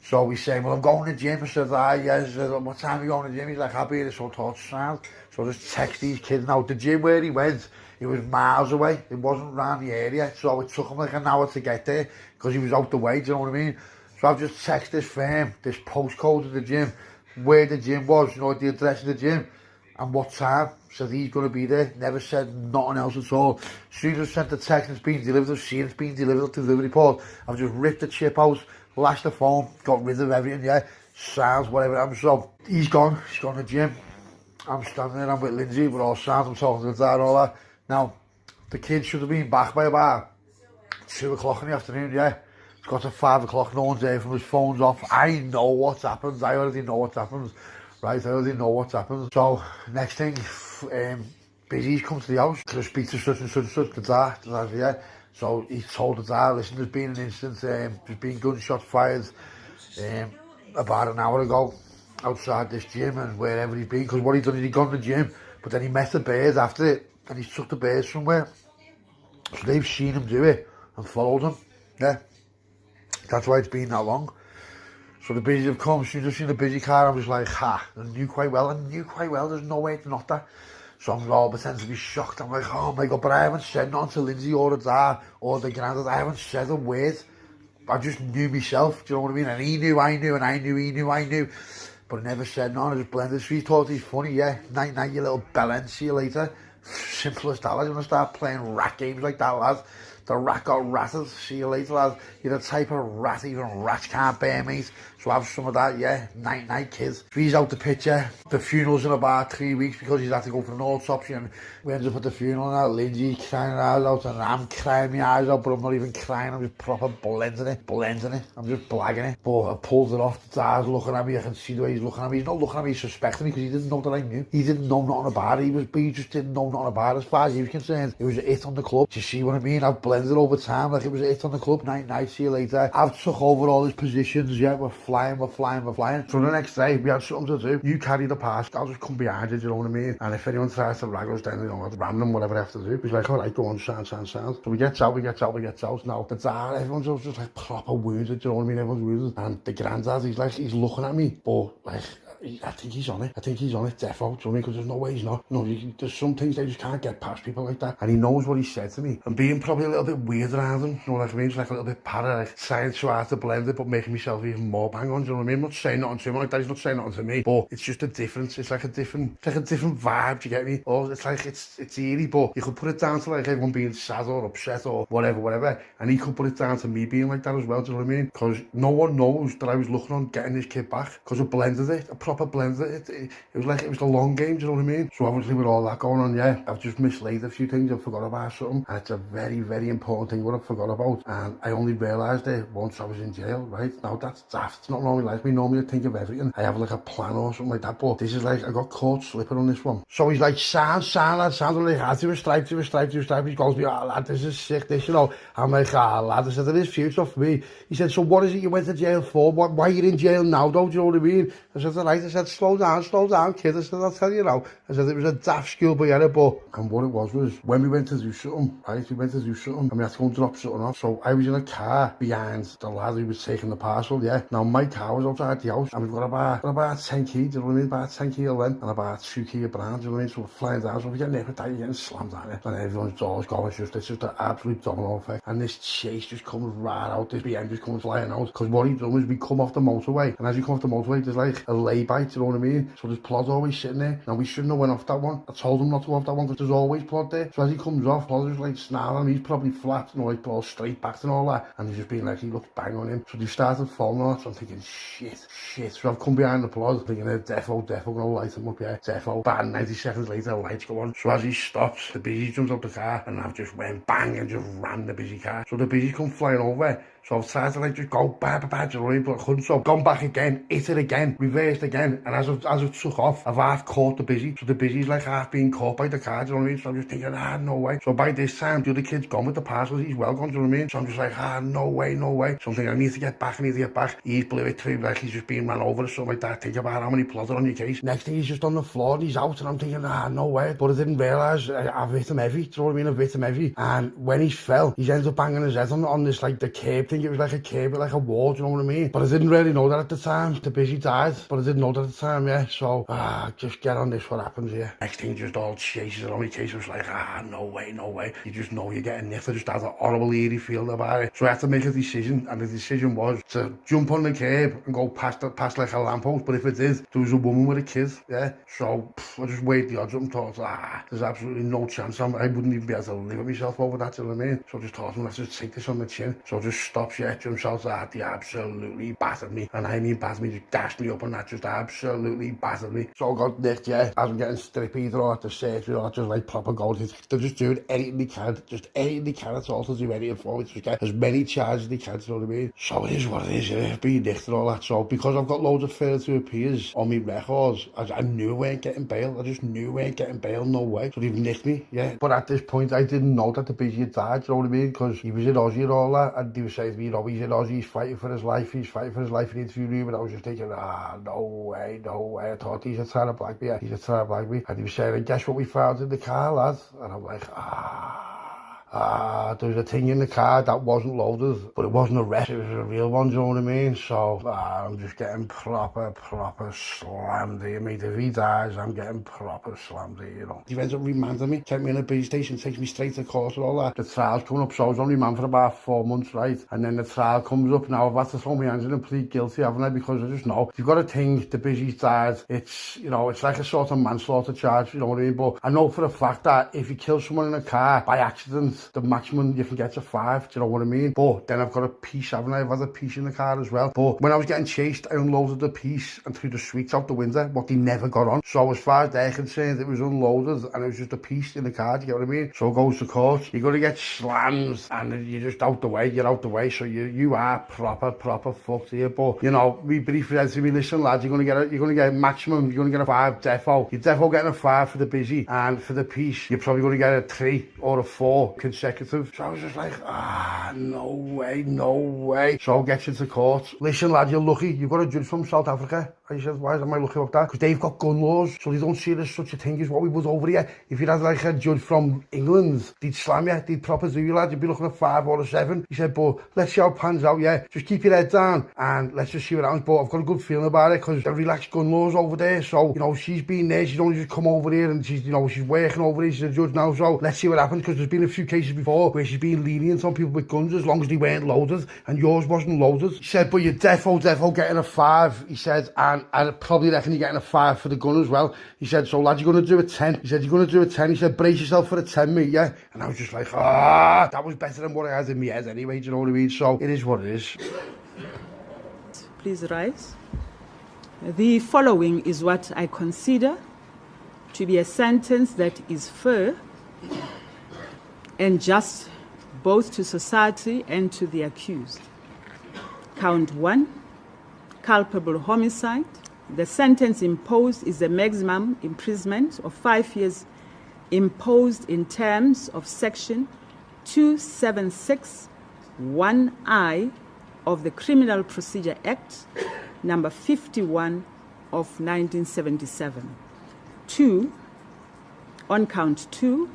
So we say, well, I'm going to the gym. I said, yes. I said, what time are you going to the gym? He's like, I'll be here, so I thought, sound. So I just text these kids. Now, the gym where he went, it was miles away. It wasn't around the area. So it took him like an hour to get there because he was out the way, do you know what I mean? So I've just texted this firm, this postcode of the gym, where the gym was, you know, the address of the gym, and what time. Said he's going to be there. Never said nothing else at all. As soon as I sent the text and it's been delivered, I've seen it's been delivered to the Liverpool. I've just ripped the chip out, lashed the phone, got rid of everything, yeah, sounds, whatever. So he's gone to the gym. I'm standing there, I'm with Lindsey, we're all sound, I'm talking to the dad and all that. Now, the kids should have been back by about 2 o'clock in the afternoon, yeah. It's got to 5 o'clock, no one's there from his phone's off. I know what's happened, I already know what's happened, right, I already know what's happened. So, next thing, Busy's come to the house to speak to such and such, the dad, yeah. So he told the dad, listen, there's been an incident, there's been gunshots fired about an hour ago outside this gym and wherever he's been, because what he'd done is he'd gone to the gym, but then he met the bears after it, and he took the bears somewhere. So they've seen him do it and followed him, yeah. That's why it's been that long. So the Busy have come, as soon as I've seen the Busy car, I was like, ha, I knew quite well, there's no way it's not that. So I'm all pretending to be shocked. I'm like, oh my God, but I haven't said nothing to Lindsey or the dad or the granddad. I haven't said a word. I just knew myself, do you know what I mean? And he knew, I knew, and I knew, he knew, I knew. But I never said nothing, I just blended. So he thought he's funny, yeah. Night, night, you little bellend, see you later. Simple as that, lads. I'm going to start playing rat games like that, lads. The rat got ratted, see you later, lads. You're the type of rat, even rats can't bear, mate. So have some of that, yeah. Night, night, kids. So he's out the picture. The funeral's in about 3 weeks because he's had to go for an autopsy, and we ended up at the funeral now. Lindsey crying her eyes out, and I'm crying my eyes out, but I'm not even crying. I'm just proper blending it. I'm just blagging it. But I pulled it off. The dad's looking at me. I can see the way he's looking at me. He's not looking at me suspecting me because he didn't know that I knew. He didn't know nothing about it. He just didn't know nothing about it. As far as he was concerned, it was a hit on the club. Do you see what I mean? I've blended over time like it was a hit on the club. Night, night, see you later. I've took over all his positions. Yeah, we're flying. So the next day, we had something to do. You carry the pass, I'll just come behind you, do you know what I mean? And if anyone tries to rag us, then, you know, random, whatever I have to do. He's like, all right, go on, sound. So we get out. Now, the dad, everyone's just like proper wounded, do you know what I mean? Everyone's wounded. And the granddad, he's looking at me, but like, I think he's on it. Defo, do you know what I mean? Because there's no way he's not. No, there's some things they just can't get past people like that. And he knows what he said to me. And being probably a little bit weird around him, you know what I mean? It's like a little bit para, like trying so hard to blend it, but making myself even more bang on, do you know what I mean? I'm not saying nothing to him like that, he's not saying nothing to me, but it's just a difference. It's like a different vibe, do you get me? Or it's like, it's eerie, but you could put it down to like everyone being sad or upset or whatever. And he could put it down to me being like that as well, do you know what I mean? Because no one knows that I was looking on getting this kid back, because I blended it, I proper blended it. It was like, it was the long game, do you know what I mean? So obviously with all that going on, yeah, I've just mislaid a few things, I forgot about something, and it's a very, very important thing what I forgot about, and I only realised it once I was in jail, right? Now that's daft, it's not normally like me, normally I think of everything, I have like a plan or something like that, but this is like, I got caught slipping on this one. So he's like, sound lad, really hard to a stripe, he calls me, oh lad, this is sick, this, you know. I'm like, lad, I said, there is future for me. He said, so what is it you went to jail for? Why are you in jail now though, do you know what I mean? I said, all right, right? I said, slow down, kid. I said, I'll tell you now. I said, it was a daft schoolboy error, but... And what it was when we went to do something, right? We went to do something, and we had to go and drop something off. So I was in a car behind the lad who was taking the parcel, yeah? Now, my car was outside the house, and we've got about 10 key, do you know what I mean? About 10 key of length, and about 2 key of brown, do you know what I mean? So we're flying down, so we get nipped out, you're getting slammed at it, and everyone's doors going, it's just an absolute domino effect. And this chase just comes right out, this BM just comes flying out, because what he done was we come off the motorway, and as you come off the motorway, there's like a lay-by, do you know what I mean? So there's plod always sitting there. Now, we shouldn't have went off that one. I told him not to go off that one, because there's always plod there. So as he comes off, plod is like snarling, he's probably flat, you know, like all straight back and all that, and he's just being like, he looks bang on him. So they started falling on it, so I'm thinking, shit. So I've come behind the plod, thinking, defo gonna light him up, yeah, defo. About 90 seconds later, the lights go on. So as he stops, the busy jumps out the car, and I've just went bang and just ran the busy car. So the busy come flying over. So I've tried to like just go bah, do you know what I mean? But I couldn't. So gone back again, hit it again, reversed again, and as it took off, I've half caught the busy. So the busy's like half being caught by the car, do you know what I mean? So I'm just thinking, no way. So by this time, the other kid's gone with the parcels, he's well gone, do you know what I mean? So I'm just like, no way. So I'm thinking, I need to get back. He's blew it through, like he's just being ran over or something like that. Think about how many plods are on your case. Next thing, he's just on the floor and he's out, and I'm thinking, no way. But I didn't realise I've hit him heavy, do you know what I mean? I've hit him heavy. And when he fell, he ends up banging his head on this, like the curb thing. It was like a curb, like a wall, do you know what I mean? But I didn't really know that at the time. The busy died, but I didn't know that at the time, yeah. So, just get on this, what happens here. Next thing, just all chases on my case. I was like, no way. You just know you're getting nipped. I just had a horrible eerie feeling about it. So I had to make a decision, and the decision was to jump on the curb and go past like a lamppost. But if it did, there was a woman with a kid, yeah. So I just weighed the odds up and thought, there's absolutely no chance. I wouldn't even be able to live with myself over that, do you know what I mean? So I just thought, let's just take this on the chin. So I just stopped, yeah, jumps out. He absolutely battered me, and I mean battered me, just dashed me up, and that just absolutely battered me. So I got nicked, yeah, as I'm getting strippied or at the surgery or just like proper gold. They're just doing anything they can, at all to do anything for me, to get as many charges as they can, you know what I mean? So it is what it is, yeah, being nicked and all that. So because I've got loads of failure to appears on my records, I knew I weren't getting bail. I just knew I weren't getting bail, no way. So they've nicked me, yeah. But at this point, I didn't know that the busy had died, you know what I mean? Because he was in Aussie and all that, and they were saying to me, he's in Aussie, he's fighting for his life in the interview room, and I was just thinking, no way. I thought he's trying to black me, and he was saying, guess what we found in the car, lad? And I'm like, there was a thing in the car that wasn't loaded, but it wasn't a rest, it was a real one, do you know what I mean? So, I'm just getting proper slammed here, mate. If he dies, I'm getting proper slammed here, you know. He ends up remanding me, kept me in a police station, takes me straight to court and all that. The trial's coming up, so I was only man for about 4 months, right? And then the trial comes up, now I've had to throw my hands in and plead guilty, haven't I? Because I just know, if you've got a thing, the busy's died, it's, you know, it's like a sort of manslaughter charge, you know what I mean? But I know for a fact that if you kill someone in a car by accident, the maximum you can get to 5, do you know what I mean? But then I've got a piece, haven't I? I've had a piece in the car as well. But when I was getting chased, I unloaded the piece and threw the sweets out the window, what they never got on. So as far as they're concerned, it was unloaded and it was just a piece in the car, do you get what I mean? So it goes to court, you're going to get slammed and you're just out the way, so you are proper fucked here. But, you know, we briefly said to me, listen lads, you're going to get a maximum, you're going to get a 5 defo. You're defo getting a 5 for the busy, and for the piece, you're probably going to get a 3 or a 4 consecutive. So I was just like, no way. So I'll get you to court. Listen lad, you're lucky, you've got a judge from South Africa. I said, why am I lucky about that? Because they've got gun laws, so they don't see there's such a thing as what we would over here. If you had like a judge from England, they'd slam you, they'd proper do you lad, you'd be looking at 5 or a 7. He said, but let's see how it pans out, yeah. Just keep your head down and let's just see what happens. But I've got a good feeling about it because they're relaxed gun laws over there. So, you know, she's been there, she's only just come over here and she's, you know, she's working over here, she's a judge now. So let's see what happens, because there's been a few cases before where she's been lenient on people with guns as long as they weren't loaded, and yours wasn't loaded. He said, but you're defo getting a 5. He said, and I probably reckon you're getting a 5 for the gun as well. He said, so lad, you're going to do a 10. He said, you're going to do a 10. He said, brace yourself for a 10, mate, yeah? And I was just like, that was better than what I had in my head anyway, do you know what I mean? So it is what it is. Please rise. The following is what I consider to be a sentence that is fair and just both to society and to the accused. Count 1, culpable homicide. The sentence imposed is the maximum imprisonment of 5 years imposed in terms of Section 276(1)(I) of the Criminal Procedure Act, number 51, of 1977. 2, on count 2,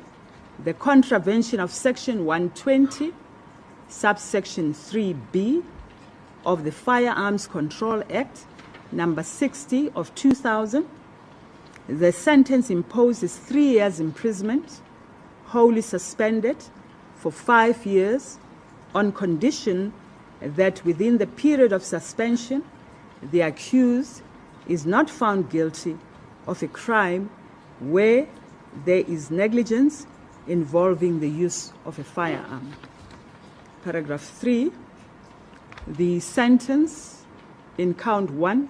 the contravention of Section 120, subsection 3B of the Firearms Control Act, number 60 of 2000. The sentence imposed is 3 years imprisonment, wholly suspended for 5 years, on condition that within the period of suspension, the accused is not found guilty of a crime where there is negligence involving the use of a firearm. Paragraph 3, the sentence in count 1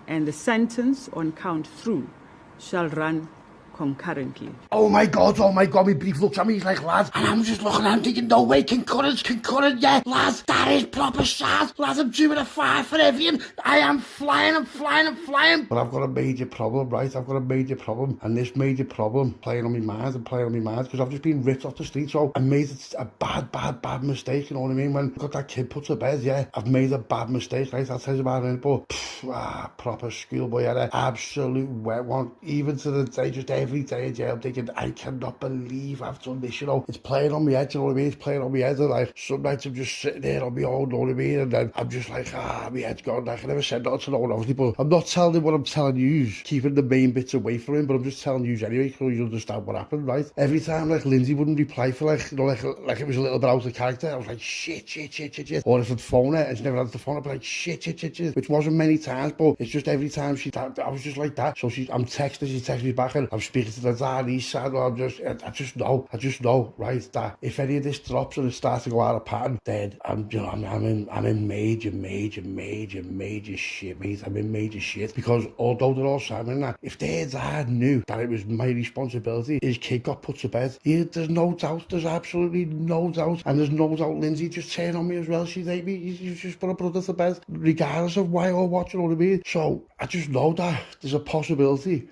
and the sentence on count 3 shall run concurrently. Oh my God, my brief looks at me, he's like, lads, and I'm just looking at him thinking, no way, concurrent, yeah, lads, that is proper sad, lads, I'm doing a 5 for everything, I am flying. But I've got a major problem, right, and this major problem playing on my mind, because I've just been ripped off the street, so I made a bad mistake, you know what I mean, when I got that kid put to bed, yeah, I've made a bad mistake, right, I'll tell you about it, but, proper schoolboy, yeah, absolute wet one, even to the day, just every day in jail, I'm thinking, I cannot believe I've done this, you know. It's playing on my head, you know what I mean? It's playing on my head, and like, some nights I'm just sitting there on my own, you know what I mean? And then I'm just like, my head's gone. I can never say that to no one, obviously, but I'm not telling him what I'm telling you, keeping the main bits away from him, but I'm just telling you anyway, so you understand what happened, right? Every time, like, Lindsey wouldn't reply for, like, you know, like it was a little bit out of character, I was like, shit. Or if I'd phone her and she never answered the phone, I'd be like, shit, which wasn't many times, but it's just every time I was just like that. So I'm texting, she texts me back, and I'm speaking to the dad, he's sad, I just know, right, that if any of this drops and it starts to go out of pattern, then I'm in major shit, mate. I'm in major shit, because although they're all saying that, if their dad knew that it was my responsibility, his kid got put to bed, there's no doubt, there's absolutely no doubt, and there's no doubt Lindsey just turned on me as well. She's like, you just put a brother to bed, regardless of why or what, you know what I mean? So I just know that there's a possibility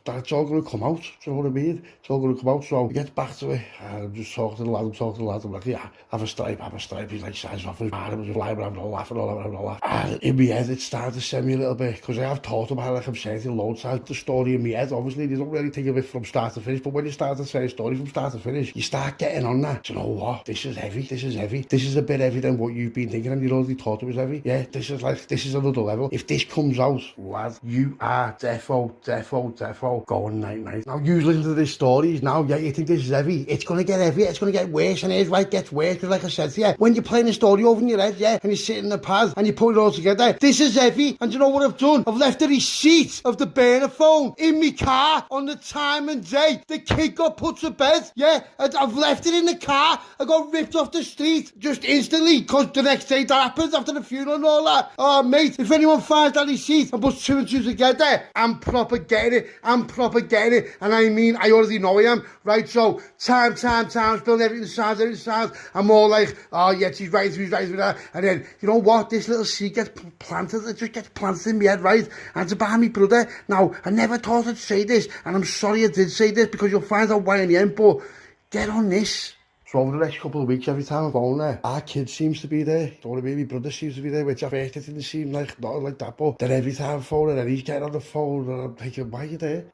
that it's all going to come out, do you know what I mean? It's all going to come out, so he gets back to it, and I'm just talking to the lad, I'm like, yeah, have a stripe, he's like, signs off his man, I'm just lying, having a laugh, and in my head, it started to send me a little bit, because I have thought about it, like I'm saying to loads of the story in my head, obviously, you don't really think of it from start to finish, but when you start to say a story from start to finish, you start getting on that, do you know what, this is heavy, this is a bit heavy than what you've been thinking, and you already thought it was heavy, yeah, this is another level. If this comes out, lad, you are defo going night. Now, you listen to this story now, yeah, you think this is heavy. It's going to get heavy, it's going to get worse, and it gets worse, because like I said to you, when you're playing a story over in your head, yeah, and you're sitting in the pad, and you put it all together, this is heavy, and you know what I've done? I've left the receipt of the burner phone in my car on the time and day the kid got put to bed, yeah, I've left it in the car, I got ripped off the street, just instantly, because the next day that happens, after the funeral and all that. Oh, mate, if anyone finds that receipt and puts 2 and 2 together, I'm proper getting it, and I mean, I already know I am, right? So, time, spilling everything sounds, I'm all like, oh yeah, he's right, and then, you know what, this little seed gets planted, it just gets planted in my head, right? And it's about me brother. Now, I never thought I'd say this, and I'm sorry I did say this, because you'll find out why in the end, but get on this. So over the next couple of weeks, every time I'm going there, our kid seems to be there. You know what I mean? My brother seems to be there, which at first it didn't seem like, not like that, but then every time I'm phoning, and he's getting on the phone, and I'm thinking, why are you there?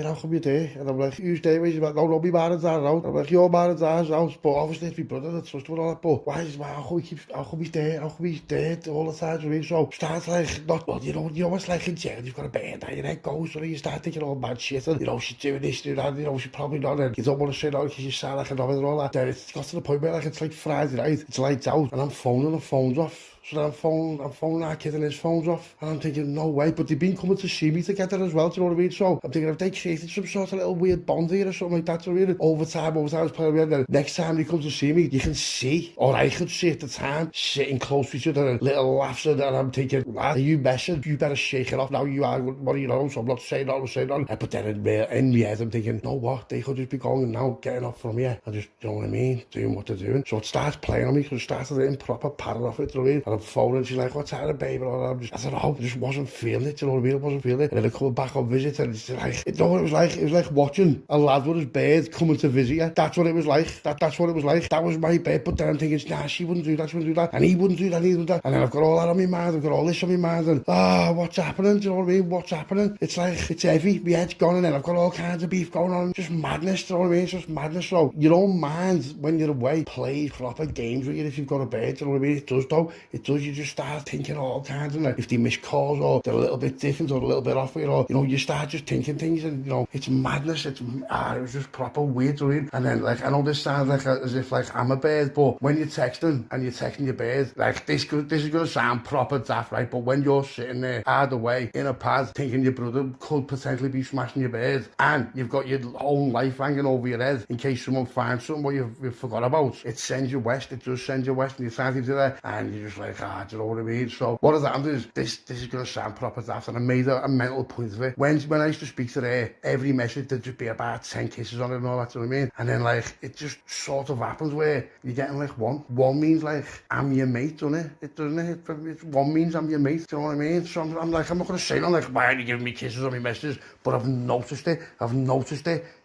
How come you're there? And I'm like, who's there? He's like, no, my manager's out. I'm like, your manager's out, but obviously it's my brother that's trusted with all that, but how come he's there all the time, you know? So starts like, not, well, you know what's like in jail, you've got a band down your head goes, so you start thinking all bad shit, and you know, she's doing this, doing that, you know, she's probably not, and you don't want to say no, because you sound like a novice and all that. Then it's got to the point where like it's like Friday night, it's lights out, and I'm phoning, the phone's off. So then I'm phoning our kid and his phone's off, and I'm thinking, no way, but they've been coming to see me together as well, do you know what I mean? So I'm thinking, if they created some sort of little weird bond here or something like that, so really, over time, it's playing weird, and next time he comes to see me, you can see, or I could see at the time, sitting close to each other, and little laughs, and I'm thinking, lad, are you messing? You better shake it off now, you are, what do you know? So I'm not saying nothing, but then in my head, I'm thinking, no what, they could just be going now, getting off from here, and just, you know what I mean, doing what they're doing. So it starts playing on me, because it starts to get proper pattern off it, you know what I mean? And And I'm phoning, she's like, what's happening, baby? And I said, oh, I just wasn't feeling it, you know what I mean? I wasn't feeling it. And then I come back on visit, and it's like, you know what it was like? It was like watching a lad with his bird coming to visit you. That's what it was like. That's what it was like. That was my bird. But then I'm thinking, nah, she wouldn't do that, she wouldn't do that. And he wouldn't do that, he wouldn't do that. And then I've got all that on my mind, I've got all this on my mind, and what's happening? Do you know what I mean? What's happening? It's like, it's heavy, my head's gone, and then I've got all kinds of beef going on. Just madness, do you know what I mean? It's just madness. So your own mind, when you're away, plays proper games with you if you've got a bird, do you know what I mean? It does though. It does. You just start thinking all kinds of, like, if they miss calls or they're a little bit different or a little bit off it, or, you know, you start just thinking things, and, you know, it's madness. It was just proper weird, do you know what I mean? And then, like, I know this sounds like as if, like, I'm a bird, but when you're texting and you're texting your bird, like, this is going to sound proper daft, right? But when you're sitting there hard away in a pad thinking your brother could potentially be smashing your bird, and you've got your own life hanging over your head in case someone finds something what you've forgot about, it sends you west. It does send you west, and you're starting to there, and you're just like, do you know what I mean? So what has happened is this is going to sound proper daft, and I made a mental point of it. When I used to speak to her, every message there'd just be about 10 kisses on it and all that, do you know what I mean? And then, like, it just sort of happens where you're getting like one means like I'm your mate, doesn't it? It doesn't it? It's one means I'm your mate, do you know what I mean? So I'm like, I'm not going to say, I'm like, why are you giving me kisses on my messages? But I've noticed it,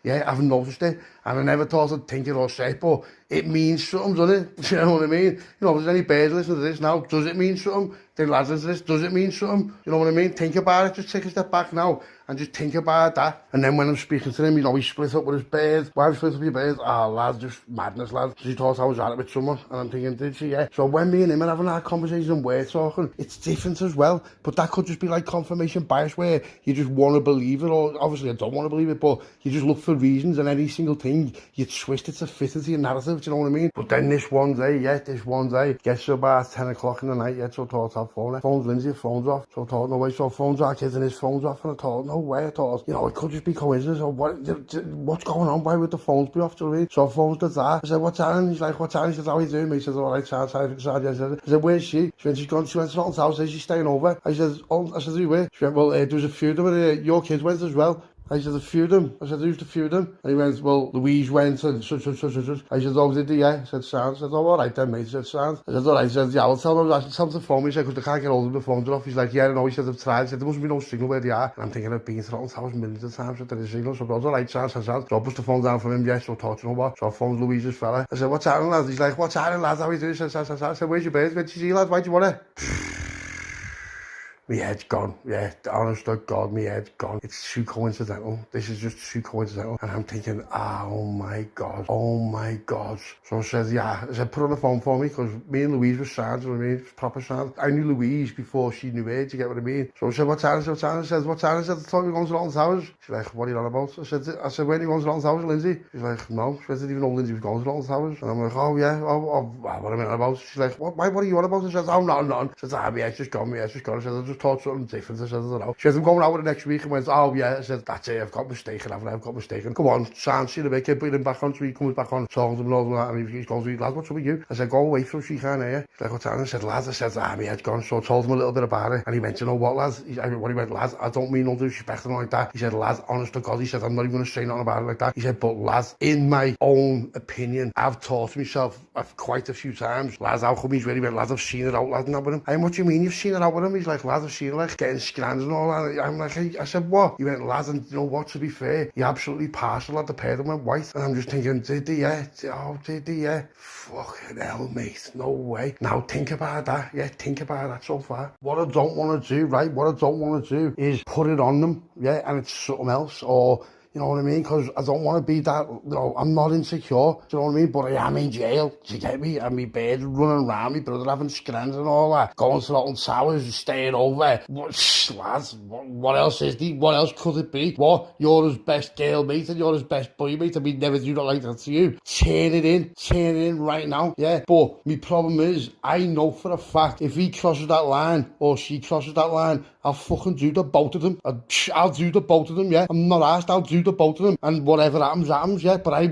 yeah, I've noticed it, and I never thought I'd think it or say it, but it means something, doesn't it? You know what I mean? You know, if there's any birds listening to this now, does it mean something? Then lads listen to this, does it mean something? You know what I mean? Think about it, just take a step back now, and just think about that. And then when I'm speaking to him, you know, he split up with his bird. Why have you split up with your bird? Lad, just madness, lad. She thought I was at it with someone, and I'm thinking, did she? Yeah. So when me and him are having that conversation and we're talking, it's different as well, but that could just be like confirmation bias, where you just want to believe it, or obviously I don't want to believe it, but you just look for reasons, and any single thing you twist it to fit into your narrative, do you know what I mean? But then this one day, gets to about 10 o'clock in the night, so I thought I'd phone. Phone's Lindsay, phone's off, so I thought, no way, so phone's our kids and his phone's off, and I thought, no way, I thought, you know, it could just be coincidence, or what's going on, why would the phones be off, do you know what I mean? So phone's the dad, I said, what's happening? He's like, what's happening? He says, how are you doing, mate? He says, alright, sorry, I said, where's she? She went to Norton's house, is she staying over? I said, who where? She went, well, there was a few of them, your kids went as well. I said, a few of them. I said, who's the few of them? And he went, well, Louise went and such. I said, oh, did he? Yeah. I said, sound. I said, oh, all right then, mate. He said, sound. I said, all right. He said, yeah, I'll tell them. I said, tell them to phone me. He said, because they can't get hold of the phones off. He's like, yeah, I know. He said, I've tried. He said, there must be no signal where they are. And I'm thinking, I've been to Norton's house millions of times with the signal. So I was all right, sound. So I pushed the phone down from him, yeah, so I thought, you know what? So I phoned Louise's fella. I said, what's happening, lads? He's like, what's happening, lads? How are you doing? I said, where's your bird? Where'd you see, lads? Why do you want it? My head's gone, yeah, honest to God, my head's gone. It's too coincidental. This is just too coincidental. And I'm thinking, oh my God. So I said, yeah, I said, put on the phone for me, because me and Louise were sound, you know what I mean? Proper sound. I knew Louise before she knew her, do you get what I mean? So I said, what's happening? I said, what's happening? I said, I thought you were going to Norton's house. She's like, what are you on about? I said, when are you going to Norton's house, Lindsay? She's like, no. She didn't even know Lindsay was going to Norton's house. And I'm like, oh yeah, what am I on about? She's like, what are you on about? I said, oh, nothing. She said, my head's just gone. I said, I just thought something different. I said, I don't know. She said, I'm going out with her next week, and went, oh yeah. I said, that's it, I've got mistaken, haven't I? I've got mistaken. Come on, sound, see the bit, put him back on, so he comes back on, talking to him and all that, and he goes to me, lad, what's up with you? I said, go away from, she can't hear you. She's like, what's happening? I said, lads, my head's gone. So I told him a little bit about it, and he went, you know what, lads? He went, lads, I don't mean no disrespect or like that. He said, lads, honest to God, he said, I'm not even going to say nothing about it like that. He said, but lads, in my own opinion, I've taught myself quite a few times, lads, how come he's really went, lads, I've seen it out, lads, not with him. And what do you mean you've seen it out with him? He's like, lads, I've seen it, like, getting scrams and all that. I'm like, I said, what? He went, lads, and you know what, to be fair, he absolutely partial at the pair that went white. And I'm just thinking, did he, yeah? Oh, did he, yeah? Fucking hell, mate, no way. Now think about that, yeah, think about that so far. What I don't want to do, right, is put it on them, yeah, and it's something else, or, you know what I mean? Because I don't want to be that, you know, I'm not insecure, do you know what I mean? But I am in jail, do you get me? And my bird running around, my brother having scrams and all that, going to Norton Towers, staying over. Lads, what else is there? What else could it be? What? You're his best girl mate and you're his best boy mate, and we never do that like that to you. Turn it in right now, yeah? But my problem is, I know for a fact, if he crosses that line, or she crosses that line, I'll fucking do the both of them. I'll do the both of them, yeah? I'm not asked, I'll do the both of them, and whatever happens, happens, yeah, but I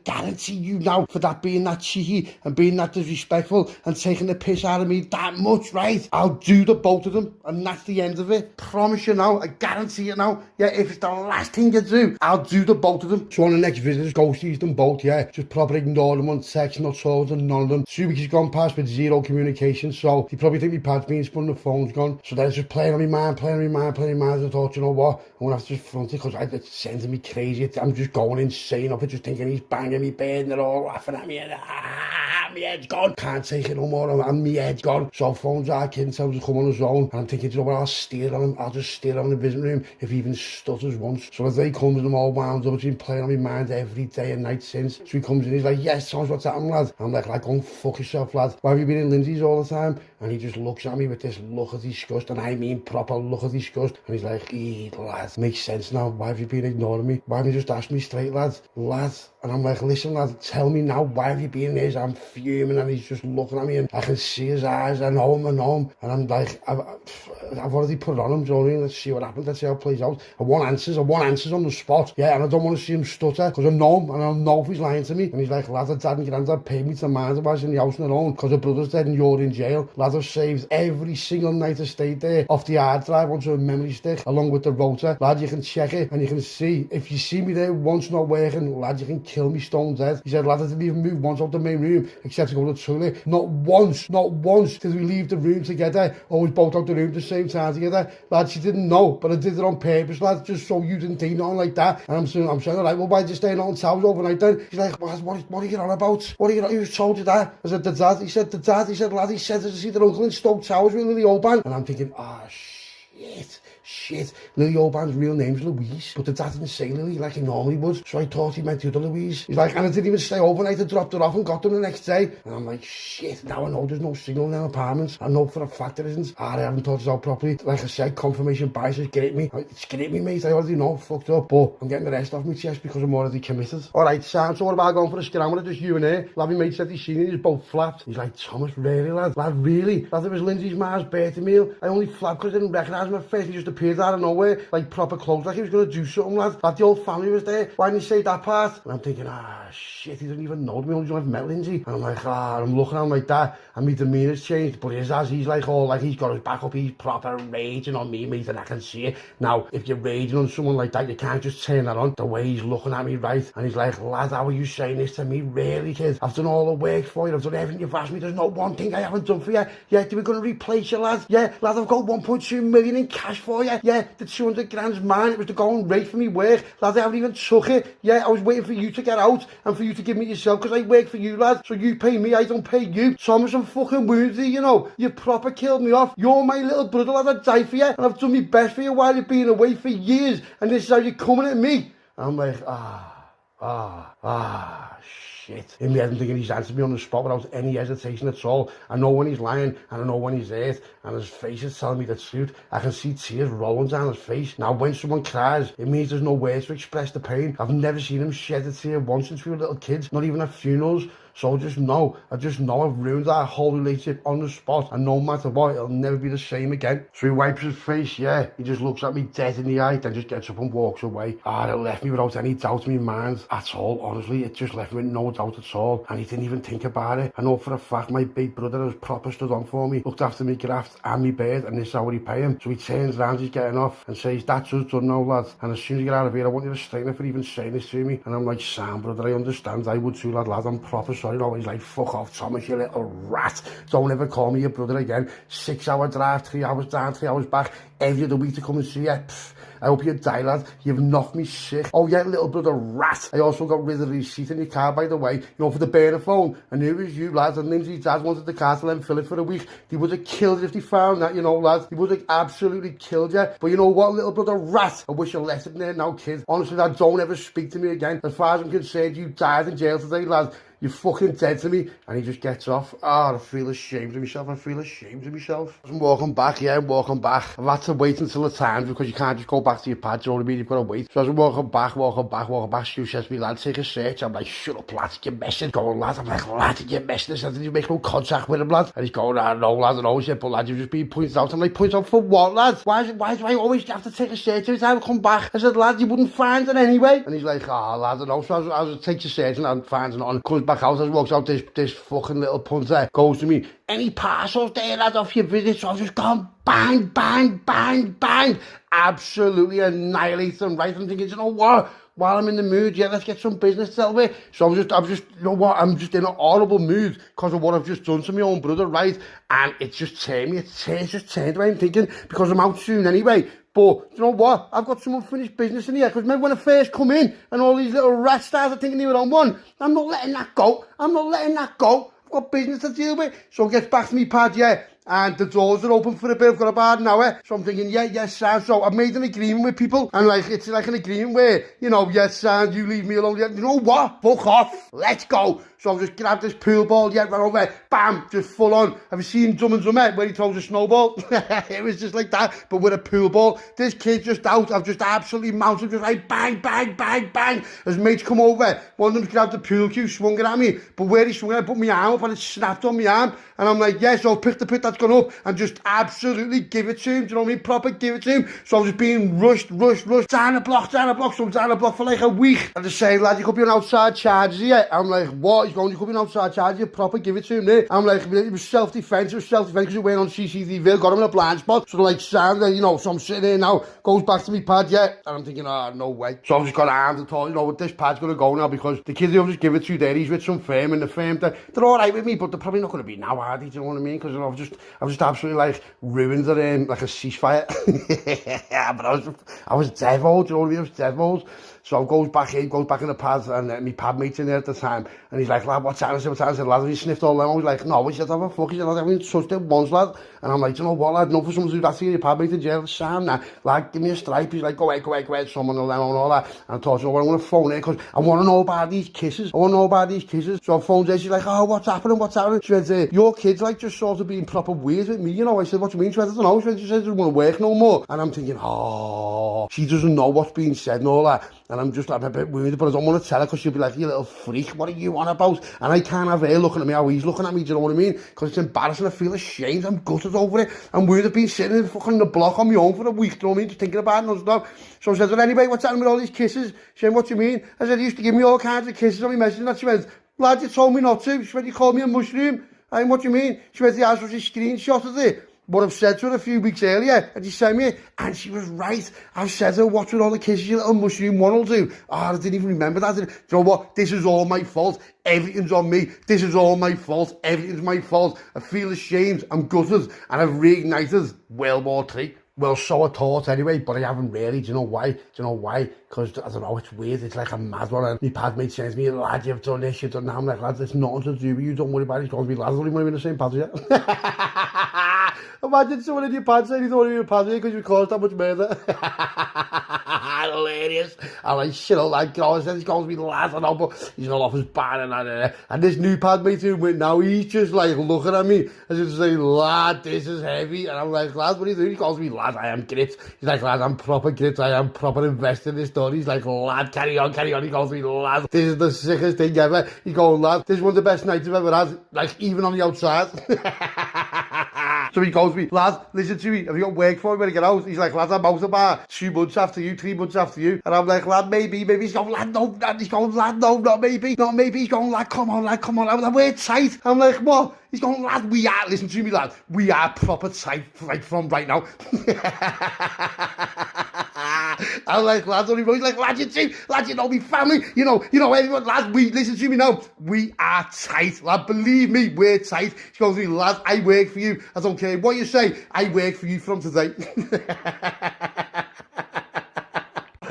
guarantee you now, for that being that cheeky and being that disrespectful and taking the piss out of me that much, right, I'll do the both of them, and that's the end of it. Promise you now, I guarantee it now, yeah, if it's the last thing you do, I'll do the both of them. So on the next visit, just go see them both, yeah, just proper ignore them on text, not told them, none of them. 2 weeks has gone past with zero communication, so they probably think my pad's been spun, the phone's gone, so then it's just playing on my mind, I thought, you know what, I'm gonna have to just front it, because it's sending me crazy, I'm just going insane off it, just thinking he's banging me bed and they're all laughing at me, and my head's gone, can't take it no more, and my head's gone. So phones are kidding, tells him to come on his own, and I'm thinking, you know what, I'll steer on him, I'll just steer on the visiting room if he even stutters once. So as they comes and I'm all wound up, it's been playing on my mind every day and night since. So he comes in, he's like, yes, Thomas, what's happening, lad? I'm like, go and fuck yourself, lad. Why have you been in Lindsay's all the time? And he just looks at me with this look of disgust, and I mean proper look of disgust, and he's like, lad, makes sense now, why have you been ignoring me? Why haven't you just asked me straight, lad? And I'm like, listen, lad, tell me now, why have you been here? I'm fuming, and he's just looking at me, and I can see his eyes, I know him, and I'm like, I've already put it on him, Johnny, let's see what happens, let's see how it plays out. I want answers on the spot, yeah, and I don't want to see him stutter, because I know him, and I know if he's lying to me. And he's like, lad, dad and granddad paid me to mind if I was in the house on their own, because her brother's dead and you're in jail. Lad, I've saved every single night I stayed there off the hard drive onto a memory stick, along with the rotor. Lad, you can check it, and you can see, if you see me there once not working, lad, you can kill me stone dead. He said, lad, I didn't even move once out the main room, except to go to the toilet. Not once did we leave the room together, always both out the room at the same time together. Lad, she didn't know, but I did it on purpose, lad, just so you didn't think nothing like that. And I'm saying, all right, well, why'd you stay in on towels overnight then? He's like, what are you on about? Who told you that? I said, the dad. He said, lad, he said to see their uncle in Stoke Towers with Lindsey Oban. And I'm thinking, shit, Lindsey Oban's real name's Louise, but the dad didn't say Lily like he normally would, so I thought he meant the other Louise. He's like, and I didn't even stay overnight, I dropped her off and got them the next day. And I'm like, shit, now I know there's no signal in their apartments. I know for a fact there isn't. I haven't thought this out properly. Like I said, confirmation bias is get me. It's getting me, mate, I already know, fucked up, but I'm getting the rest off my chest because I'm already committed. Alright, Sam, so what about going for a scram with just you and her? Lad, my mate said he's seen it, he's both flapped. He's like, Thomas, really, lad? Lad, really? Lad, it was Lindsay's ma's birthday meal. I only flapped because I didn't recognise him at first. He just appeared out of nowhere, like proper clothes, like he was going to do something, lad. Like the old family was there. Why didn't he say that part? And I'm thinking, shit, he doesn't even know me, only I've met Lindsay. And I'm like, I'm looking at him like that, and my demeanour's changed, but he's like all, like he's got his back up, he's proper raging on me, mate, and I can see it. Now, if you're raging on someone like that, you can't just turn that on. The way he's looking at me, right? And he's like, lad, how are you saying this to me? Really, kid? I've done all the work for you, I've done everything you've asked me, there's not one thing I haven't done for you. Yeah, we're going to replace you, lad. Yeah, lad, I've got 1.2 million in cash for you. Yeah, the 200 grand's mine, it was the going rate for me work. Lad, I haven't even took it. Yeah, I was waiting for you to get out and for you to give me yourself, because I work for you, lad. So you pay me, I don't pay you. Thomas, I'm fucking wounded, you know. You proper killed me off. You're my little brother, lad, I'd die for you, and I've done my best for you while you've been away for years, and this is how you're coming at me. I'm like, shit. In my head, I'm thinking he's answered me on the spot without any hesitation at all. I know when he's lying, and I know when he's hurt, and his face is telling me the truth. I can see tears rolling down his face. Now, when someone cries, it means there's no words to express the pain. I've never seen him shed a tear once since we were little kids, not even at funerals. So I just know I've ruined our whole relationship on the spot, and no matter what, it'll never be the same again. So he wipes his face, yeah, he just looks at me dead in the eye, then just gets up and walks away. It left me without any doubt in my mind at all, honestly. It just left me with no doubt at all, and he didn't even think about it. I know for a fact my big brother has proper stood on for me, looked after me graft and me bird, and this is how he pay him. So he turns around, he's getting off, and says, that's us done now, lad, and as soon as you get out of here, I want you to straighten it for even saying this to me. And I'm like, Sam, brother, I understand, I would too, lad, I'm proper sorry. No, he's like, fuck off, Thomas, you little rat. Don't ever call me your brother again. 6-hour drive, 3 hours down, 3 hours back, every other week to come and see you. Pfft. I hope you die, lad. You've knocked me sick. Oh, yeah, little brother rat. I also got rid of the receipt in your car, by the way, you know, for the burner phone. And here was you, lads, and Lindsay's dad wanted the car to let him fill it for a week. They would have killed it if they found that, you know, lads. They would have absolutely killed you. But you know what, little brother rat? I wish you left it in there now, kid. Honestly, lad, don't ever speak to me again. As far as I'm concerned, you died in jail today, lad. You're fucking dead to me. And he just gets off. I feel ashamed of myself. I'm walking back, I've had to wait until the time, because you can't just go back back to your pad, you know what I mean? You've got to wait. So as I'm walking back, Stu says to me, lad, take a search. I'm like, shut up, lad, you're messing. Going, lad, I'm like, lad, you're messing. I said, did you make no contact with him, lad? And he's going, no, lad, I know. He said, but lad, you've just been pointed out. I'm like, pointed out for what, lad? Why do I always have to take a search every time I come back? I said, lad, you wouldn't find it anyway. And he's like, lad, I know. So I was takes a search and finds it on. Comes back out, as walks out, this fucking little punter goes to me, any parcels there, lad, off your visit? So I've just gone bang, bang, bang, bang. Absolutely annihilate them, right? I'm thinking, you know what? While I'm in the mood, yeah, let's get some business dealt with. So I'm just, you know what? I'm just in an horrible mood because of what I've just done to my own brother, right? And it's just turned me, it's just turned away. I'm thinking, because I'm out soon anyway. But, you know what? I've got some unfinished business in here. Because remember when I first come in and all these little rat stars are thinking they were on one? I'm not letting that go. I've got business to deal with. So it gets back to me pad, yeah. And the doors are open for a bit. I've got about an hour. So I'm thinking, yes, Sam. So I've made an agreement with people. And like, it's like an agreement where, you know, yes, Sam, you leave me alone. You know what? Fuck off. Let's go. So I've just grabbed this pool ball, yeah, right over, bam, just full on. Have you seen Dumb and Dumber where he throws a snowball? It was just like that, but with a pool ball. This kid's just out. I've just absolutely mounted, just like bang, bang, bang, bang. As mates come over, one of them grabbed the pool cue, swung it at me. But where he swung it, I put my arm up and it snapped on my arm. And I'm like, yeah, so pick the pit that's gone up and just absolutely give it to him. Do you know what I mean? Proper give it to him. So I was just being rushed. Down the block. So I'm down the block for like a week. And just saying, lad, you could be on outside charges here. I'm like, what? He's going, you could be on outside charges here. Proper give it to him there. I'm like, it was self-defense. because it went on CCTV. Got him in a blind spot. So like, sound, you know, so I'm sitting there now. Goes back to me pad, yeah. And I'm thinking, no way. So I've just got armed and told, you know what, this pad's going to go now because the kids who I've just give it to there, he's with some firm and the firm, they're all right with me, but they're probably not going to be now, are they? Do you know what I mean? Because I've just absolutely like ruined it like a ceasefire. But I was devil, do you know what I mean? I was devils. So I goes back in the pad, and my pad mate's in there at the time, and he's like, lad, what's that? I said, lad, have you sniffed all them? I was like, no, he said, have a fuck, he said, I haven't touched it once, lad. And I'm like, you know what, lad, no, for someone to do that to your pad mate in jail, Sam, nah, lad, give me a stripe. He's like, go ahead, someone will know and all that. And I thought, you know what, I'm going to phone her, because I want to know about these kisses. So I phoned her, she's like, oh, what's happening? She went, your kid's like just sort of being proper weird with me, you know. I said, what do you mean? She went, I don't know. She said, doesn't want to work no more. And I'm thinking, oh, she doesn't know what's being said and all that. And I'm a bit worried, but I don't want to tell her because she'll be like, you little freak, what are you on about? And I can't have her looking at me how he's looking at me, do you know what I mean? Because it's embarrassing, I feel ashamed, I'm gutted over it. I'm worried I've been sitting in fucking the block on my own for a week, do you know what I mean? Just thinking about it non-stop. So I said, well, anyway, what's happening with all these kisses? She went, what do you mean? I said, he used to give me all kinds of kisses on my message, and she went, lad, you told me not to. She went, you called me a mushroom. I went, what do you mean? She went, the house was a screenshot of it. What I've said to her a few weeks earlier, and she sent me it, and she was right. I've said to her, what's with all the kisses you little mushroom one will do? Oh, I didn't even remember that. Do you know what? This is all my fault. Everything's on me. This is all my fault. Everything's my fault. I feel ashamed. I'm gutted. And I've reignited World War III. Well, so I thought anyway, but I haven't really. Do you know why? Because, I don't know, it's weird. It's like a mad one. And my pad mate says to me, lad, you've done this, you've done that. I'm like, lad, there's nothing to do with you. Don't worry about it. He's going to be, lad, I don't even want to be in the same pad as you. Imagine someone in your pad saying you don't want to be in your pad because you caused that much murder. Hilarious. I'm like, shit, like, you know, he calls me lad, I know, but he's not off his bar and this new pad mate who went now, he's just like looking at me as if to say, lad, this is heavy. And I'm like, lad, what are you doing? He calls me lad, I am grit. He's like, lad, I'm proper grit, I am proper invested in this story. He's like, lad, carry on. He calls me lad. This is the sickest thing ever. He's going, lad, this is one of the best nights I've ever had, like, even on the outside. So he calls me, lad, listen to me, have you got work for me when I get out? He's like, lad, I'm out about 2 months after you, 3 months after you. And I'm like, lad, maybe. He's going, lad, no. He's going, lad, no, not maybe. He's going, lad, come on. We're tight. I'm like, what? He's going, lad, we are, listen to me, lad, we are proper tight right from right now. I'm like, lad, don't even, he's like, lad, you know me family, you know everyone, lad, listen to me now, we are tight, lad, believe me, we're tight. She goes to me, lad, I work for you, I don't care what you say, I work for you from today.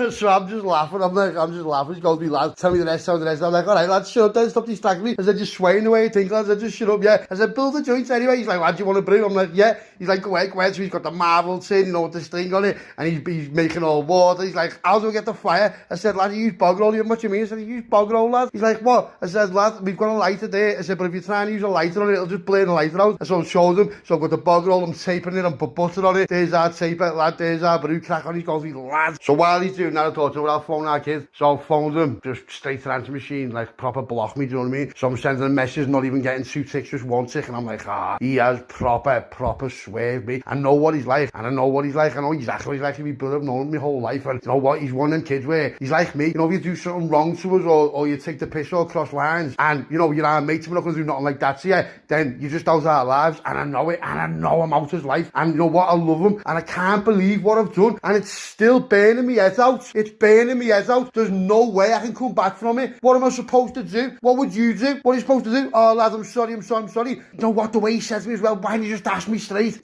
So I'm just laughing. I'm just laughing. He goes to me, lad, tell me the rest, tell me the rest. I'm like, all right, lad, shut up then, stop distracting me. I said, just swaying the way you think, lads. I said, just shut up, yeah. I said, build the joints anyway. He's like, lad, do you want a brew? I'm like, yeah. He's like, go ahead. So he's got the marble tin, you know, with the string on it, and he's making all water. He's like, how do I get the fire? I said, lad, you use bog roll. What do you mean? I said, you use bog roll, lad. He's like, what? I said, lad, we've got a lighter there. I said, but if you're trying to use a lighter on it, it'll just blare the lighter out. And so I showed him. So I've got the bog roll, I'm taping it, and put butter on it. There's our taper, lad, there's our brew crack on. He goes, lad. So while he's doing that, I thought, so I'll phone our kid. So I phoned him, just straight to answer machine, like proper block me, do you know what I mean? So I'm sending a message, not even getting 2 ticks, just 1 tick, and I'm like, he has proper swerved me. I know what he's like, and I know exactly what he's like. He's brother, I've known him my whole life, and you know what? He's one of them kids where he's like me. You know, if you do something wrong to us, or you take the piss or cross lines, and you know, you're our mates, we're not going to do nothing like that to you, then you're just out our lives, and I know it, and I know I'm out his life, and you know what? I love him, and I can't believe what I've done, and it's still burning me head out. It's burning me head out. There's no way I can come back from it. What am I supposed to do? What would you do? What are you supposed to do? Oh, lad, I'm sorry. You know what? The way he said to me as well, why didn't you just ask me straight?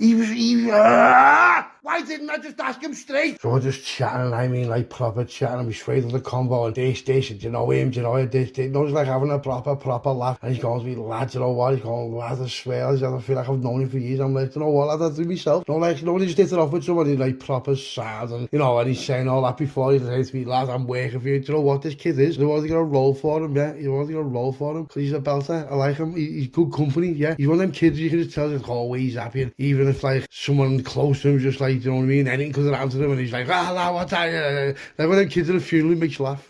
Why didn't I just ask him straight? So we're just chatting, I mean, like proper chatting, and we straight to the convo, and this, do you know him, do you know this, you know, it's like having a proper laugh, and he's going to me, lad, you know what, he's going, lad, I swear, I feel like I've known him for years. I'm like, you know what, lad, I do myself, you know, like, you know, when he just hit it off with someone, he's like proper sad, and you know, and he's saying all that before, he's saying to me, lad, I'm working for you. Do you know what this kid is? You know what, he's gonna roll for him, yeah, you know what, he's gonna roll for him, because he's a belter. I like him, he's good company, yeah, he's one of them kids you can just tell, he's always happy, and even if like someone close to him just like, you know what I mean, anything comes around to him, and he's like, lad, what's that? Like when them kids at a funeral, he makes you laugh.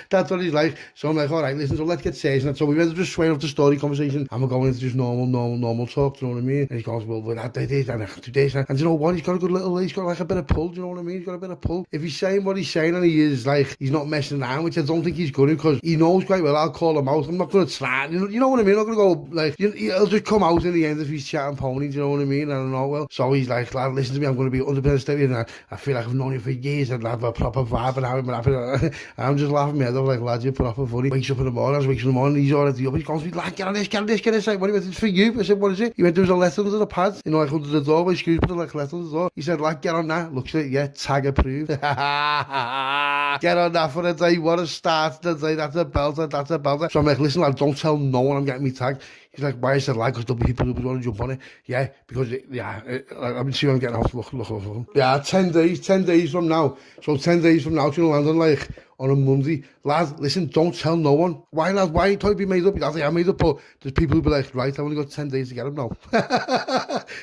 That's what he's like. So I'm like, all right, listen, so let's get serious. So we went to just sway off the story conversation, and we're going into just normal talk, do you know what I mean? And he goes, well, I did this, and I do this, and you know what, he's got like a bit of pull, do you know what I mean? He's got a bit of pull. If he's saying what he's saying, and he is like, he's not messing around, which I don't think he's going to, because he knows quite well I'll call him out. I'm not going to try, you know what I mean? I'm not going to go, like, he'll just come out in the end if he's chatting pony, do you know what I mean? I don't know, well, so he's like, lad, listen to me, I'm going to be 100% steady, and I feel like I've known you for years, and I have a proper vibe, and I'm just laughing my head off, like, lad, you're proper funny. Wakes up in the morning, he's already up, he calls me, lad, get on this, I went, it's for you. I said, what is it? He went, there was a letter under the pads, you know, like under the door, my Scouse put like a letter under the door. He said, lad, get on that. Looks at it, yeah, tag approved. Get on that for a day, what a start to the day, that's a belter. So I'm like, listen, lad, don't tell no one I'm getting me tagged. He's like, why? I said, like, because there'll be people who want to jump on it. Yeah, because, I've been seeing him getting out. Look. Yeah, 10 days from now. So 10 days from now, it's going to land on, like, on a Monday. Lad, listen, don't tell no one. Why, lad? Why? Can't be made up? I think I made up, but there's people who'll be like, right, I've only got 10 days to get him now.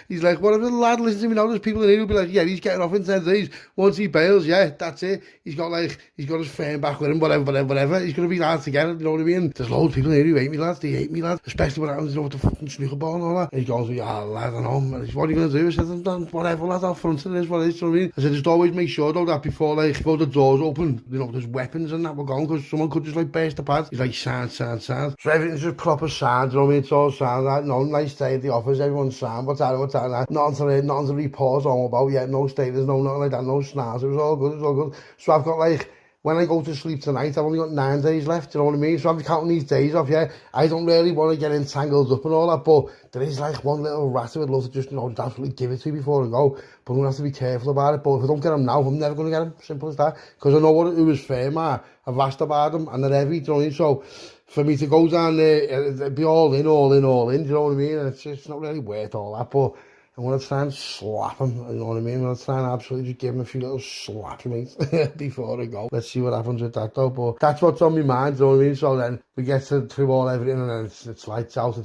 He's like, whatever, lad, listen to me now. There's people in here who'll be like, yeah, he's getting off in 10 days. Once he bails, yeah, that's it. He's got his firm back with him, whatever. He's going to be hard to get it, you know what I mean? There's loads of people in here who hate me, lads. They hate me, lad. Especially when I was, you know, with the fucking snooker ball and all that. And he goes, yeah, lad, I know. What are you going to do? I said, whatever, lad, I'll front it is what it is, you know what I mean? I said, just always make sure, though, that before the doors open, you know, there's weapons and that we're going, because someone could just, like, burst the pads. He's like, sound. So everything's just proper sound, you know what I mean? It's all sound, like, no, nice day at the office, everyone's sound, what's that, nothing to report on about yet, no status, no, nothing like that, no snars, it was all good. So I've got, like, when I go to sleep tonight, I've only got 9 days left, you know what I mean? So I'm counting these days off, yeah. I don't really want to get entangled up and all that, but there is like one little rat who would love to just, you know, absolutely give it to me before I go. But I'm going to have to be careful about it. But if I don't get him now, I'm never going to get him. Simple as that. Because I know who his firm are. I've asked about them, and they're heavy, you know what I mean? So for me to go down there, it'd be all in, do you know what I mean? And it's not really worth all that, but I'm going to try and slap him, you know what I mean? I'm going to try and absolutely just give him a few little slaps, mate, before I go. Let's see what happens with that, though. But that's what's on my mind, you know what I mean? So then we get through all everything, and then it's lights out.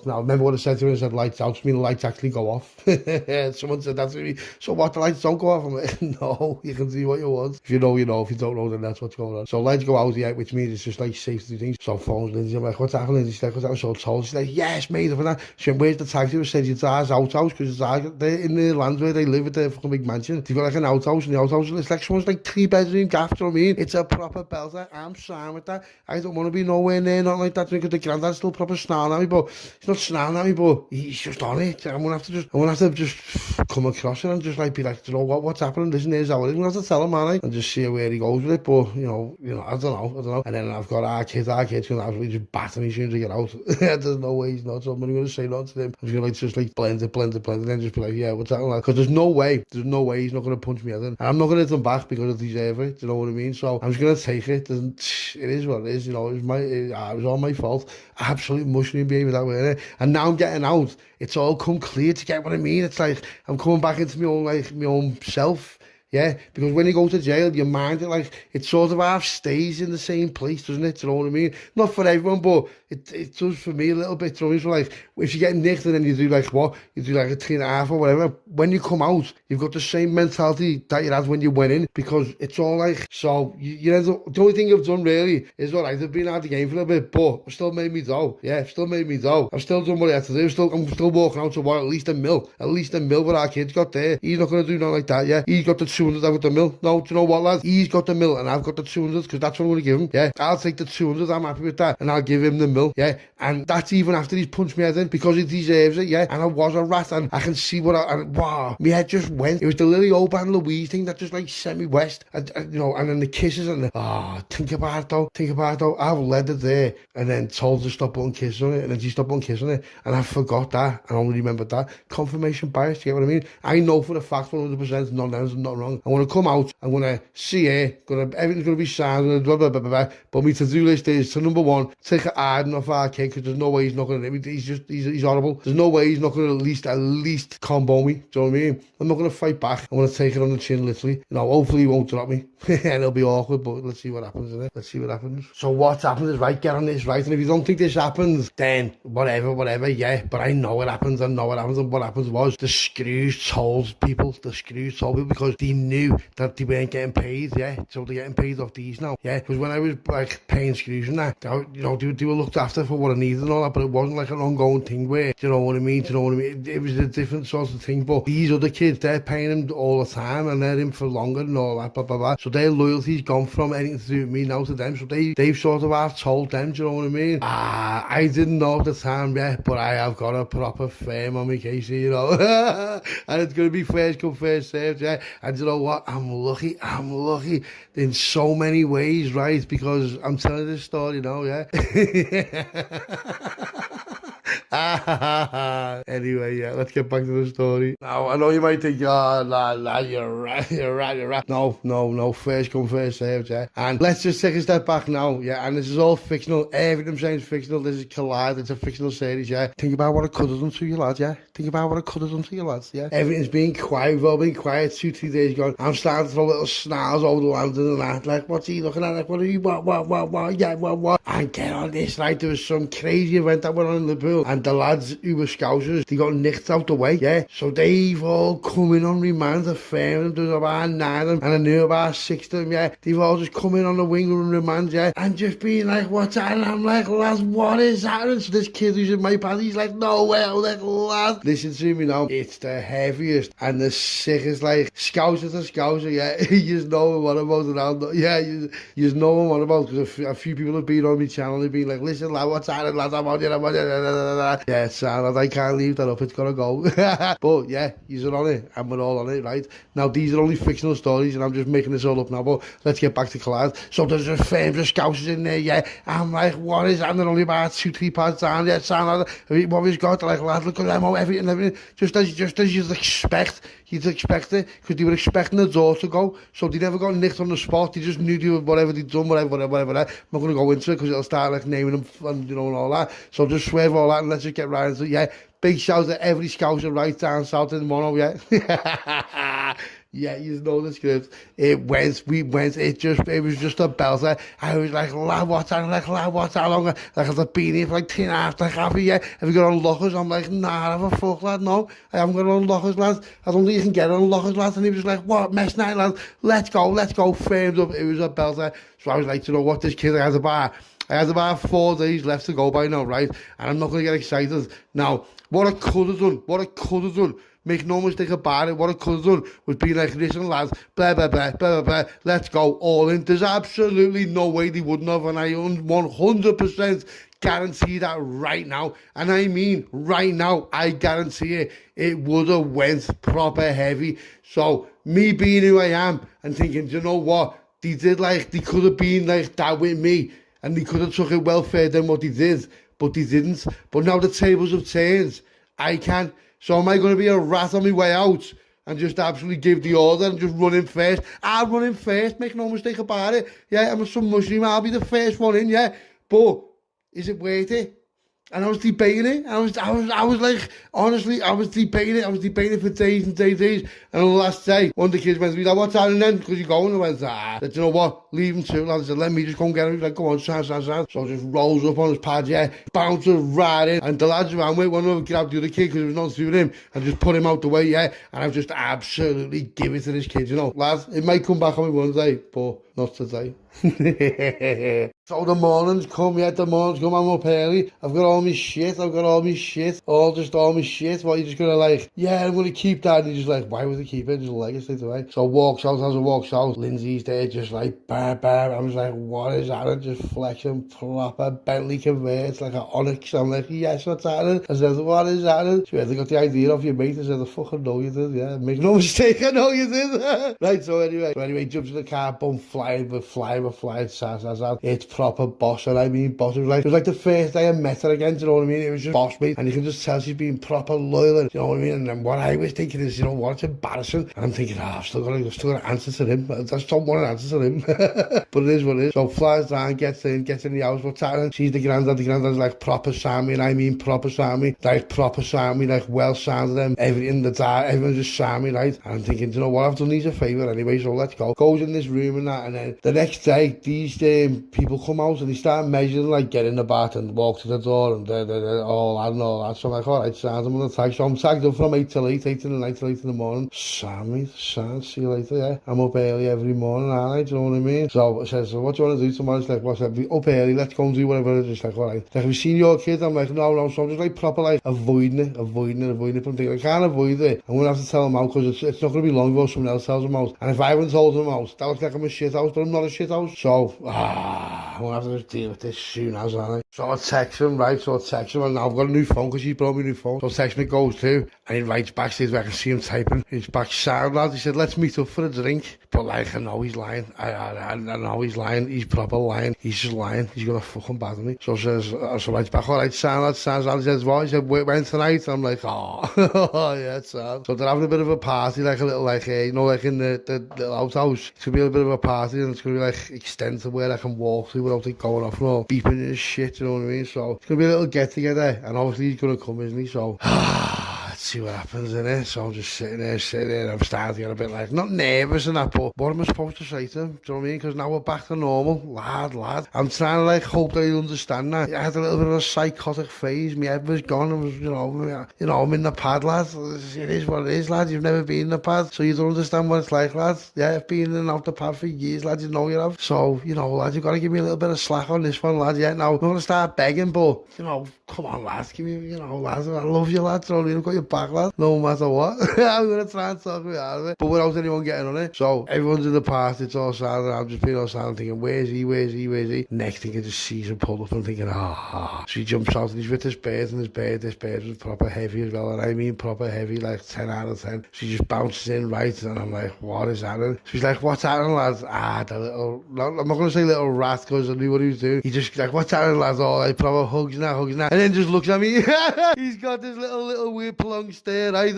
Now, remember what I said to him? I said lights out, I mean the lights actually go off. Someone said that to me. So what, the lights don't go off? I'm like, no, you can see what you want. If you know, you know. If you don't know, then that's what's going on. So lights go out, yeah, which means it's just like safety things. So phones Lindsey, I'm like, what's happening? She's like, what's that? So told. She's like, yes, mate, up and that. She went, where's the taxi? I said, your dad's outhouse, because they're in the land where they live with their fucking big mansion. They've got like an outhouse, and the outhouse is like someone's like 3-bedroom gaff, do you know what I mean? It's a proper belter. I'm fine with that. I don't want to be nowhere near, not like that, because the granddad's still proper snarling at me, but he's not snarling at me, but he's just on it. I'm gonna have to just come across it and just like be like, you know what's happening? Listen, here's how it is. I'm gonna have to tell him, man, and just see where he goes with it. But you know, I don't know. And then I've got our kid's gonna absolutely just batter me as soon as I get out. There's no way he's not. So I'm gonna say nothing to him. I'm just gonna blend it. head and then just be like, yeah, what's that like? Because there's no way he's not going to punch me head in. And I'm not going to hit him back because I deserve it, do you know what I mean? So I'm just going to take it. It is what it is, you know, it was all my fault. Absolute mushroom behaviour that way, innit? And now I'm getting out. It's all come clear, to get what I mean? It's like I'm coming back into my own self. Yeah, because when you go to jail, your mind, it sort of half stays in the same place, doesn't it? Do you know what I mean? Not for everyone, but it does for me a little bit. So it's like, if you get nicked and then you do like what? You do like a 3.5 or whatever. When you come out, you've got the same mentality that you had when you went in, because it's all like, so, you know, the only thing I've done really is, all right, I've been out of the game for a little bit, but I've still made me dough. Yeah, I've still made me dough. I've still done what I had to do. I'm still walking out to what? At least a mil what our kids got there. He's not going to do nothing like that, yeah? He's got the 200, I've got the mil. No, do you know what, lads? He's got the mil and I've got the 200, because that's what I'm going to give him. Yeah, I'll take the 200, I'm happy with that, and I'll give him the mil. Yeah, and that's even after he's punched me head in, because he deserves it. Yeah, and I was a rat, and I can see wow, my head just went. It was the Lindsey Oban Louise thing that just like sent me west, and you know, and then the kisses and think about it though, I've led it there and then told her to stop putting kisses on it, and then she stopped putting kisses on it, and I forgot that, and only remembered that. Confirmation bias, you get what I mean? I know for a fact 100% nothing's not wrong. I want to come out, I'm going to see her, everything's going to be signed, blah, blah, blah, blah, blah. But my to-do list is, to number one, take a harden off our kid, because there's no way he's not going to, he's horrible. There's no way he's not going to at least combo me, do you know what I mean? I'm not going to fight back. I'm going to take it on the chin, literally. You know, hopefully he won't drop me, and it'll be awkward, but let's see what happens, innit? Let's see what happens. So what happens is, right, get on this, right, and if you don't think this happens, then whatever, yeah, but I know it happens, and what happens was, the Scouser told people, because they knew that they weren't getting paid, yeah, so they're getting paid off these now, yeah, because when I was, like, paying Scouse and that, you know, they were looked after for what I needed and all that, but it wasn't like an ongoing thing where, do you know what I mean, it was a different sort of thing, but these other kids, they're paying him all the time, and they're in for longer and all that, blah, blah, blah, so their loyalty's gone from anything to do with me now to them, so they've sort of half told them, do you know what I mean? I didn't know at the time, yeah, but I have got a proper firm on my case, you know, and it's going to be first come, first served, yeah, and you know what, I'm lucky in so many ways, right, because I'm telling this story now, yeah. Anyway, yeah, let's get back to the story. Now, I know you might think, nah, you're right. No, first come, first served, yeah. And let's just take a step back now, yeah, and this is all fictional. Everything I'm saying is fictional. This is Collide, it's a fictional series, yeah. Think about what I could have done to you, lads, yeah. Yeah. Everything's been quiet, we've all been quiet 2-3 days ago. I'm starting to throw little snarls over the land and that, like, what's he looking at? Like, what are you, what, yeah, what? And get on this, right, there was some crazy event that went on in Liverpool, and the lads who were Scousers, they got nicked out the way, yeah, so they've all come in on remand. A fair of them, there's about 9 of them, and I knew about 6 of them, yeah, they've all just come in on the wing on remand, yeah, and just being like, what's that? And I'm like, lads, what is happening? So this kid who's in my pad, he's like, no way. I'm like, lads, listen to me now, it's the heaviest and the sickest, like, Scouser to Scouser, yeah, you know what about around, yeah, you know what about, because a few people have been on my channel, they've been like, listen, lad, what's happening, lads, I'm on you, yeah, son, I can't leave that up, it's gotta go. But yeah, you're on it, and we're all on it, right? Now, these are only fictional stories, and I'm just making this all up now, but let's get back to Collide. So there's a firm of Scousers in there, yeah. I'm like, what is that? And they're only about 2-3 pads down, yeah, son, what we've got, they're like, lad, look at them, everything, just as you'd expect it, because they were expecting the door to go, so they never got nicked on the spot. They just knew they were, whatever they'd done, whatever. I'm not going to go into it, because it'll start, like, naming them, and, you know, and all that. So just swerve all that, and let's just get right into it, yeah. Big shout to every Scouser right down south in Mono, yeah. Yeah, you know the script. We went, it was just a belter. I was like, lad, what's that? Like, lad, what's that? Like, I've been here for like 10 hours, like, happy, yeah. Have you got unlockers? I'm like, nah, have a fuck, lad, no. I haven't got unlockers, lads. I don't think you can get unlockers, lads. And he was like, what, mess night, lads? Let's go, firmed up. It was a belter. So I was like, you know what, this kid I had about 4 days left to go by now, right? And I'm not going to get excited. Now, what I could have done, make no mistake about it, what I could have done was be like, listen, lads, blah, blah, blah, blah, blah, blah, let's go all in. There's absolutely no way they wouldn't have, and I 100% guarantee that right now, and I mean right now, I guarantee it would have went proper heavy. So, me being who I am, and thinking, do you know what, they could have been like that with me, and they could have took it well further than what they did, but they didn't. But now the tables have turned. I can. So am I going to be a rat on my way out and just absolutely give the order and just run in first? I'll run in first, make no mistake about it. Yeah, I'm some Muslim, I'll be the first one in, yeah. But is it worth it? And I was debating it. I was like, honestly, I was debating it. I was debating it for days and days. And on the last day, one of the kids went to me, like, what's happening then? Because you're going. I went, said, you know what? Leave him too. I said, let me just go and get him. He's like, go on, Sam. So just rolls up on his pad, yeah, bounces right in. And the lads around with one of them grabbed the other kid because it was not suiting him and just put him out the way, yeah. And I've just absolutely give it to this kid, you know. Lads, it might come back on me one day, but not today. So the mornings come, I'm up early, I've got all my shit, all my shit. What, you're just gonna like, yeah, I'm gonna keep that, and he's just like, why would he keep it, just leg it straight away. So walks out, Lindsay's there, just like, bah, I'm just like, what is that, and just flexing, proper Bentley converts, like an Onyx. I'm like, yes, what's happening? I said, what is happening? She went, I got the idea off your mate. I said, I fucking know you did, yeah, make no mistake, I know you did. Right, so anyway, jumps in the car, boom, flying, it's proper boss, and I mean boss. It was like the first day I met her again, do you know what I mean? It was just boss me, and you can just tell she's been proper loyal, and, you know what I mean? And then what I was thinking is, you know what, it's embarrassing, and I'm thinking, I've still got to answer to him. I just don't want to answer to him. But it is what it is. So flies down, gets in the house, what's happening? She's the granddad's like proper Sammy, and I mean proper Sammy, like proper Sammy, like well sounded them, everything, everyone's just Sammy, right? And I'm thinking, you know what, I've done these a favour anyway, so let's go. Goes in this room and that, and then the next day, these people come out and they start measuring, like, get in the bath and walk to the door and all that and all that. So I'm like, alright, sound, I'm on the tag. So I'm tagged up from 8 till 8 in the night till 8 in the morning. Sound, see you later, yeah. I'm up early every morning, aren't I? Do you know what I mean? So I said, so what do you want to do tomorrow? It's like, what's that? Up early, let's go and do whatever it is. It's like, alright. Like, have you seen your kid? I'm like, no. So I'm just like proper, like, avoiding it. But I'm thinking, I can't avoid it. I'm going to have to tell them out because it's not going to be long before someone else tells them out. And if I haven't told them out, that looks like I'm a shit house, but I'm not a shit house. So, I'm going to have to just deal with this soon as, aren't I? So I text him, right? And now I've got a new phone because he brought me a new phone. So text me goes too, and he writes back, says, I can see him typing. He's back, sound lad. He said, let's meet up for a drink. But like, I know he's lying. I know he's lying. He's proper lying. He's just lying. He's going to fucking bad me. So says, so writes back, alright, sound lad. He says, what? He said, when tonight? I'm like, oh, yeah, it's sad. So they're having a bit of a party, like a little, like, you know, like in the little outhouse. It's going to be a bit of a party, and it's going to be like extend to where I can walk to without it going off and all beeping and shit, you know what I mean? So it's going to be a little get together, and obviously he's going to come, isn't he? So let's see what happens in it. So I'm just sitting there, and I'm starting to get a bit like, not nervous and that, but what am I supposed to say to him? Do you know what I mean? Because now we're back to normal, lad. I'm trying to like hope that he'll understand that. I had a little bit of a psychotic phase. My head was gone. I was, you know, I'm in the pad, lad. It is what it is, lad. You've never been in the pad, so you don't understand what it's like, lad. Yeah, I've been in and out the pad for years, lad. You know you have. So, you know, lad, you've got to give me a little bit of slack on this one, lad. Yeah, now I'm going to start begging, but, you know, come on, lad. Give me, you know, lad. I love you, lad. So I've got your back, lad. No matter what. I'm going to try and talk me out of it, but without anyone getting on it. So everyone's in the party, it's all sad, and I'm just being all sad and thinking, where's he? Next thing I just sees him pull up and thinking, So he jumps out and he's with this bird, and this bird was proper heavy as well, and I mean proper heavy, like 10 out of 10. She just bounces in, right, and I'm like, what is happening? She's like, what's happening, lads? The little, I'm not going to say little rat because I knew what he was doing. He just like, what's happening, lads? Oh, like proper hugs now, and then just looks at me. He's got this little weird prolonged stare, right?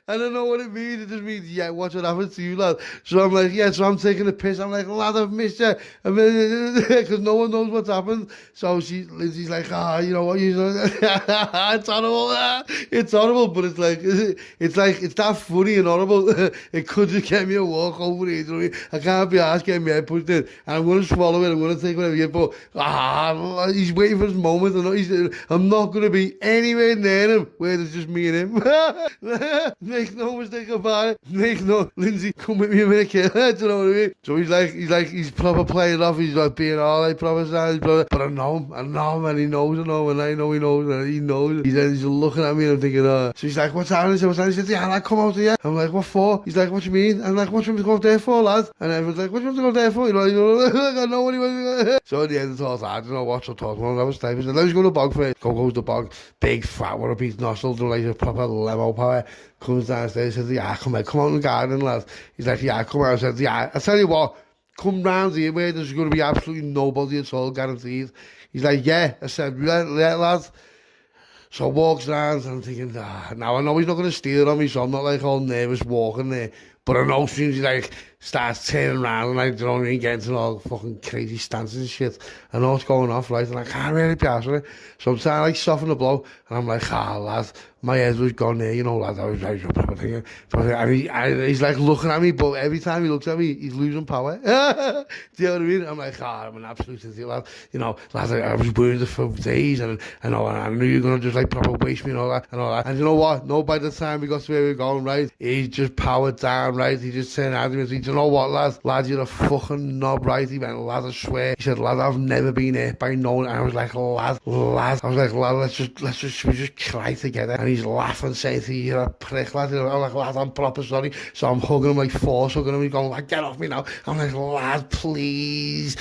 I don't know what it means. It just means, yeah, watch what happens to you, lad. So I'm like, yeah, so I'm taking a piss. I'm like, lad, I've missed you. Because no one knows what's happened. So Lindsay's like, you know what, it's horrible. It's horrible, but it's that funny and horrible. It could just get me a walk over here. You know what I mean? I can't be asked getting my head pushed in. And I'm going to swallow it. I'm going to take whatever you get. But he's waiting for his moment. I'm not going to be anywhere near him where there's just me and him. Make no mistake about it. Lindsay, come with me a minute, kid. Do you know what I mean? So he's proper playing off. He's like being all like proper sad. But I know him, and he knows, and I know he knows, and he knows. He's looking at me, and I'm thinking, So he's like, what's happening? He said, yeah, I come out here. I'm like, what for? He's like, what you mean? I'm like, what you want to go there for, lad? And everyone's like, what you want to go there for? You know, I know what he was. So in the end, it's all sad. I don't know what to talk about. I was typing. He said, let's go to the bog first. Goes the bog. Big fat one of his nostrils, like a proper limo power. Comes downstairs, says, yeah, come out in the garden, lad. He's like, yeah, come out. I said, yeah, I tell you what, come round here where there's going to be absolutely nobody at all, guaranteed. He's like, yeah. I said, yeah, lad. So I walks round and I'm thinking, now I know he's not going to steal it on me, so I'm not like all nervous walking there. But I know as soon as he like starts turning around and like, you know what I mean, getting to all fucking crazy stances and shit, I know what's going off, right? And I can't really be asked for it. So I'm trying to like soften the blow, and I'm like, lad, my head was gone there, you know, lad, I was like, thinking. And he's like looking at me, but every time he looks at me, he's losing power. Do you know what I mean? I'm like, I'm an absolute idiot, lad. You know, lad, I was wounded for days, and I knew you were going to just like proper waste me and all that. And you know what? No, by the time we got to where we were going, right, he just powered down, right? He just turned out to me and said, you know what, lad, you're a fucking knob, right? He went, lad, I swear. He said, lad, I've never been hurt by no one. And I was like, lad. I was like, lad, should we just cry together? And he's laughing, saying to you, you're a prick, lad. I'm like, lad, I'm proper sorry. So I'm hugging him, like force hugging him. He's going, like, get off me now. I'm like, lad, please.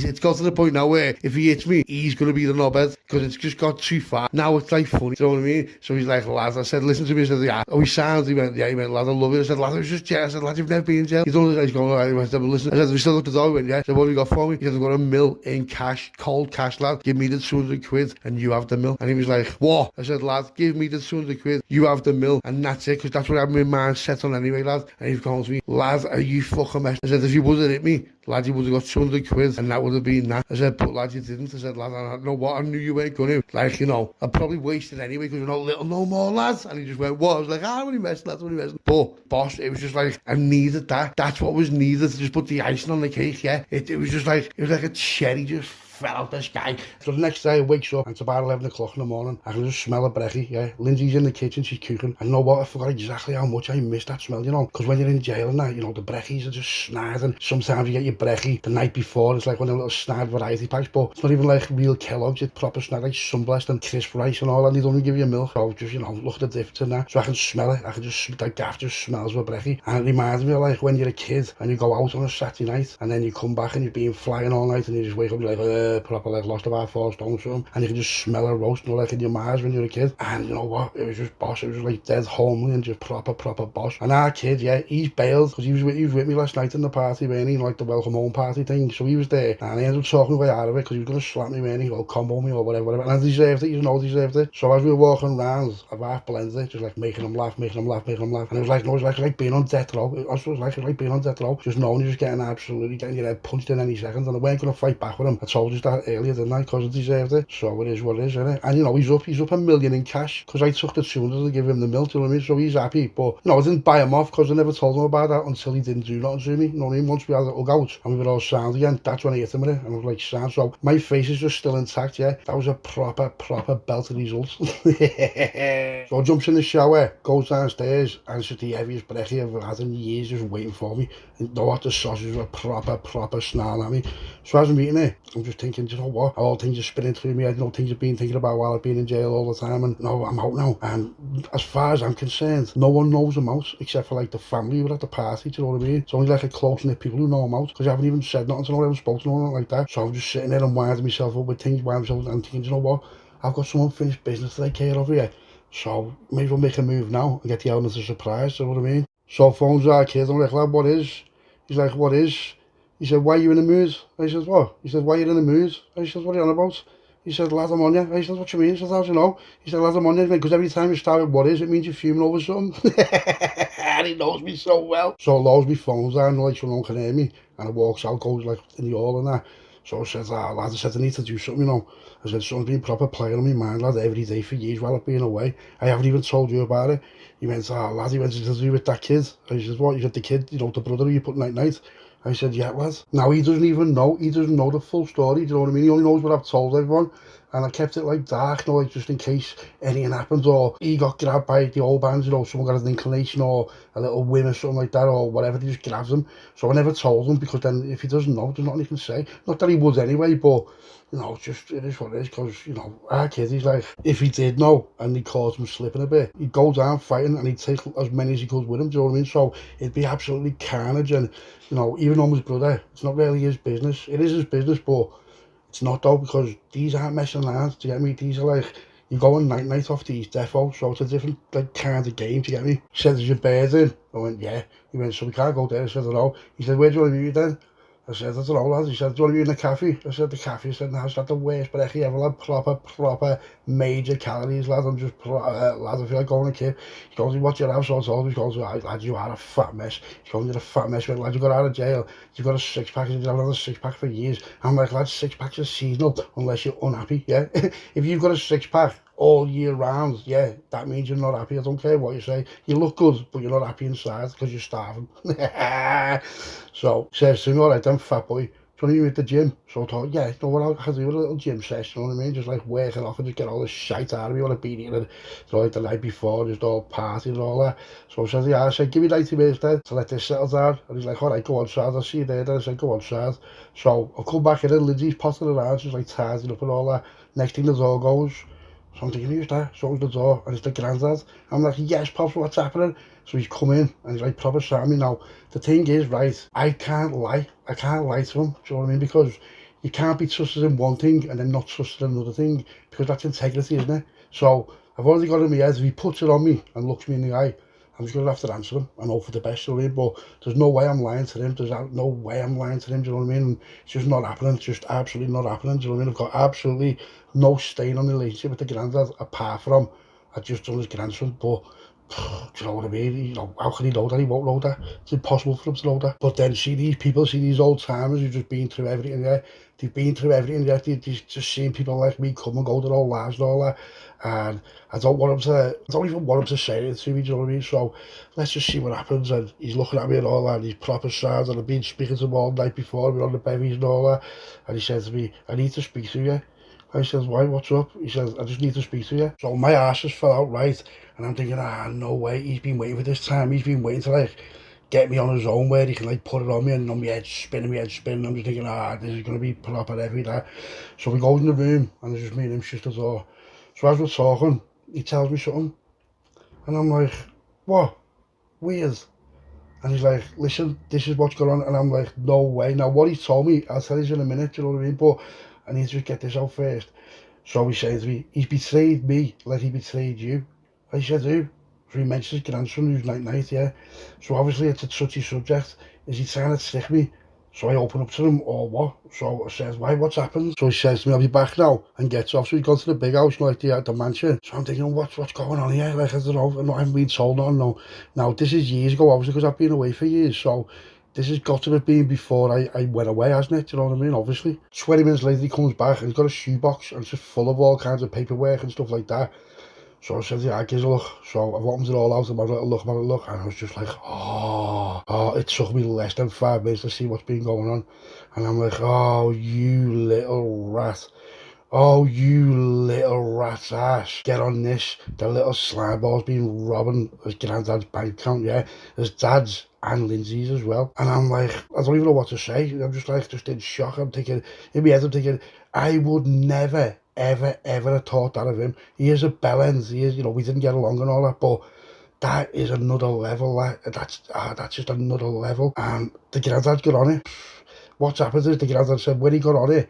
It's got to the point now where if he hits me, he's going to be the knobhead, because it's just got too far. Now it's like funny, you know what I mean? So he's like, lad, I said, listen to me. I said, yeah. Oh, he sounds. He went, lad, I love it. I said, lad, I was just jail. I said, lad, you've never been in jail. He's going, all right. I said, listen. I said, we still at the door. He went, yeah. I said, what have you got for me? He said, I've got a mill in cash, cold cash, lad. Give me the 200 quid and you have the mill. And he was like, what? I said, lad, give me the 200 quid, you have the mill, and that's it, because that's what I had my mind set on anyway, lad. And he's going to me, lad, are you fucking messed? I said, if you would have hit me, lad, you would have got 200 quid and that would have been that. I said, but lad, you didn't. I said, lad, I know what, I knew you weren't going to. Like, you know, I'd probably wasted anyway, because you're not little no more, lads. And he just went, what? I was like, when he messed, lads, when he messed. But, boss, it was just like, I needed that. That's what was needed to just put the icing on the cake, yeah. It was just like, it was like a cherry just fell out the sky. So the next day I wakes up and it's about 11 o'clock in the morning. I can just smell a brekkie, yeah. Lindsay's in the kitchen, she's cooking. And you know what, I forgot exactly how much I missed that smell, you know. Because when you're in jail and that, you know, the brekkies are just snadding. Sometimes you get your brekkie the night before, it's like one of the little snad variety packs, but it's not even like real Kellogg's, it's proper snad, like Sunblessed and crisp rice and all, and they don't even give you milk. So just, you know, look at the difference in that. So I can smell it, that gaff just smells of a brekkie. And it reminds me of like when you're a kid and you go out on a Saturday night and then you come back and you've been flying all night and you just wake up and you're like, proper like lost about 4 stone something, and you can just smell a roast, you know, like in your Mars when you're a kid. And you know what, it was just boss, it was like dead homely and just proper boss. And our kid, yeah, he's bailed, because he was with me last night in the party, weren't he, like the welcome home party thing. So he was there and he ended up talking way out of it, because he was going to slap me, weren't he, or combo me or whatever, and I deserved it, you know, I deserved it. So as we were walking around, I've half blended it, just like making him laugh, and it was like, no, it was like being on death row. It was like being on death row, just knowing you're just getting your head punched in any second, and I weren't going to fight back with him. I told you that earlier, didn't I? Because I deserved it. So it is what it is, isn't it? And you know, he's up $1 million in cash, because I took the 200 to give him the milk, you know what I mean? So he's happy. But you know, I didn't buy him off, because I never told him about that until he didn't do nothing to me, you know what I mean? Once we had a hug out and we were all sound again, that's when I hit him with it, and I was like, sound. So my face is just still intact, yeah. That was a proper belt of results. So jumps in the shower, goes downstairs, and it's just the heaviest brekkie I've had in years just waiting for me. And you know what, the sausages were proper snarl at me. So as I'm eating it, I'm just thinking, you know what, all things are spinning through me head, you know, things I've been thinking about while I've been in jail all the time, and no, I'm out now. And as far as I'm concerned, no one knows I'm out, except for like the family who were at the party, do you know what I mean? It's only like a close-knit people who know I'm out, because I haven't even said nothing to no one, I haven't spoken to no one like that. So I'm just sitting there and winding myself up with things, and thinking, you know what, I've got some unfinished business to take care of here. So may as well make a move now and get the element of surprise, you know what I mean? So phones our kid, I'm like, lad, what is? He's like, what is? He said, why are you in the mood? I said, what? He said, why are you in the mood? I said, what are you on about? He said, lad, I'm on you. I said, what you mean? He said, how do you know? He said, lad, I'm on you. Because every time you start with what is, it means you're fuming over something. And he knows me so well. So I loads my phones down, like so no one can hear me. And I walks out, goes like in the hall and that. So I said, lad, I said, I need to do something, you know. I said, something's been proper playing on my mind, lad, every day for years while I've been away. I haven't even told you about it. He went, lad, he went to do with that kid. I said, what, you got the kid, you know, the brother who you put night? I said, yeah, lad. Now he doesn't even know, he doesn't know the full story, do you know what I mean? He only knows what I've told everyone. And I kept it like dark, you know, like just in case anything happens, or he got grabbed by the old bands, you know, someone got an inclination or a little whim or something like that, or whatever, he just grabs him. So I never told him, because then if he doesn't know, there's nothing he can say. Not that he would anyway, but, you know, just, it is what it is, because, you know, our kid, he's like, if he did know, and he caught him slipping a bit, he'd go down fighting, and he'd take as many as he could with him, do you know what I mean? So it'd be absolutely carnage, and, you know, even on his brother, it's not really his business. It is his business, but it's not though, because these aren't messing around, do you get me? These are like, you go on night off these depots, so it's a different like kind of game, do you get me? He said, there's your bed in? I went, yeah. He went, so we can't go there. I said, no. He said, where do you want to meet you then? I said, I don't know, lads. He said, do you want to be in the cafe? I said, the cafe. He said, no, it's not the worst brekkie ever, lad. Proper major calories, lad. I'm just, lad, I feel like going to kid. He goes, what's your house? So I told him, he goes, lad, you are a fat mess. He goes, you're a fat mess. Went, lad, you got out of jail. You got a six-pack. You didn't have another six-pack for years. I'm like, lad, six-packs are seasonal unless you're unhappy, yeah? If you've got a six-pack all year round, yeah, that means you're not happy. I don't care what you say. You look good, but you're not happy inside because you're starving. So he says to me, all right then, fat boy, do you want to be at the gym? So I thought, yeah, you know what, I'll do a little gym session, you know what I mean? Just like work it off and just get all the shite out of me when I've been eating it, like the night before, just all partying and all that. So I said, yeah, I said, give me 90 minutes then to let this settle down. And he's like, all right, go on, Sad, I'll see you there. Then I said, go on, Sad. So I've come back in and Lindsay's potting around, she's like tidying up and all that. Next thing the door goes. So I'm thinking, who's that? So opens the door and it's the granddad. I'm like, yes, Pops, what's happening? So he's come in and he's like, proper Sammy. Now, the thing is, right, I can't lie to him, do you know what I mean? Because you can't be trusted in one thing and then not trusted in another thing, because that's integrity, isn't it? So I've already got in my head, if he puts it on me and looks me in the eye, I'm just going to have to answer him. I know for the best, you know what I mean? But there's no way I'm lying to him. There's no way I'm lying to him, do you know what I mean? And it's just not happening. It's just absolutely not happening, do you know what I mean? I've got absolutely no stain on the relationship with the granddad, apart from I just done his grandson. But do you know what I mean? You know, how can he know that? He won't know that. It's impossible for him to know that. But then see these people, see these old timers who've just been through everything, yeah? They've been through everything, yeah? They've just seen people like me come and go their whole lives and all that. And I don't even want him to say it to me, do you know what I mean? So let's just see what happens. And he's looking at me and all that, and he's proper sad, and I've been speaking to him all night before, we're on the bevies and all that. And he says to me, I need to speak to you. I says, why, what's up? He says, I just need to speak to you. So my arse just fell out right, and I'm thinking, no way, he's been waiting for this time. He's been waiting to like get me on his own where he can like put it on me, and on my head spinning. I'm just thinking, this is going to be proper heavy, that. So we go in the room, and it's just me and him shut the door. So as we're talking, he tells me something, and I'm like, what? Weird. And he's like, listen, this is what's going on. And I'm like, no way. Now what he told me, I'll tell you in a minute, do you know what I mean? But I need to just get this out first. So he says to me, he's betrayed me like he betrayed you. I said, who? So he mentions his grandson who's night, yeah. So obviously it's a touchy subject. Is he trying to trick me? So I open up to him, or what? So I says, why, what's happened? So he says to me, I'll be back now, and gets off. So he's gone to the big house, you know, like the mansion. So I'm thinking, what's going on here? Like, I don't know, I haven't been told nothing, no. Now, this is years ago, obviously, because I've been away for years, so this has got to have been before I went away, hasn't it? Do you know what I mean? Obviously. 20 minutes later, he comes back, and he's got a shoebox, and it's just full of all kinds of paperwork and stuff like that. So I said, yeah, give us a look. So I've opened it all out, and I've had a look, and I was just like, it took me less than 5 minutes to see what's been going on. And I'm like, oh, you little rat. Oh, you little rat's ass. Get on this. The little slime ball's been robbing his granddad's bank account, yeah. His dad's and Lindsay's as well. And I'm like, I don't even know what to say. I'm just like, just in shock. I'm thinking, in my head, I'm thinking, I would never, ever have thought that of him. He is a bellend. He is, you know, we didn't get along and all that, but that is another level. That's just another level. And the granddad got on it. What's happened is the granddad said when he got on it,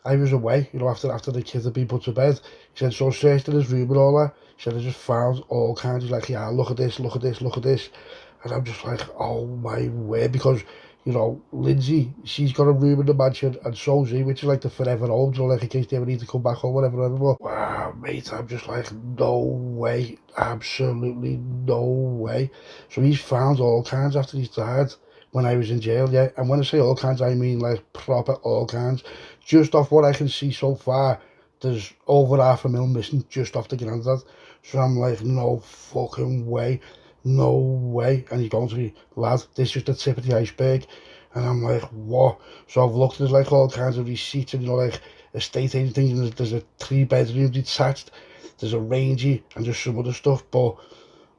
I was away, you know, after the kids had been put to bed. He said, so searched in his room and all that. He said, I just found all kinds. He's like, yeah, look at this. And I'm just like, oh my word, because, you know, Lindsay, she's got a room in the mansion, and so's he, which is like the forever home, you know, like in case they ever need to come back or whatever. But wow, mate, I'm just like, no way, absolutely no way. So he's found all kinds after he's died when I was in jail, yeah. And when I say all kinds, I mean like proper all kinds. Just off what I can see so far, there's over $500,000 missing just off the granddad. So I'm like, no fucking way. No way. And he's going to be, lad, this is just the tip of the iceberg. And I'm like, what? So I've looked, there's like all kinds of receipts and, you know, like estate agent things. There's a 3-bedroom detached, there's a rangy, and just some other stuff. But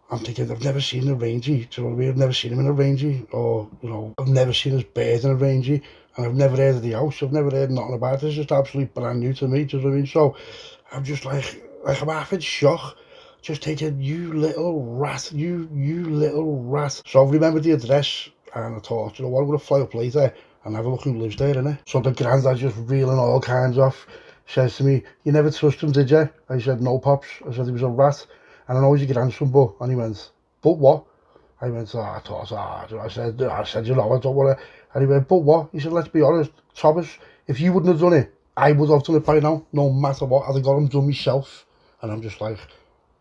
I'm thinking, I've never seen a rangy, do you know what I mean? I've never seen him in a rangy, or, you know, I've never seen his bed in a rangy, and I've never heard of the house. I've never heard nothing about it. It's just absolutely brand new to me, do you know what I mean? So I'm just like I'm half in shock. Just thinking, you little rat, you little rat. So I remembered the address, and I thought, you know what, I'm going to fly up later and have a look who lives there, innit? So the granddad just reeling all kinds off, says to me, you never trusted him, did you? I said, no, Pops. I said, he was a rat, and I know he's your grandson, but, and he went, but what? I went, I thought, I said, you know, I don't want to. And he went, but what? He said, let's be honest, Thomas, if you wouldn't have done it, I would have done it by now, no matter what. I'd have got him done myself. And I'm just like,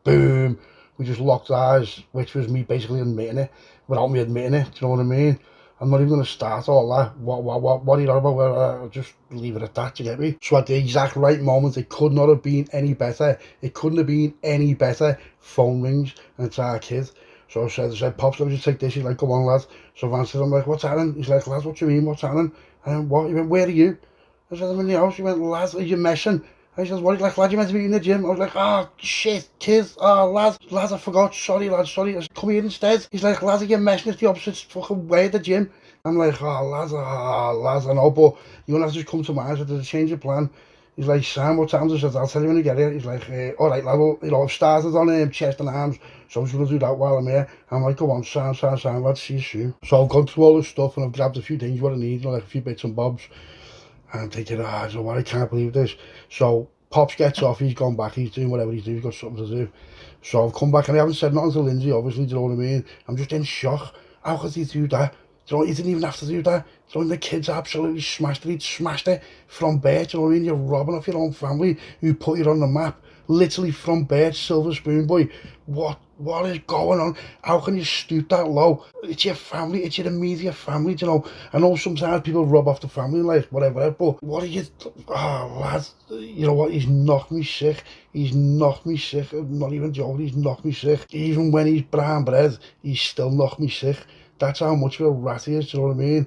boom. We just locked eyes, which was me basically admitting it, without me admitting it, do you know what I mean? I'm not even going to start all that. What are you on about? Just leave it at that, do you get me? So at the exact right moment, it could not have been any better. It couldn't have been any better. Phone rings, and it's our kid. So I said, Pops, let me just take this. He's like, come on, lad. So I've answered, I'm like, what's happening? He's like, lad, what do you mean, what's happening? And what? He went, where are you? I said, I'm in the house. He went, lad, are you messing? I said, what? He's like, lad, you meant to be in the gym. I was like, oh, shit, kids. Oh, lad, I forgot. Sorry, lad, sorry. I said, come here instead. He's like, lad, are you messing? It's the opposite fucking way at the gym. I'm like, oh, lad, I know, but you're going to have to just come to my house. There's a change of plan. He's like, Sam, what time? I said, I'll tell you when you get here. He's like, all right, lad, well, you know, I've started on chest and arms, so I'm just going to do that while I'm here. I'm like, go on, Sam, lad, see you soon. So I've gone through all this stuff and I've grabbed a few things what I need, you know, like a few bits and bobs. And I'm thinking, you know what, I can't believe this. So Pops gets off, he's gone back, he's doing whatever he's doing, he's got something to do. So I've come back and I haven't said nothing to Lindsay, obviously, do you know what I mean? I'm just in shock. How could he do that? Do you know, he didn't even have to do that. So when the kids absolutely smashed it, he'd smashed it from birth, do you know what I mean? You're robbing off your own family who put you on the map. Literally from birth, silver spoon boy. What is going on? How can you stoop that low? It's your family, it's your immediate family, do you know? I know sometimes people rub off the family life, whatever, but what are you, lad, you know what, he's knocked me sick. He's knocked me sick, I'm not even joking, he's knocked me sick. Even when he's brown bread, he's still knocked me sick. That's how much of a rat he is, do you know what I mean?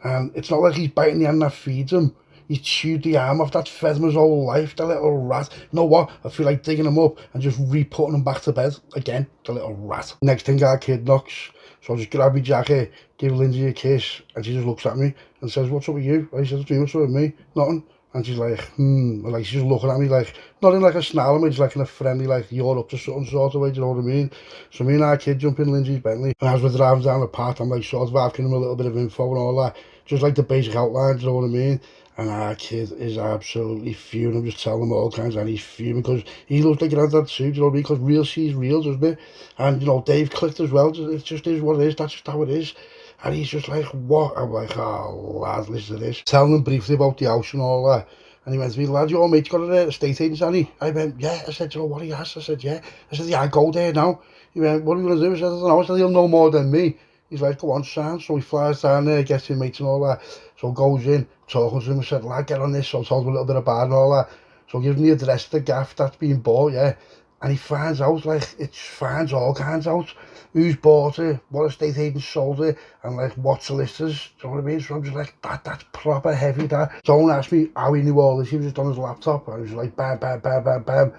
And it's not like he's biting the hand that feeds him. He chewed the arm off that fed him his whole life, the little rat. You know what? I feel like digging him up and just re-putting him back to bed again, the little rat. Next thing our kid knocks, so I just grab my jacket, give Lindsay a kiss, and she just looks at me and says, what's up with you? I said, what's up with me? Nothing. And she's like, like she's just looking at me like, not in like a snarl, just like in a friendly, like, you're up to something sort of way, do you know what I mean? So me and our kid jump in Lindsay's Bentley, and as we're driving down the path, I'm like sort of asking him a little bit of info and all that, just like the basic outline, do you know what I mean? And our kid is absolutely fuming. I'm just telling him all kinds, and he's fuming because he looks like he has that too, do you know what I mean? Because real sees real, doesn't it? And, you know, Dave clicked as well. It just is what it is. That's just how it is. And he's just like, what? I'm like, oh, lad, listen to this. Telling him briefly about the house and all that. And he went to me, lad, your mate's got an estate agent, hasn't he? I went, yeah. I said, you know what he has? I said, yeah. I said, yeah, I go there now. He went, what are we going to do? I said, I don't know. I said, he'll know more than me. He's like, go on, Sam. So he flies down there, gets his mates and all that. So goes in, talking to him, I said, lad, get on this. So I told him a little bit about it and all that. So gives me the address of the gaff that's being bought, yeah. And he finds out, like, it finds all kinds out. Who's bought it, what estate agent sold it, and like what solicitors, do you know what I mean? So I'm just like, that's proper heavy, that. Don't ask me how he knew all this, he was just on his laptop, and he was like, bam, bam, bam, bam, bam.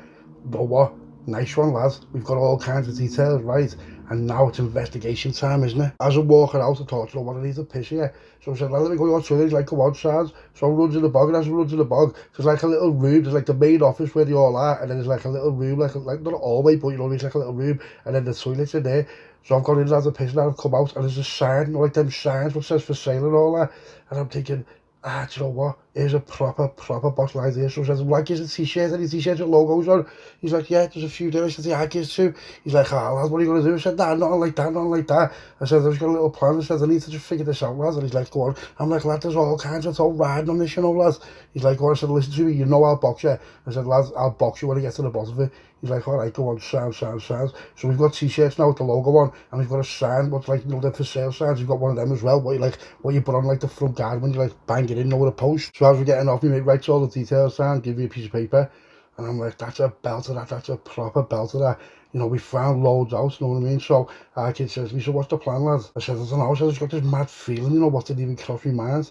But what? Nice one, lad. We've got all kinds of details, right? And now it's investigation time, isn't it? As I'm walking out, I thought, you know what, I need to piss here. So I said, well, let me go to the toilet. He's like, come on, Sarge. So I run to the bog, and as I run to the bog, there's like a little room, there's like the main office where they all are, and then there's like a little room, like not a hallway, but you know, it's like a little room, and then the toilet's in there. So I've gone in, had the piss, and I've come out, and there's a sign, you know, like them signs, which says for sale and all that. And I'm thinking, do you know what? Here's a proper box like this. So I said, like, is a t-shirt, any t-shirts with logos on? He's like, yeah, there's a few there. I said, yeah, I guess too. He's like, oh, lad, what are you going to do? I said, nah, nothing like that. I said, I've got a little plan. I said, I need to just figure this out, lad. And he's like, go on. I'm like, lad, there's all kinds of all riding on this, you know, lad. He's like, go on. I said, listen to me, you know I'll box you. I said, lad, I'll box you when I get to the bottom of it. He's like, all right, go on, sounds. So we've got t-shirts now with the logo on, and we've got a sign, what's like, you know, the for sale signs. We've got one of them as well, what you put on like the front guard when you like bang it in, you know, with a post. So as we're getting off, my mate writes all the details down, give me a piece of paper, and I'm like, that's a belt of that, that's a proper belt of that. You know, we found loads out, you know what I mean? So our kid says to me, so what's the plan, lad? I said, I don't know. I said, I've got this mad feeling, you know, what didn't even cross my mind.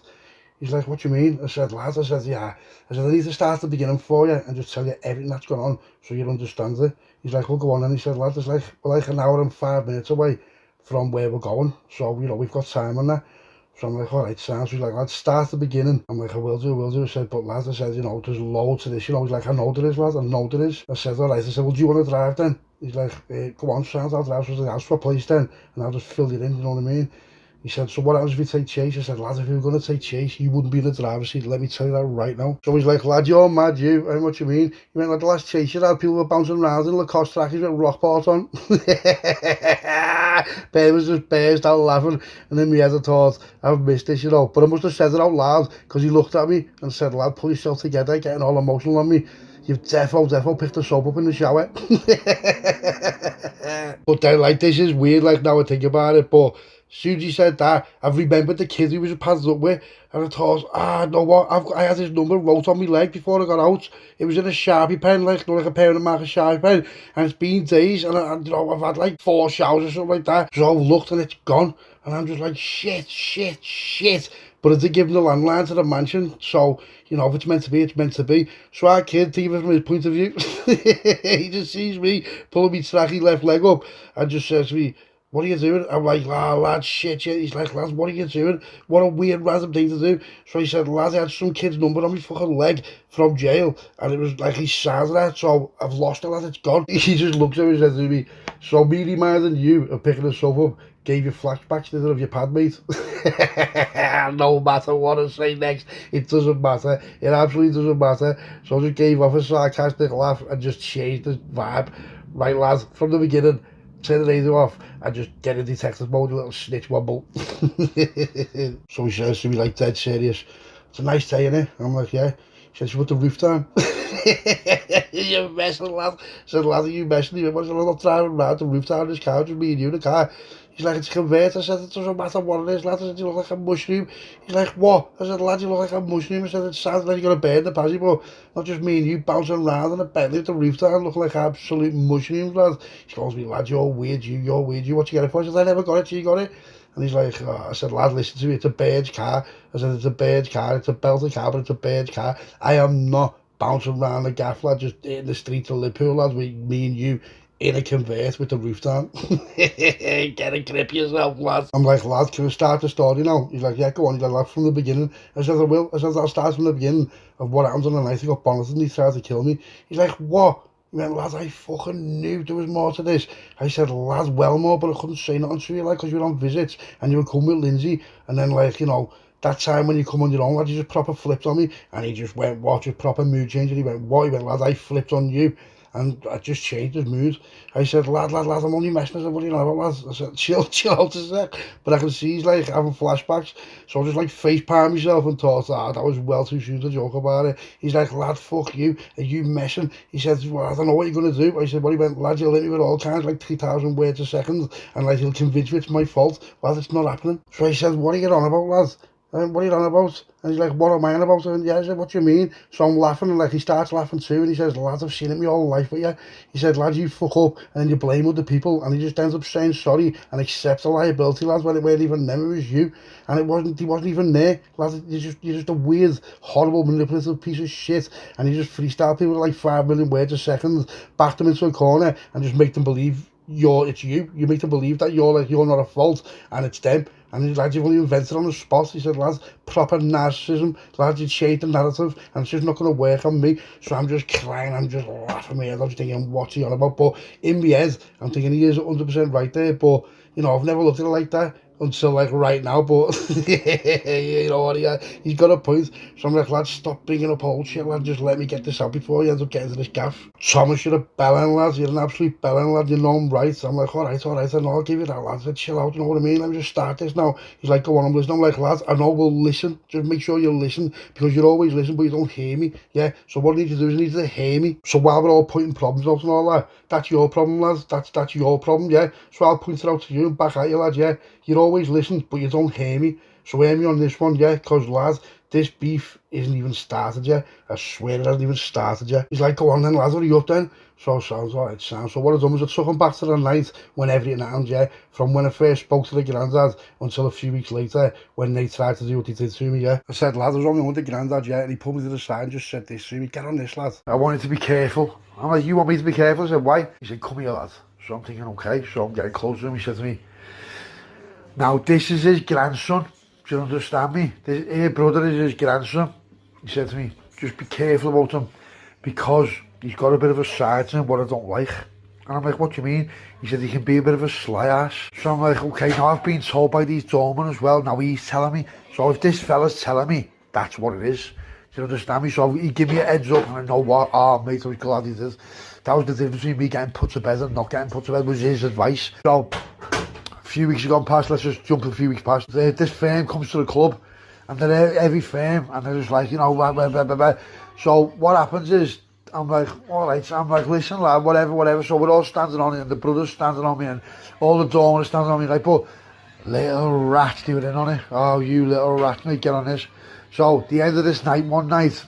He's like, what do you mean? I said, lad, I said, yeah. I said, I need to start at the beginning for you and just tell you everything that's gone on so you understand it. He's like, well, go on. And he said, lad, it's like, we're like an hour and 5 minutes away from where we're going. So, you know, we've got time on that. So I'm like, all right, sounds. He's like, lad, start at the beginning. I'm like, I will do. I said, but lad, I said, you know, there's loads to this. You know, he's like, I know there is, lad, I know there is. I said, all right. I said, well, do you want to drive then? He's like, go on, sounds, I'll drive to the house for a place then. And I'll just fill you in, you know what I mean? He said, so what happens if you take chase? I said, lad, if you were going to take chase, you wouldn't be in the driver's seat. Let me tell you that right now. So he's like, lad, you're mad, you. I know what you mean. He went, like, the last chase you had, people were bouncing around in Lacoste trackies with Rockport on. Bear was just burst out laughing. And in my head I thought, I've missed this, you know. But I must have said it out loud, because he looked at me and said, lad, pull yourself together, getting all emotional on me. You've defo picked the soap up in the shower. But then, like, this is weird, like, now I think about it, but as soon as he said that, I've remembered the kid he was padded up with, and I thought, no what, I had his number wrote on my leg before I got out. It was in a Sharpie pen, like a permanent marker Sharpie pen, and it's been days, and you know, I've had like 4 showers or something like that, so I've looked and it's gone, and I'm just like, shit. But I did give him the landline to the mansion, so, you know, if it's meant to be, it's meant to be. So our kid, think of it from his point of view, he just sees me pulling me tracky left leg up, and just says to me, what are you doing? I'm like, lad, shit, yeah. He's like, lad, what are you doing? What a weird random thing to do. So he said, lad, I had some kid's number on my fucking leg from jail, and it was like he signed that, so I've lost it, lad, it's gone. He just looks at me and says to me, so me reminding you of picking us up gave you flashbacks to of your pad mate. No matter what I say next, it doesn't matter. It absolutely doesn't matter. So I just gave off a sarcastic laugh and just changed the vibe. Right, lad, from the beginning, turn the radio off and just get in detective mode, you little snitch wobble. So he says to me, like, dead serious, it's a nice day, innit? I'm like, yeah. He said, you put the roof down. You messing, lad. I said, lad, are you messing? He went, what's a little driving around the roof down this car, just me and you in the car. He's like, it's a converter. I said, it doesn't matter what it is, lad. I said, you look like a mushroom. He's like, what? I said, lad, you look like a mushroom. I said, it sounds like you're going to burn the passy, but not just me and you bouncing around in a Bentley with the roof down, looking like absolute mushrooms, lad. He goes to me, lad, you're weird, what you get it for? I said, I never got it, so you got it. And he's like, I said, lad, listen to me, it's a bird's car. I said, it's a bird's car, it's a belted car, but it's a bird's car. I am not bouncing around the gaff, lad, just in the streets of Liverpool, lads, with me and you in a convert with the roof down. Get a grip yourself, lad. I'm like, lad, can we start the story now? He's like, yeah, go on. He's like, lad, from the beginning. I said, I will. I said, I'll start from the beginning of what happens on the night he got bonneted and he tried to kill me. He's like, what? He went, lad, I fucking knew there was more to this. I said, lad, well more, but I couldn't say nothing to you, like, because you were on visits and you would come with Lindsay, and then, like, you know, that time when you come on your own, lad, you just proper flipped on me, and he just went, what, just proper mood change, and he went, what? He went, lad, I flipped on you. And I just changed his mood. I said, lad, I'm only messing. I said, what do you know about, lads? I said, chill out a sec. But I can see he's like having flashbacks. So I just like face palm myself and thought, that was well too soon to joke about it. He's like, lad, fuck you. Are you messing? He said, well, I don't know what you're going to do. I said, well, he went, lad, you'll hit me with all kinds, like 3,000 words a second. And like, he'll convince me it's my fault. Well, it's not happening. So I said, what are you on about, lad? What are you on about? And he's like, what am I on about? And yeah, I said, what do you mean? So I'm laughing, and like he starts laughing too, and he says, lad, I've seen it my whole life, but yeah. He said, lad, you fuck up, and then you blame other people, and he just ends up saying sorry and accepts the liability, lads, when it weren't even them, it was you. And he wasn't even there, lad. You're just a weird, horrible, manipulative piece of shit, and you just freestyle people with like 5 million words a second, back them into a corner, and just make them believe it's you. You make them believe that you're not at fault, and it's them. And he's like, you've only invented on the spot. He said, lads, proper narcissism. Lads, you changed the narrative, and it's just not going to work on me. So I'm just crying, I'm just laughing my head. I'm just thinking, what's he on about? But in my head, I'm thinking he is 100% right there. But, you know, I've never looked at it like that until like right now, but you know what, he's got a point. So I'm like, lad, stop bringing up old shit, lad, just let me get this out before you end up getting to this gaff. Thomas, you're a bellend, lad, you're an absolute bellend, lad, you know I'm right. I'm like, alright, I know, I'll give you that, lad. I said, chill out, you know what I mean, let me just start this now. He's like, go on, I'm listening. I'm like, lad, I know, we'll listen, just make sure you listen, because you always listen, but you don't hear me, yeah? So what I need to do is I need to hear me. So while we're all pointing problems out and all that, that's your problem, lads, that's your problem, yeah? So I'll point it out to you and back at you, lad, yeah? You always listen, but you don't hear me. So hear me on this one, yeah? Because, lad, this beef isn't even started yet. I swear it hasn't even started yet. He's like, go on then, lad, what are you up then? So sounds alright, sounds. So what I done was I took him back to the night when everything happened, yeah? From when I first spoke to the granddad until a few weeks later when they tried to do what they did to me, yeah? I said, lad, I was only with the granddad, yeah? And he pulled me to the side and just said this to me, get on this, lad. I wanted to be careful. I'm like, you want me to be careful? I said, why? He said, come here, lad. So I'm thinking, okay. So I'm getting close to him. He said to me, now, this is his grandson. Do you understand me? His brother is his grandson. He said to me, just be careful about him, because he's got a bit of a side to him what I don't like. And I'm like, what do you mean? He said, he can be a bit of a sly ass. So I'm like, okay, now I've been told by these doormen as well, now he's telling me. So if this fella's telling me, that's what it is. Do you understand me? So he gave me a heads up, and I know what, oh mate, I was glad he did. That was the difference between me getting put to bed and not getting put to bed, was his advice. So a few weeks have gone past, let's just jump a few weeks past. This firm comes to the club, and they're every firm, and they're just like, you know, blah, blah, blah, blah, blah. So what happens is, I'm like, all right, I'm like, listen lad, whatever. So we're all standing on it, and the brother's standing on me, and all the doormen are standing on me, like, but little rat, they were in on it. Oh, you little rat, mate, get on this. So the end of this night, one night,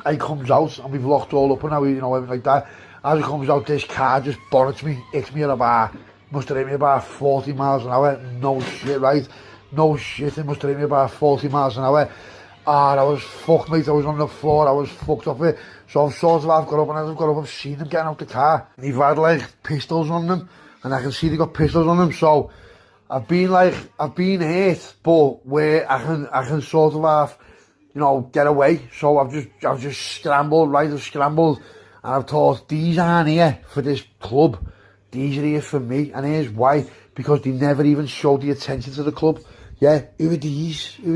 I comes out, and we've locked all up and now, you know, everything like that. As it comes out, this car just bonnets me, hits me at about, must have hit me about 40 miles an hour. No shit, right? No shit, it must have hit me about 40 miles an hour. And I was fucked, mate. I was on the floor, I was fucked off it. So I've got up, and as I've got up, I've seen them getting out the car. And they've had like pistols on them, and I can see they got pistols on them. So I've been hit, but where I can sort of have, you know, get away. So I've just scrambled, right? I've scrambled, and I've thought, these aren't here for this club. These are here for me, and here's why. Because they never even showed the attention to the club. Yeah, who are these? Who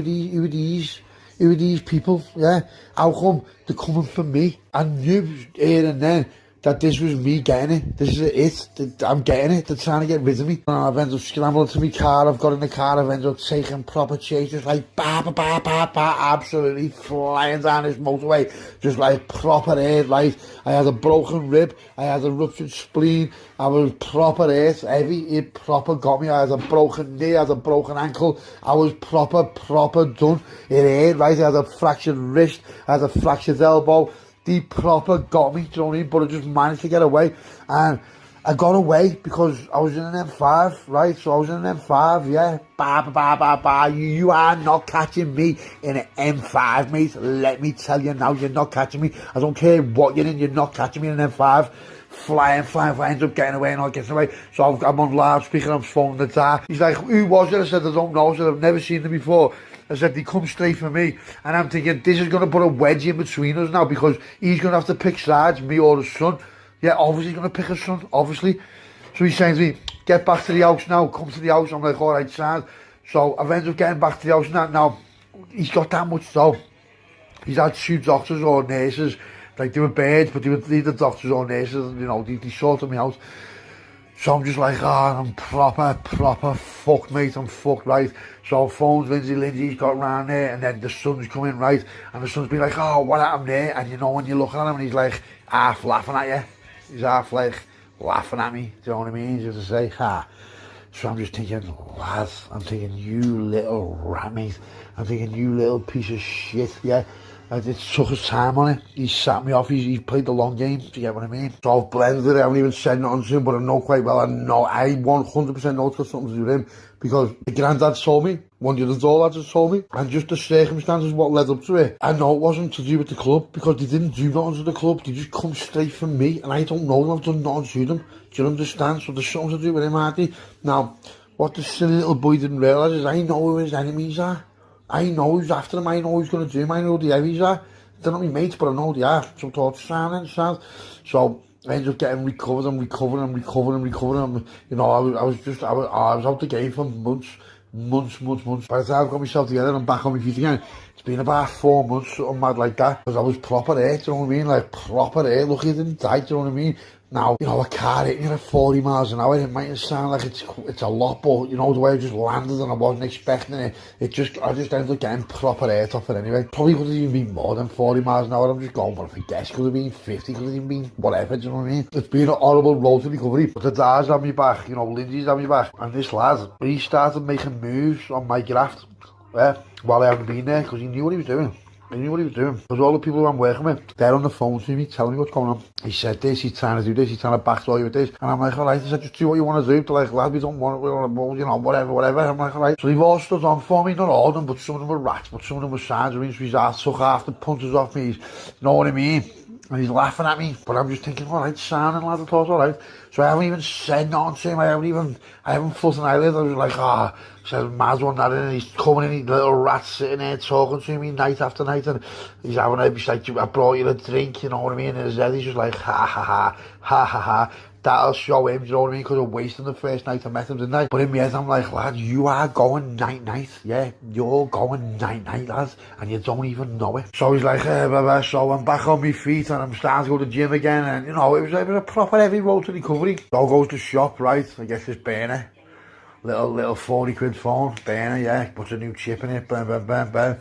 are these people? Yeah, how come they're coming for me? I knew here and then that this was me getting it. This is it. I'm getting it. They're trying to get rid of me. And I've ended up scrambling to my car. I've got in the car. I've ended up taking proper chase, just like absolutely flying down this motorway, just like proper hurt. Right, I had a broken rib. I had a ruptured spleen. I was proper hurt, heavy. It proper got me. I had a broken knee. I had a broken ankle. I was proper done. It hurt, right? I had a fractured wrist. I had a fractured elbow. They proper got me, do you know what I mean? But I just managed to get away. And I got away because I was in an M5, right? So I was in an M5, yeah. You are not catching me in an M5, mate. Let me tell you now, you're not catching me. I don't care what you're in, you're not catching me in an M5. Flying, ends up getting away and all getting away. So I'm on loudspeaker, I'm phoning the dad. He's like, who was it? I said, I don't know. I said, I've never seen them before. I said, they come straight for me. And I'm thinking, this is going to put a wedge in between us now, because he's going to have to pick sides, me or his son. Yeah, obviously he's going to pick his son, obviously. So he's saying to me, get back to the house now, come to the house. I'm like, all right, son. So I've ended up getting back to the house now. He's got that much though. He's had 2 doctors or nurses. Like, they were birds, but they were either doctors or nurses, you know, they sorted me out. So I'm just like, I'm proper fucked, mate, I'm fucked, right? So I phoned Lindsey's got round there, and then the son's coming, right? And the son's been like, oh, what happened there? And you know, when you're looking at him, and he's like, half laughing at you. He's half like, laughing at me, do you know what I mean? Just to say, So I'm just thinking, lads, I'm thinking, you little rat, mate. I'm thinking, you little piece of shit, yeah? I did took his time on it. He sat me off. He played the long game. Do you get what I mean? So I've blended it. I haven't even said nothing to him, but I know quite well. I 100% know it's got something to do with him, because the granddad told me, one of the other lads has told me, and just the circumstances what led up to it. I know it wasn't to do with the club, because they didn't do nothing to the club. They just come straight from me, and I don't know them. I've done nothing to them. Do you understand? So there's something to do with him, Hardy. Now, what the silly little boy didn't realise is I know who his enemies are. I know who's after him, I know who's going to do him, I know who the heavies are. They're not my mates, but I know they are. So I thought, sound. So I ended up getting recovered. You know, I was out the game for months. By the time I got myself together and I'm back on my feet again, it's been about 4 months, something mad like that. Because I was proper hurt, do you know what I mean? Like, proper hurt. Lucky I didn't die, do you know what I mean? Now, you know, a car hitting you at 40 miles an hour, it mightn't sound like it's a lot, but, you know, the way I just landed and I wasn't expecting it, I just ended up getting proper hurt off it anyway. Probably could have even been more than 40 miles an hour, I'm just going, but if I guess, could have been 50, could have even been whatever, do you know what I mean? It's been a horrible road to recovery, but the dad's had me back, you know, Lindsey's had me back, and this lad, he started making moves on my graft, while I haven't been there, because he knew what he was doing. Because all the people who I'm working with, they're on the phone to me, telling me what's going on. He said this, he's trying to do this, he's trying to backdoor you with this. And I'm like, all right, I said, just do what you want to do. They're like, lad, we don't want it, you know, whatever. I'm like, all right. So they've all stood on for me, not all of them, but some of them were rats, but some of them were signs. So he's took half the punches off me, you know what I mean? And he's laughing at me, but I'm just thinking, all right, sounding lad, I thought, all right. So I haven't even said nothing to him, I haven't flipped an eyelid. I was like, said, Maz won that in, and he's coming in, these little rats sitting there talking to me night after night, and he's having he's like, I brought you a drink, you know what I mean, in his head, he's just like, ha, that'll show him, you know what I mean, because I'm wasting the first night I met him, didn't I? But in my head, I'm like, lad, you are going night-night, yeah, you're going night-night, lads, and you don't even know it. So he's like, blah, blah. So I'm back on my feet, and I'm starting to go to the gym again, and, you know, it was a proper heavy road to recovery. So I goes to shop, right, I get this burner, little 40 quid phone, burner, yeah, puts a new chip in it, bam, bam, bam, bam.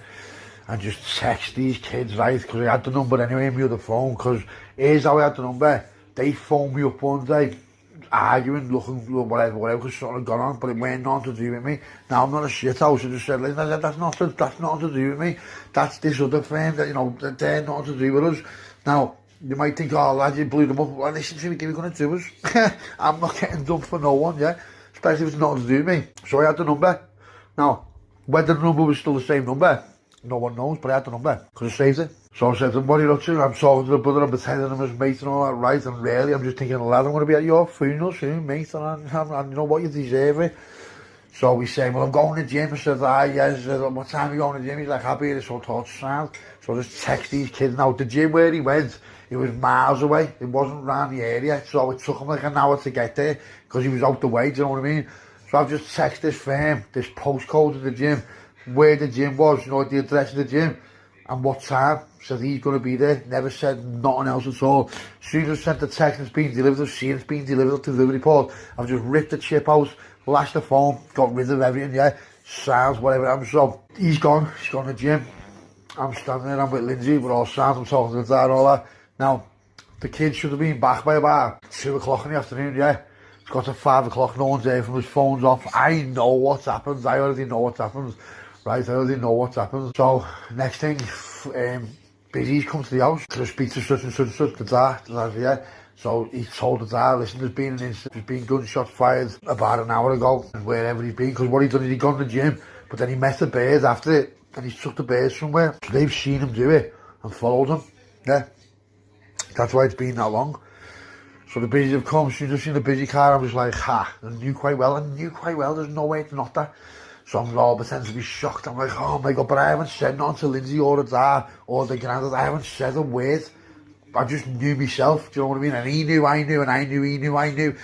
And just text these kids, right, because I had the number anyway in my other phone, because here's how I had the number. They phoned me up one day, arguing, looking, whatever, because something had gone on, but it weren't nothing to do with me. Now, I'm not a shithouse, I just said, listen, I said, that's nothing to do with me. That's this other firm, that, you know, they're nothing to do with us. Now, you might think, oh, lad, you blew them up. Well, listen to me, they were going to do us. I'm not getting done for no one, yeah, especially if it's nothing to do with me. So I had the number. Now, whether the number was still the same number, no one knows, but I had the number, because I saved it. So I said to him, what are you up to? I'm talking to the brother, I'm pretending I'm his mate and all that, right? And really, I'm just thinking, lad, I'm going to be at your funeral soon, mate, and you know what, you deserve it. So we say, well, I'm going to the gym. I said, yes. I said, what time are you going to the gym? He's like, I'll be here, so I thought, sound. So I just text these kids. Now, the gym where he went, it was miles away. It wasn't around the area, so it took him like an hour to get there, because he was out the way, do you know what I mean? So I've just texted this firm, this postcode of the gym, where the gym was, you know, the address of the gym, and what time. Said he's going to be there. Never said nothing else at all. As soon as I sent the text, it's been delivered, I've seen it's been delivered to the report. I've just ripped the chip out, lashed the phone, got rid of everything, yeah, sounds, whatever. So he's gone to the gym. I'm standing there, I'm with Lindsey, we're all sounds, I'm talking to the dad and all that. Now, the kids should have been back by about 2 o'clock in the afternoon, yeah. It's got to 5 o'clock, no one's there from his phone's off. I know what's happened, I already know what's happened. Right, I already know what's happened. So, next thing, Busy's come to the house, to speak to such and such, the dad, yeah. So he told the dad, listen, there's been gunshots fired about an hour ago, and wherever he's been, because what he done is he gone to the gym, but then he met the birds after it, and he took the birds somewhere. So they've seen him do it, and followed him, yeah. That's why it's been that long. So the Busys have come, as soon as I've seen the Busy car, I was like, I knew quite well, there's no way it's not that. So I'm all pretending to be shocked. I'm like, oh my God, but I haven't said nothing to Lindsey or the dad or the granddad. I haven't said a word. I just knew myself, do you know what I mean? And he knew, I knew, and I knew, he knew, I knew.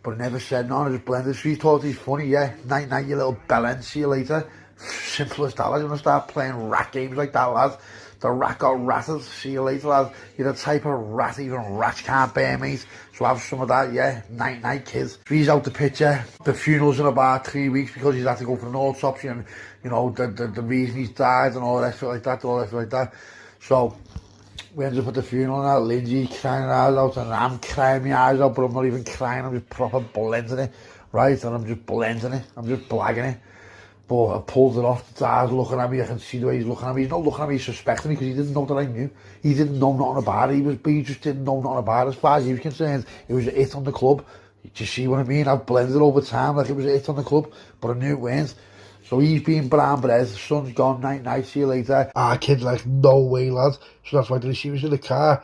But I never said nothing, I just blended. So he thought he's funny, yeah. Night, night, you little bellend, see you later. Simple as that, lads. You want to start playing rat games like that, lads. The rat got ratted, see you later, lads. You're the type of rat even rats can't bear, mate. So have some of that, yeah. Night, night, kids. So he's out the picture. The funeral's in about 3 weeks because he's had to go for an autopsy and, you know, the reason he's died and all that stuff like that, So we ended up at the funeral now. Lindsey crying her eyes out and I'm crying my eyes out, but I'm not even crying. I'm just proper blending it, right? And I'm just blending it. I'm just blagging it. But I pulled it off, the dad's looking at me, I can see the way he's looking at me. He's not looking at me, he's suspecting me because he didn't know that I knew. He didn't know nothing about it, he just didn't know nothing about it. As far as he was concerned, it was an it on the club. Do you see what I mean? I've blended over time like it was an it on the club, but I knew it weren't. So he's being brown bread, the son's gone, night, night, see you later. Our kid's like, no way, lad. So that's why the receiver's in the car.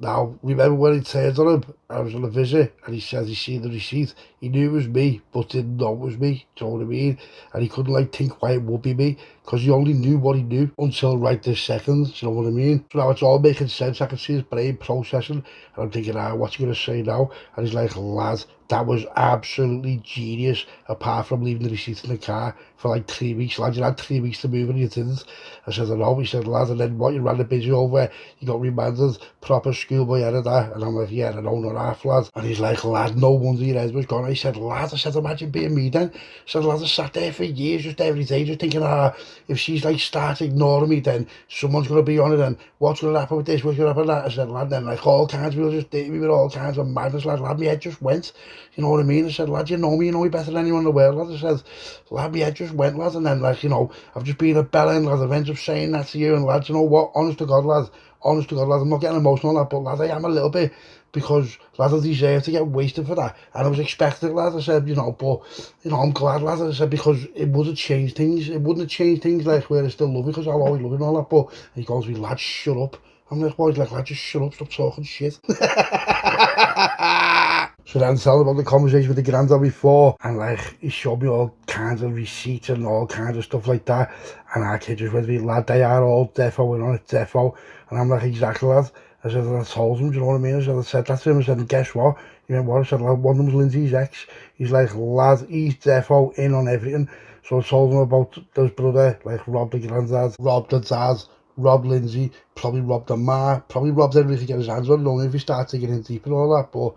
Now, remember when he turned on him, I was on a visit, and he said he'd seen the receipt. He knew it was me, but didn't know it was me, do you know what I mean? And he couldn't, like, think why it would be me, because he only knew what he knew until right this second, do you know what I mean? So now it's all making sense, I can see his brain processing, and I'm thinking, what's he going to say now? And he's like, lad, that was absolutely genius, apart from leaving the receipt in the car for like 3 weeks. Lad, you had 3 weeks to move and you didn't. I said, I know. He said, lad, and then what, you ran the Busy over, you got remanded, proper schoolboy out of that. And I'm like, yeah, I know, not half, lad. And he's like, lad, no wonder your head was gone. I said, lad, imagine being me then. I said, lad, I sat there for years, just every day, just thinking, if she's like start ignoring me, then someone's going to be on it, and what's going to happen with this, what's going to happen with that? I said, lad, then like all kinds of people just did me with all kinds of madness, lad, my head just went. You know what I mean? I said, lad, you know me better than anyone in the world, lad. I said, lad, my head just went, lad, and then, like, you know, I've just been a bellend, lad, I've ended up saying that to you, and, lad, you know what, honest to God, lad, I'm not getting emotional, lad, but, lad, I am a little bit, because, lad, I deserve to get wasted for that, and I was expecting it, lad. I said, you know, but, you know, I'm glad, lad. I said, because it wouldn't change things, like, where I still love you, because I'll always love you and all that, but, and he goes to me, lad, shut up. I'm like, boys, like, lad, just shut up, stop talking shit. So then tell about the conversation with the granddad before, and like, he showed me all kinds of receipts and all kinds of stuff like that, and our kid just went to me, lad, they are all defo, we're on a defo, and I'm like, exactly, lad. I said, I told him, do you know what I mean? I said that to him, I said, and guess what? He went, what? I said, lad, one of them's Lindsay's ex. He's like, lad, he's defo in on everything. So I told him about his brother, like robbed the granddad, robbed the dad, robbed Lindsay, probably robbed the ma, probably robbed everything he could get his hands on. I don't know if he started to get in deep and all that, but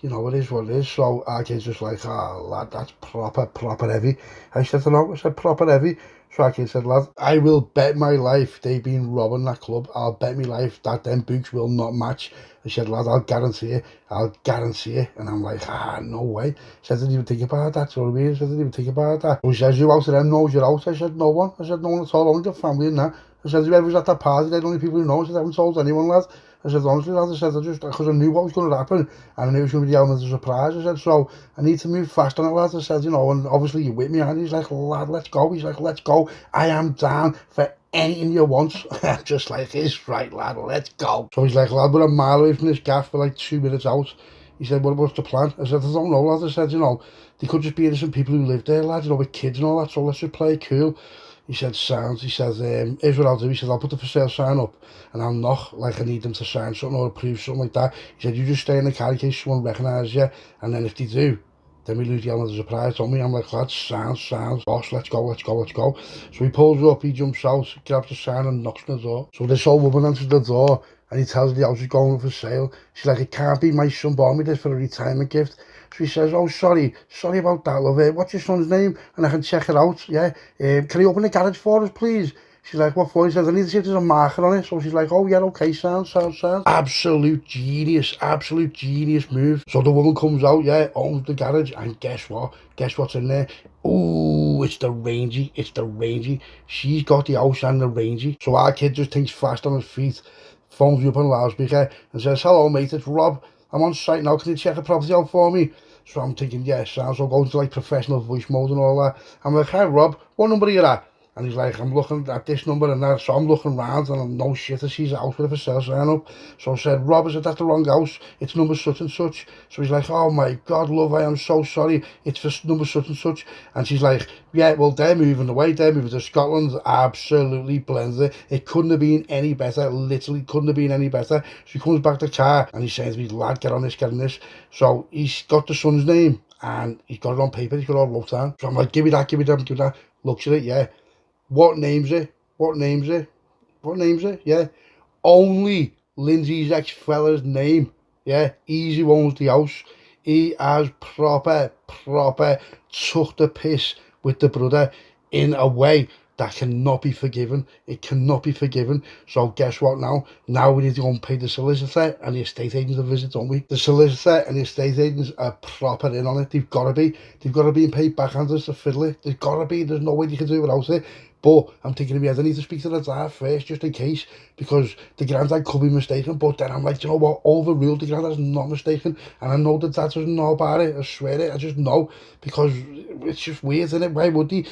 you know, it is what it is. So our kid's just like, lad, that's proper heavy. I said to him, I said, proper heavy. So our kid said, lad, I will bet my life they've been robbing that club. I'll bet my life that them boots will not match. I said, lad, I'll guarantee it. And I'm like, no way. He said, didn't even think about that. Do you know what I mean? I said, didn't even think about that. So he says, who out of them knows you're out? I said, no one. I said, no one at all, only your family and that. I said, whoever was at that party, they're the only people who know. I said, I haven't told anyone, lad. I said, honestly, lad, I said, because I knew what was going to happen, and I knew it was going to be the element of surprise. I said, so I need to move fast on it, lad. I said, you know, and obviously you're with me, and he's like, lad, let's go. He's like, let's go. I am down for anything you want. Just like, it's right, lad, let's go. So he's like, lad, we're a mile away from this gaff for like 2 minutes out. He said, what's the plan? I said, I don't know, lad. I said, you know, they could just be innocent people who live there, lad, you know, with kids and all that, so let's just play it cool. He said, sounds. He says, here's what I'll do. He said, I'll put the for sale sign up and I'll knock like I need them to sign something or approve something like that. He said, you just stay in the car in case someone recognises you, and then if they do, then we lose the element of surprise on me. I'm like, lad, sounds. Boss, let's go. So he pulls up, he jumps out, grabs the sign and knocks on the door. So this old woman answers the door and he tells her the house is going up for sale. She's like, it can't be, my son bought me this for a retirement gift. So he says, oh, sorry about that, love. What's your son's name? And I can check it out, yeah? Can you open the garage for us, please? She's like, what for? He says, I need to see if there's a marker on it. So she's like, oh, yeah, okay, sounds. Absolute genius move. So the woman comes out, yeah, owns the garage, and guess what? Guess what's in there? Ooh, it's the Rangy. She's got the house and the Rangy. So our kid just thinks fast on his feet, phones me up on loudspeaker, and says, hello, mate, it's Rob. I'm on site now, can you check the property out for me? So I'm thinking, yeah, sounds. So going to like professional voice mode and all that. I'm like, hi Rob, what number are you at? And he's like, I'm looking at this number and that. So I'm looking round and I'm no shit, I see his house with a for sale sign up. So I said, Rob, I said, that's the wrong house. It's number such and such. So he's like, oh my God, love, I am so sorry. It's for number such and such. And she's like, yeah, well, they're moving away. They're moving to Scotland. Absolutely blends it. It couldn't have been any better. Literally couldn't have been any better. So he comes back to the car and he's saying to me, lad, get on this. So he's got the son's name and he's got it on paper. He's got it all wrote down. So I'm like, give me that. Looks at it, yeah. What name's it? Yeah. Only Lindsay's ex-fella's name. Yeah. Easy owns the house. He has proper took the piss with the brother in a way that cannot be forgiven. It cannot be forgiven. So guess what now? Now we need to go and pay the solicitor and the estate agents a visit, don't we? The solicitor and the estate agents are proper in on it. They've got to be. They've got to be paid backhanders to fiddle it. There's got to be. There's no way they can do it without it. But I'm thinking in my head, I need to speak to the dad first, just in case, because the granddad could be mistaken. But then I'm like, you know what? Overruled, the granddad's not mistaken. And I know the dad doesn't know about it. I swear it. I just know, because it's just weird, isn't it? Why would he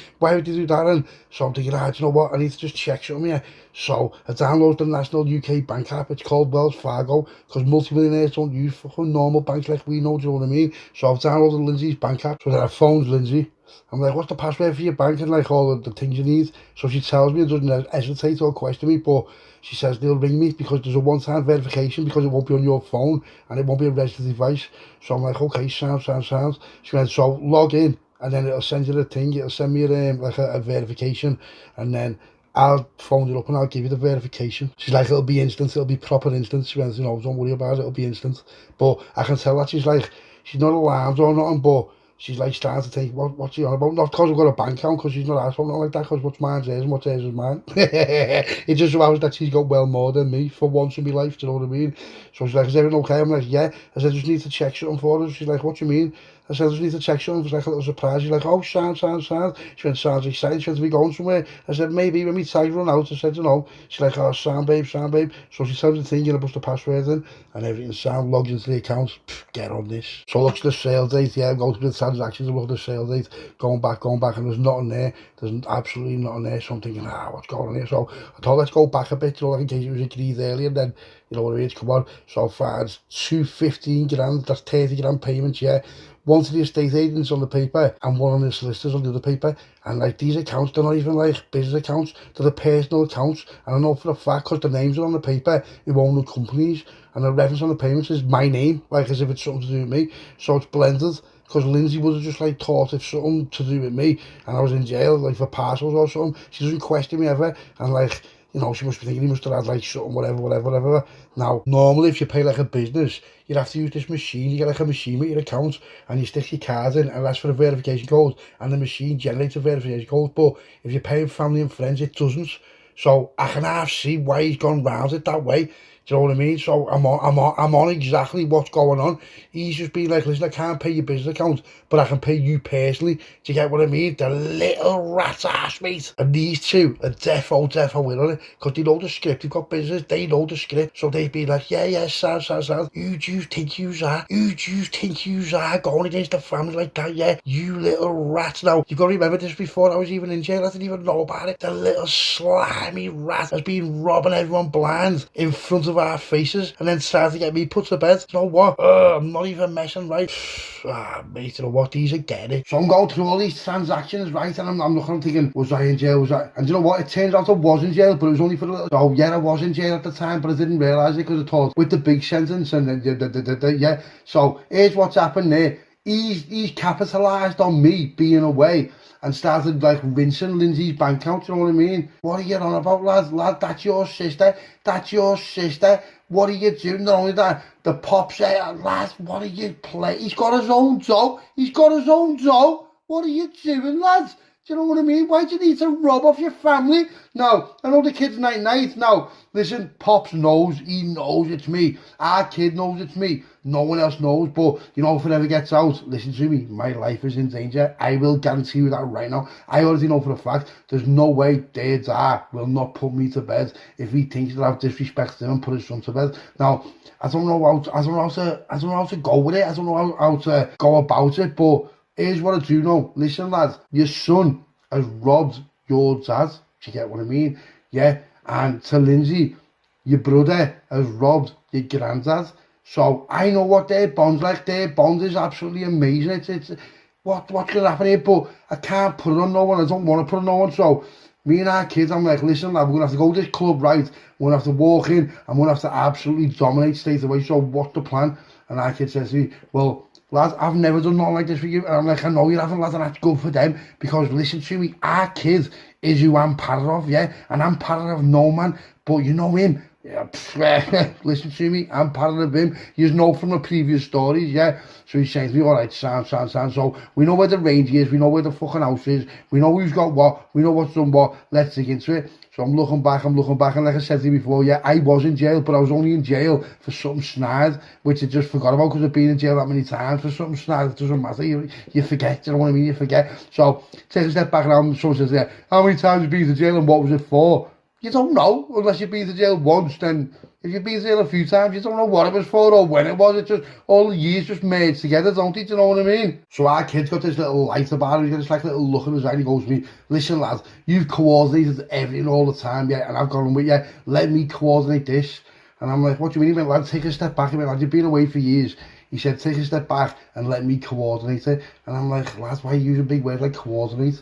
do that? And so I'm thinking, you know what? I need to just check something here. So I downloaded the National UK Bank app. It's called Wells Fargo, because multimillionaires don't use fucking normal banks like we know, do you know what I mean? So I've downloaded Lindsay's bank app. So then I phoned Lindsay. I'm like, what's the password for your bank and like all the things you need? So she tells me, and doesn't hesitate or question me, but she says they'll ring me because there's a one-time verification, because it won't be on your phone and it won't be a registered device. So I'm like, okay, sounds. She went, so log in and then it'll send you the thing. It'll send me like a verification, and then I'll phone you up and I'll give you the verification. She's like, it'll be instant, it'll be proper instant. She went, you know, don't worry about it, it'll be instant. But I can tell that she's not alarmed or nothing, but she's like starting to think, what's he on about? Not because I've got a bank account, because she's not asking, not like that, because what's mine's hers and what's hers is mine. It just shows that she's got well more than me for once in my life, do you know what I mean? So she's like, is everything okay? I'm like, yeah. I said, I just need to check something for her. She's like, what do you mean? I said, I just need to check something. It was like a little surprise. She's like, oh, sound. She went, sounds exciting. She went, to be going somewhere. I said, maybe when my tags run out. I said, you know. She's like, oh, sound, babe. So she tells me the thing, you know, puts the password in, and everything sound, logged into the account. Get on this. So looks at the sale date. Yeah, go to the transactions, look at the sale date. Going back, and there's nothing there. There's absolutely nothing there. So I'm thinking, what's going on here? So I thought, let's go back a bit, you know, like in case it was agreed earlier, and then, you know what I mean, come on. So far, it's 215 grand, that's 30 grand payments, yeah. one to the estate agents on the paper and one on the solicitors on the other paper. And like these accounts, they're not even like business accounts, they're the personal accounts. And I know for a fact, because the names are on the paper who own the companies, and the reference on the payments is my name, like as if it's something to do with me. So it's blended, because Lindsay would have just like thought it's something to do with me, and I was in jail like for parcels or something. She doesn't question me ever, and like, you know, she must be thinking he must have had like something, whatever. Now, normally if you pay like a business, you'd have to use this machine. You get like a machine with your account, and you stick your cards in, and that's for a verification code, and the machine generates a verification code. But if you're paying family and friends, it doesn't. So I can half see why he's gone round it that way. Do you know what I mean? So I'm on exactly what's going on. He's just been like, listen, I can't pay your business account, but I can pay you personally. Do you get what I mean? The little rat's ass, mate. And these two are defo in on it, because they know the script. They've got business, they know the script. So they'd be like, yeah, sound. Who do you think you are? Who do you think you are going against the family like that? Yeah, you little rats. Now, you've got to remember this, before I was even in jail, I didn't even know about it. The little slimy rat has been robbing everyone blind in front of our faces, and then started to get me put to bed. You know what? I'm not even messing, right? Mate, you know what? These are getting it. So I'm going through all these transactions, right? And I'm looking, I'm thinking, was I in jail? And you know what? It turns out I was in jail, but it was only for a little. So yeah, I was in jail at the time, but I didn't realise it, because I thought with the big sentence and then yeah. So here's what's happened there. He's capitalised on me being away and started like rinsing Lindsay's bank account, you know what I mean? What are you on about, lad? That's your sister. What are you doing? Not only that, the pop said, lad, what are you playing? He's got his own dough. What are you doing, lads? Do you know what I mean? Why do you need to rob off your family? No, I know the kid's night. No, listen, Pops knows. He knows it's me. Our kid knows it's me. No one else knows. But, you know, if it ever gets out, listen to me, my life is in danger. I will guarantee you that right now. I already know for a fact, there's no way Dad will not put me to bed if he thinks that I've disrespected him and put his son to bed. Now, I don't know how to go with it. I don't know how to go about it, but here's what I do know. Listen, lads, your son has robbed your dad. Do you get what I mean? Yeah. And to Lindsay, your brother has robbed your granddad. So I know what their bond's like. Their bond is absolutely amazing. It's what's going to happen here? But I can't put it on no one. I don't want to put it on no one. So me and our kids, I'm like, listen, lad, we're going to have to go to this club, right? We're going to have to walk in and we're going to have to absolutely dominate straight away. So what's the plan? And our kid says to me, well, lads, I've never done nothing like this for you. And I'm like, I know you haven't, lads, and that's good for them. Because listen to me, our kid is who I'm part of, yeah? And I'm part of no man, but you know him. Yeah, listen to me, I'm part of him. You know from the previous stories, yeah? So he's saying to me, all right, sound. So we know where the range is, we know where the fucking house is, we know who's got what, we know what's done what, let's dig into it. So I'm looking back, and like I said to you before, yeah, I was in jail, but I was only in jail for something snide, which I just forgot about, because I've been in jail that many times for something snide. It doesn't matter, you forget, you know what I mean, you forget. So take a step back now, and someone says, yeah, how many times have you been to jail and what was it for? You don't know, unless you've been to jail once. Then if you've been to jail a few times, you don't know what it was for or when it was. It's just all the years just merged together, don't they? Do you know what I mean? So our kid's got this little light about him. He's got this like little look in his eye, and he goes to me, listen, lad, you've coordinated everything all the time, yeah, and I've gone with you, let me coordinate this. And I'm like, what do you mean? He went, lad, take a step back. He went, lad, you've been away for years. He said, take a step back and let me coordinate it. And I'm like, lads, why are you using big words like coordinate?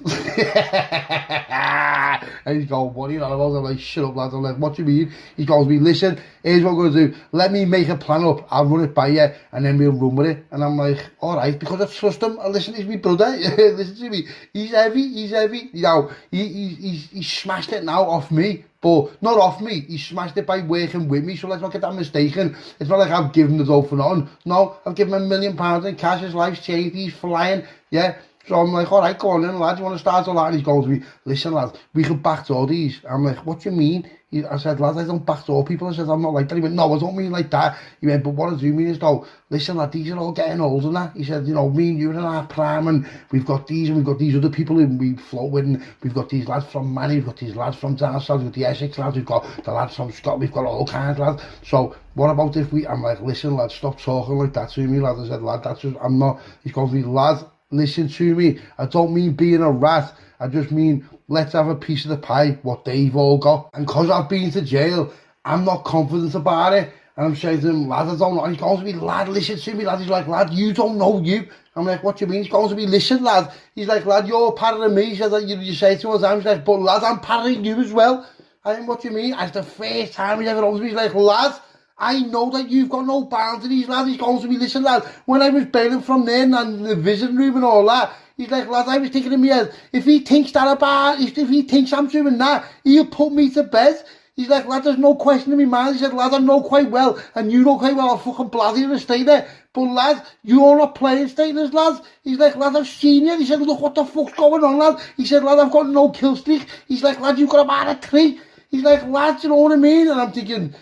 And he's going, what are you on about? I'm like, shut up, lads. I'm like, what do you mean? He goes to me, listen, here's what I'm going to do. Let me make a plan up. I'll run it by you, and then we'll run with it. And I'm like, all right, because I trust him. And listen, he's my brother. Listen to me. He's heavy. You know, he smashed it now off me. But not off me, he smashed it by working with me, so let's not get that mistaken. It's not like I've given the dough for none. No, I've given him £1 million in cash, his life's changed, he's flying, yeah. So I'm like, all right, go on then, lad, you want to start all that? And he's going to me, listen, lad, we can backdoor these. I'm like, what do you mean? I said, lad, I don't backdoor people. I said, I'm not like that. He went, no, I don't mean like that. He went, but what I do mean is, though, listen, lad, these are all getting older now. He said, you know, me and you are in our prime, and we've got these, and we've got these other people who we float with, and we've got these lads from Manny, we've got these lads from down south, we've got the Essex lads, we've got the lads from Scott, we've got all kinds of lads. So what about if I'm like, listen, lad, stop talking like that to me, lad. I said, lad, that's just, I'm not. He's going to me, lad, listen to me. I don't mean being a rat. I just mean, let's have a piece of the pie, what they've all got. And because I've been to jail, I'm not confident about it. And I'm saying to him, lad, I don't know. And he's going to me, lad, listen to me, lad. He's like, lad, you don't know you. I'm like, what do you mean? He's going to me, listen, lad. He's like, lad, you're parroting me. He said, that you say to all the time. He's like, but lad, I'm parroting you as well. I mean, what do you mean? It's the first time he's ever over to me. He's like, lad, I know that you've got no boundaries, lad. He's going to me, listen, lad, when I was bailing from there and the visiting room and all that, he's like, lad, I was thinking in my head, if he thinks that about, if he thinks I'm doing that, he'll put me to bed. He's like, lad, there's no question in my mind. He said, lad, I know quite well, and you know quite well, I'll fucking blather you and stay there. But lad, you're not playing status, lad. He's like, lad, I've seen you. He said, look what the fuck's going on, lad. He said, lad, I've got no kill streak. He's like, lad, you've got about a 3. He's like, lad, you know what I mean? And I'm thinking,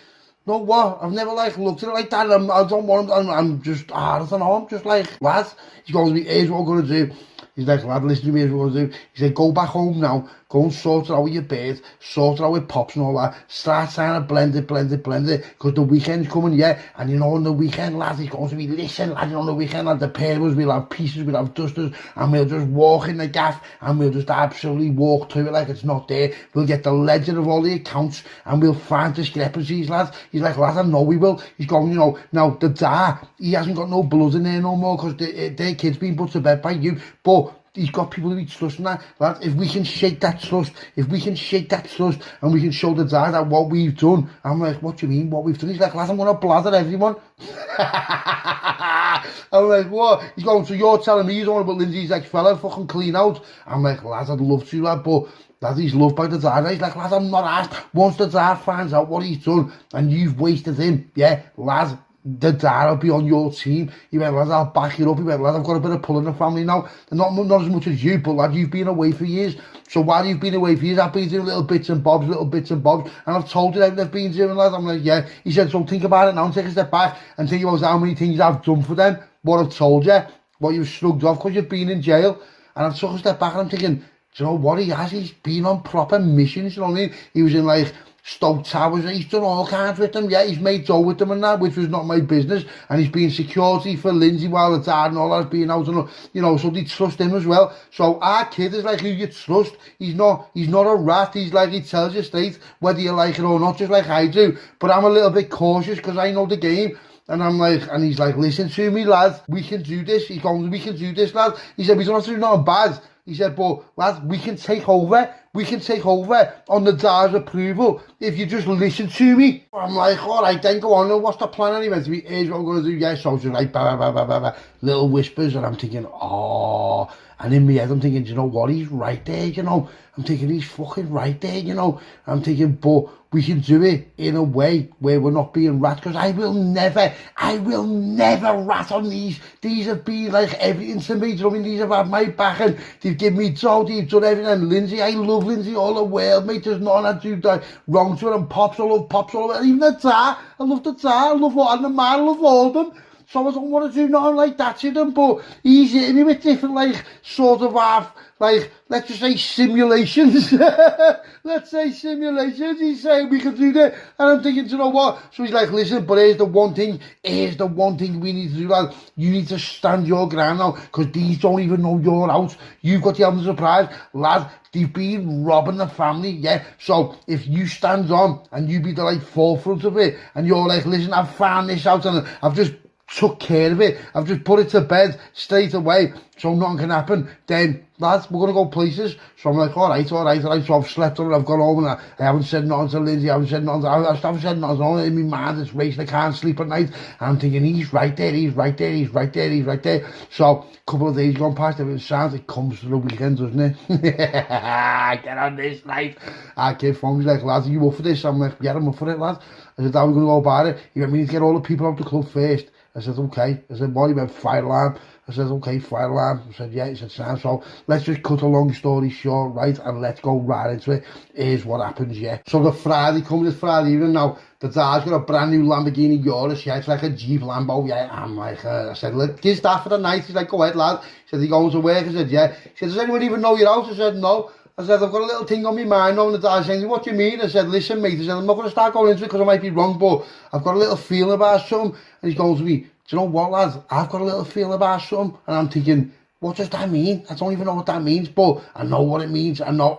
no, what? I've never like looked at it like that. I don't want him. I'm just, I don't know. I'm just like, lad. He's going to be, here's what I'm going to do. He's like, lad, listen to me, here's what I'm going to do. He said, go back home now. Go and sort it out with your bird. Sort it out with pops and all that. Start trying to blend it. Because the weekend's coming, yeah. And you know, on the weekend, lad, he's going to be, listen, lad, you know, on the weekend, lad, the pair of us, we'll have pieces, we'll have dusters, and we'll just walk in the gaff, and we'll just absolutely walk through it like it's not there. We'll get the ledger of all the accounts, and we'll find discrepancies, lad. He's like, lad, I know we will. He's going, you know, now, the dad, he hasn't got no blood in there no more, because their kid's been put to bed by you, but he's got people who he trusts in that, lad. If we can shake that trust, and we can show the dad that what we've done, I'm like, what do you mean, what we've done? He's like, lad, I'm going to blather everyone. I'm like, what? He's going, so you're telling me you don't want to put Lindsay's ex-fella fucking clean out? I'm like, lad, I'd love to, lad, but lad, he's loved by the dad. He's like, lad, I'm not asked. Once the dad finds out what he's done, and you've wasted him, yeah, lad, the dad will be on your team. He went, lad, I'll back you up. He went, lad, I've got a bit of pull in the family now. They're not as much as you, but lad, you've been away for years. So while you've been away for years, I've been doing little bits and bobs, and I've told you that they've been doing, lad. I'm like, yeah. He said, so think about it now and take a step back and think about how many things I've done for them, what I've told you, what you've shrugged off because you've been in jail. And I've took a step back and I'm thinking, do you know what he has? He's been on proper missions, you know what I mean? He was in like Stoke Towers, he's done all kinds with them, yeah, he's made dough with them and that, which was not my business, and he's been security for Lindsay while the dad and all that's being out, and you know, so they trust him as well. So our kid is like who you trust. He's not a rat. He's like, he tells you straight whether you like it or not, just like I do, but I'm a little bit cautious because I know the game. And I'm like, and he's like, listen to me, lad, we can do this. He's going, we can do this, lad. He said, we don't have to do nothing bad. He said, but lad, we can take over. We can take over on the dad's approval if you just listen to me. I'm like, all right, then go on. What's the plan anyway? Here's what I'm going to do. Yeah, so just like, bah, bah, bah, bah, bah, little whispers. And I'm thinking, oh. And in my head, I'm thinking, do you know what? He's right there, you know. I'm thinking, he's fucking right there, you know. I'm thinking, but we can do it in a way where we're not being rat, because I will never rat on these. These have been like everything to me. Do you know what I mean? These have had my back and they've given me dough, they've done everything. And Lindsay, I love Lindsay all the world, mate. There's nothing I do that wrong to her. And Pops, I love Pops all the way. Even the dad, I love the dad, I love all, and the man, I love all of them. So I don't want to do nothing like that to them, but he's hitting me with different, like, sort of half, like, let's just say simulations. Let's say simulations. He's saying we can do that. And I'm thinking, you know what? So he's like, listen, but here's the one thing we need to do, lad. You need to stand your ground now, because these don't even know you're out. You've got the element of surprise. Lad, they've been robbing the family, yeah? So if you stand on and you be the, like, forefront of it, and you're like, listen, I've found this out and I've just took care of it, I've just put it to bed straight away so nothing can happen, then lads, we're going to go places. So I'm like, all right, so I've slept on it, I've gone home and I haven't said nothing to Lindsay, I haven't said nothing to her, in my mind it's racing, I can't sleep at night, and I'm thinking, he's right there. So a couple of days gone past, everything sounds, it comes to the weekend, doesn't it? Get on this night. Our kid phone, he's like, lads, are you up for this? I'm like, yeah, I'm up for it, lads. I said, how are we going to go about it? He went, we need to get all the people out the club first. I said, okay. I said, boy, he went, fire alarm. I said, okay, fire alarm. I said, yeah. He said, sound. So let's just cut a long story short, right, and let's go right into it. Here's what happens, yeah. So the Friday comes, this Friday evening now, the dad's got a brand new Lamborghini Urus, yeah, it's like a Jeep Lambo, yeah. I'm like, I said, look, give that for the night. He's like, go ahead, lad. He said, are you going to work? I said, yeah. He said, does anyone even know you're out? I said, no. I said, I've got a little thing on my mind now, and the dad saying, what do you mean? I said, listen, mate, I said, I'm not going to start going into it because I might be wrong, but I've got a little feeling about something. And he's going to me, do you know what, lads? I've got a little feeling about something. And I'm thinking, what does that mean? I don't even know what that means, but I know what it means. I know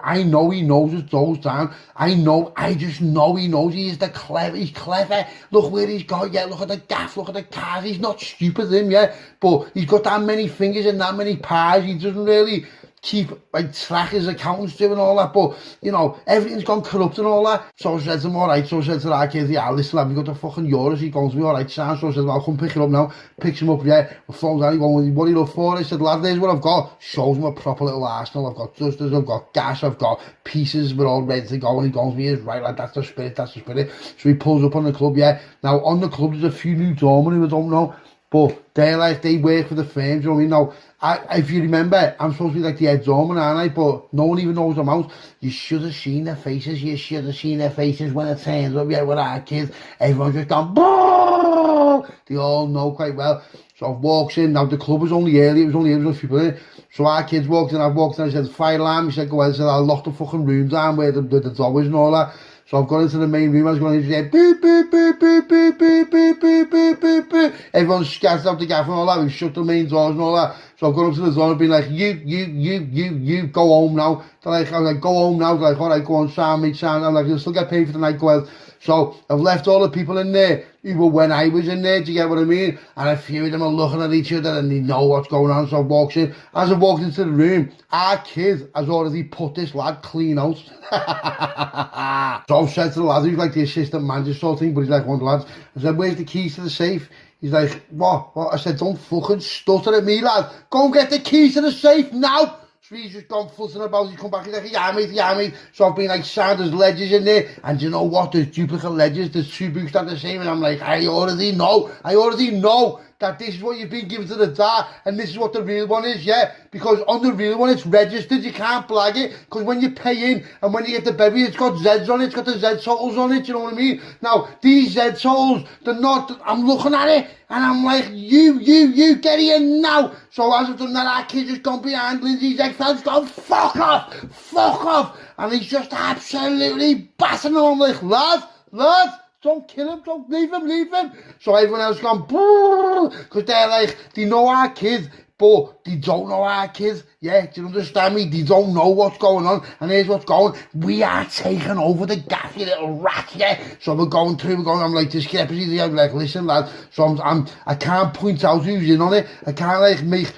he knows it goes down. I just know he knows he's clever. Look where he's got, yeah, look at the gaff, look at the cars. He's not stupid, him, yeah, but he's got that many fingers and that many pies. He doesn't really keep like track his accountants doing all that, but you know, everything's gone corrupt and all that. So I said to him, alright, so I said to that kid, yeah, listen, have you got the fucking euros? He goes to me, alright, Sam. So I said, well, I'll come pick it up now. Picks him up, yeah, my phone's on, he goes, what are you up for? I said, lad, there's what I've got. Shows him a proper little arsenal. I've got dusters, I've got gas, I've got pieces, we're all ready to go. And he goes to me, he's right, lad, that's the spirit. So he pulls up on the club, yeah. Now on the club there's a few new doormen who I don't know, but they're like, they work for the firms, you know what I mean? Now, if you remember, I'm supposed to be like the head doorman, aren't I? But no one even knows I'm out. You should have seen their faces. You should have seen their faces when it turns up. Yeah, with our kids, everyone's just gone, boo! They all know quite well. So I walks in. Now the club was only early. It was only a few people in. So our kids walked in. I walked in. I said, fire alarm. He said, go ahead. I said, I'll lock the fucking room down where the dog is and all that. So I've gone into the main room. I was going to say, boop, boop, boop, boop, boop, boop, boop, boop, boop, boop, boop. Everyone's scattered out the gaff and all that. We've shut the main doors and all that. So I've gone up to the door and been like, you, go home now. They're like, I was like, go home now. They're like, all right, go on, Sam, mate, Sam. I'm like, you'll still get paid for the night, go out. So I've left all the people in there who were when I was in there, do you get what I mean? And a few of them are looking at each other and they know what's going on. So I walks in. As I walked into the room, our kid has already put this lad clean out. So I said to the lad, who's like the assistant manager sort of thing, but he's like one of the lads. I said, where's the keys to the safe? He's like, what? I said, don't fucking stutter at me, lad. Go and get the keys to the safe now. So he's just gone fussing about. He's come back, he's like, yeah, mate. So I've been like, there's ledgers in there. And you know what? There's duplicate ledgers. There's two books that are the same. And I'm like, I already know that this is what you've been given to the dart. And this is what the real one is, yeah? Because on the real one, it's registered. You can't blag it. Because when you pay in and when you get the bevy, it's got Zs on it. It's got the Z totals on it. You know what I mean? Now, these Z totals, they're not, I'm looking at it. And I'm like, you, get here now. So as I've done that, our kid just gone behind Lindsey's ex-fellas, gone, fuck off. And he's just absolutely battering him. I'm like, lad, don't kill him, don't leave him. So everyone else gone, because they're like, they know our kids, but they don't know our kids. Yeah, do you understand me? They don't know what's going on. And here's what's going. We are taking over the gaff, you little rat, yeah? So we're going, I'm like, discrepancy. I'm like, listen, lad. So I can't point out who's in on it. I can't like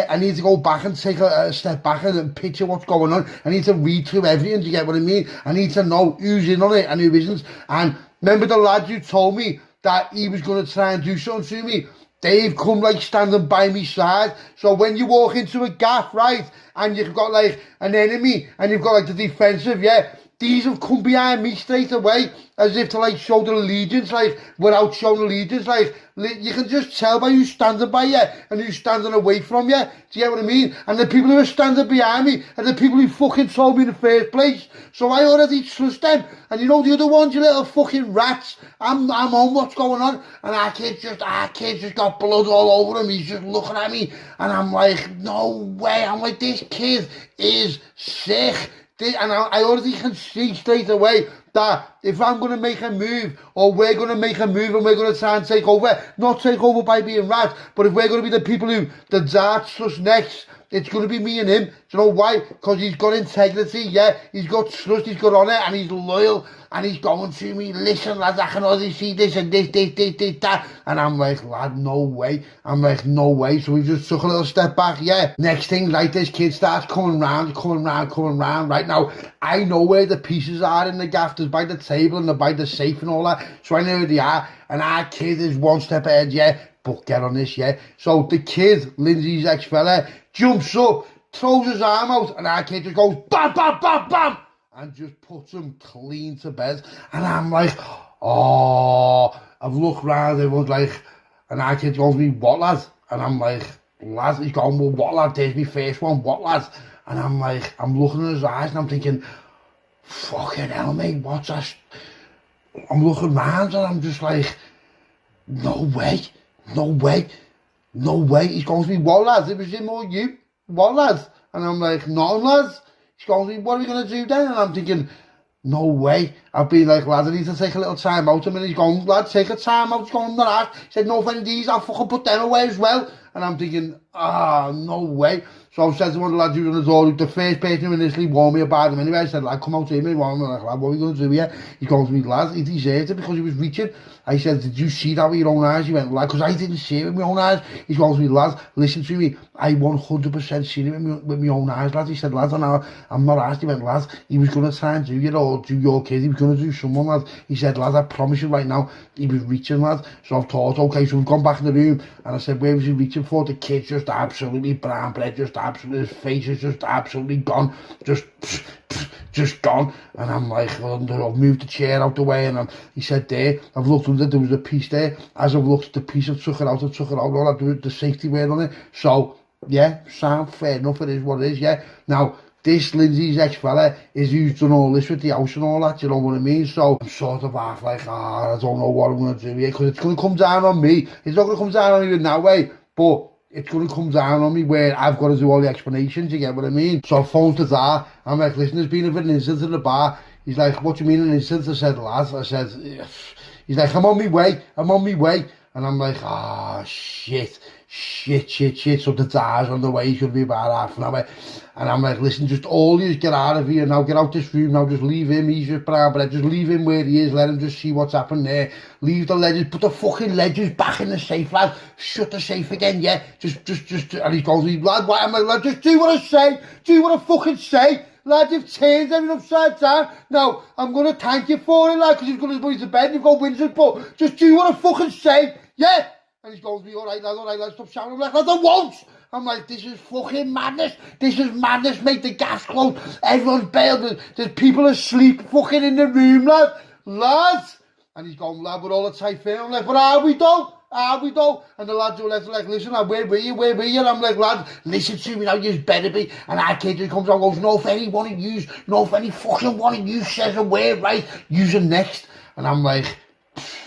I need to go back and take a step back and picture what's going on. I need to read through everything, do you get what I mean? I need to know who's in on it and who isn't. And remember the lad who told me that he was going to try and do something to me? They've come like standing by me side. So when you walk into a gaff, right, and you've got like an enemy and you've got like the defensive, yeah, these have come behind me straight away as if to like show the allegiance, like without showing allegiance. Like you can just tell by who's standing by you and who's standing away from you. Do you get what I mean? And the people who are standing behind me are the people who fucking told me in the first place. So I already trust them. And you know the other ones, you little fucking rats. I'm on what's going on. And our kid just got blood all over him. He's just looking at me. And I'm like, no way. I'm like, this kid is sick. And I already can see straight away that if I'm going to make a move, or we're going to make a move and we're going to try and take over, not take over by being rats, but if we're going to be the people who the darts trust next, it's going to be me and him. Do you know why? Because he's got integrity, yeah? He's got trust, he's got honour, and he's loyal. And he's going to me, listen, lads, I can already see this and this, that. And I'm like, lad, no way. So we just took a little step back, yeah. Next thing, right, this kid starts coming round. Right now, I know where the pieces are in the gaff. There's by the table and by the safe and all that. So I know where they are. And our kid is one step ahead, yeah. But get on this, yeah. So the kid, Lindsey's ex-fella, jumps up, throws his arm out, and our kid just goes, bam, bam, bam, bam. And just puts him clean to bed. And I'm like, oh, I've looked round, everyone's like, and our kid goes to me, what lad? And I'm like, lad, he's going, well, what lad? There's my first one, what lad? And I'm like, I'm looking in his eyes and I'm thinking, fucking hell, mate, what's that? I'm looking round and I'm just like, no way. He's going to me, what lad? It was him or you, what lad? And I'm like, no, lads. He's going, what are we going to do then? And I'm thinking, no way. I've been like, lad, I need to take a little time out. And he's gone, lad, take a time out. He's gone, I'm not asked. He said, no offending these, I'll fucking put them away as well. And I'm thinking, no way. So I said to one of the lads who was on the door, the first person who initially warned me about him anyway, I said, lad, come out to me. I'm like, lad, what are we going to do here? He goes to me, lad, he deserved it because he was reaching. I said, did you see that with your own eyes? He went, lad, because I didn't see it with my own eyes. He goes to me, lad, listen to me. I 100% seen it with my own eyes, lad. He said, lad, I'm not asked. He went, lad, he was going to try and do you or do your kid. He was going to do someone, lad. He said, lad, I promise you right now, he was reaching, lad. So I've thought, okay, so we've gone back in the room. And I said, where was he reaching for? The kid's just absolutely brown bread, just absolutely, his face is just absolutely gone. Just gone. And I'm like, I've moved the chair out the way. And he said, there was a piece there. As I've looked at the piece, I took it out. All I do is the safety word on it. So, yeah, sound fair enough. It is what it is, yeah. Now, this Lindsey's ex-fella is who's done all this with the house and all that, you know what I mean? So I'm sort of half like, I don't know what I'm going to do here, because it's going to come down on me. It's not going to come down on me in that way, but it's going to come down on me where I've got to do all the explanations, you get what I mean? So I phoned to Dad. I'm like, listen, there's been a bit of an incident in the bar. He's like, what do you mean an incident? I said, lad. I said, he's like, I'm on my way. And I'm like, shit. So the Dad's on the way, he should be about half an hour. And I'm like, listen, just all you get out of here now, get out this room now, just leave him, he's just brown bread, just leave him where he is, let him just see what's happened there. Leave the ledgers, put the fucking ledgers back in the safe, lad. Shut the safe again, yeah. Just, and he goes, lad, why? I'm like, lad, just do what I say, do what I fucking say. Lad, you've changed everything upside down. Now, I'm going to thank you for it, lad, because you've got his boys to bed and you've got Windsor, but just do what I fucking say, yeah. And he's going to me, all right, lad, stop shouting. I'm like, lad, I won't. I'm like, this is fucking madness. This is madness, mate. The gas closed. Everyone's bailed. There's people asleep fucking in the room, lad. Lads. And he's going, lad, we're all a tight fit. I'm like, but are we though? And the lads are like, listen, lad, where were you? And I'm like, lad, listen to me now, you better be. And our kid just comes out and goes, no, if any fucking one of you says a word right, use it next. And I'm like,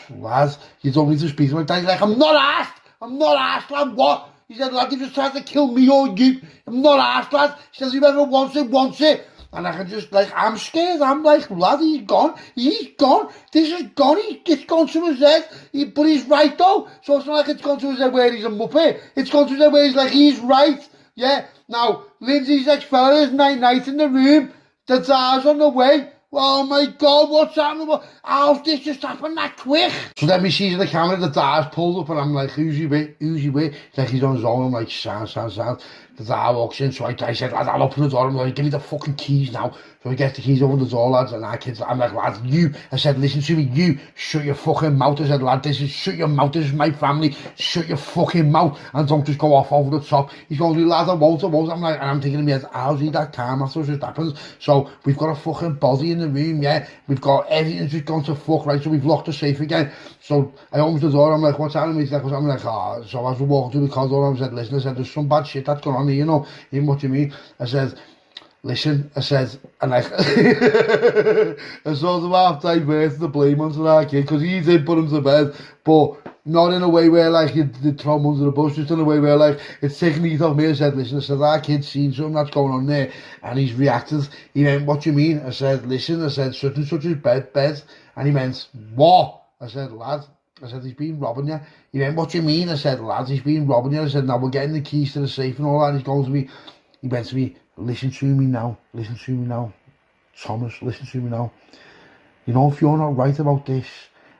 lads, you don't need to speak to my dad. He's like, I'm not asked, lad, what? He said, lad, you just tried to kill me or you. I'm not asked, lad. He says, whoever wants it. And I can just, like, I'm scared. I'm like, lad, he's gone. This is gone. It's gone to his head. But he's right, though. So it's not like it's gone to his head where he's a muppet. It's gone to his head where he's like, he's right. Yeah. Now, Lindsey's ex-fella is night in the room. The Dad's on the way. Oh my God, what's happening? How's this just happened that quick? So then we see the camera, the Dad's pulled up and I'm like, who's he with? He's like, he's on his own. I'm like, sound. The Dad walks in, so I said, lad, I'll open the door. I'm like, give me the fucking keys now. So he gets the keys over the door, lads, and our kids, I'm like, lad, I said, listen to me, you, shut your fucking mouth. I said, lad, shut your mouth, this is my family, shut your fucking mouth, and don't just go off over the top. He's going, lad, I won't. I'm like, and I'm thinking to me, how's he that calm after this happens? So we've got a fucking body in the room, yeah, we've got everything just gone to fuck, right, so we've locked the safe again. So I opened the door, I'm like, what's happening? He's like, I'm like, so as we walked through the corridor, I said, listen, there's some bad shit that's going on here, you know, what do you mean? I said, listen, and I sort of half diverted the blame onto our kid, because he did put him to bed, but not in a way where, like, you throw him under the bus, just in a way where, like, it's taking heat off me. I said, listen, our kid's seen something that's going on there, and he's reacted. He went, what do you mean? I said, listen, such and such is bed, and he went, what? I said, lad, he's been robbing you. He went, what do you mean? I said, lad, he's been robbing you. I said, now we're getting the keys to the safe and all that. He's going to me, he went to me, listen to me now, Thomas, listen to me now. You know, if you're not right about this,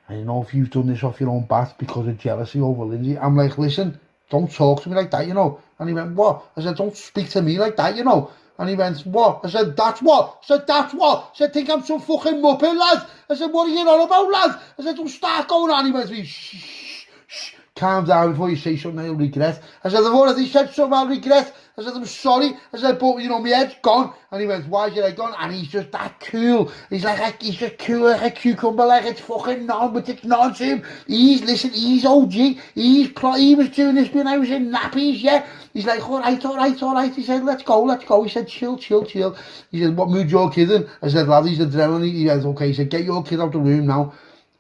and you know if you've done this off your own bat because of jealousy over Lindsey, I'm like, listen, don't talk to me like that, you know. And he went, what? I said, don't speak to me like that, you know. And he went, what? I said, that's what? I said, think I'm some fucking muppet, lad. I said, what are you on about, lad? I said, don't start going on. He went to me, shh, calm down before you say something you'll regret. I said, I've already said something I'll regret. I said, I'm sorry. I said, but, you know, my head's gone. And he went, why's your head gone? And he's just that cool. He's like, he's just cool like a cucumber, like it's fucking but it's not him. He's OG. He was doing this when I was in nappies, yeah. He's like, all right. He said, let's go. He said, chill. He said, what mood your kid in? I said, lad, he's adrenaline. He went, okay. He said, get your kid out the room now.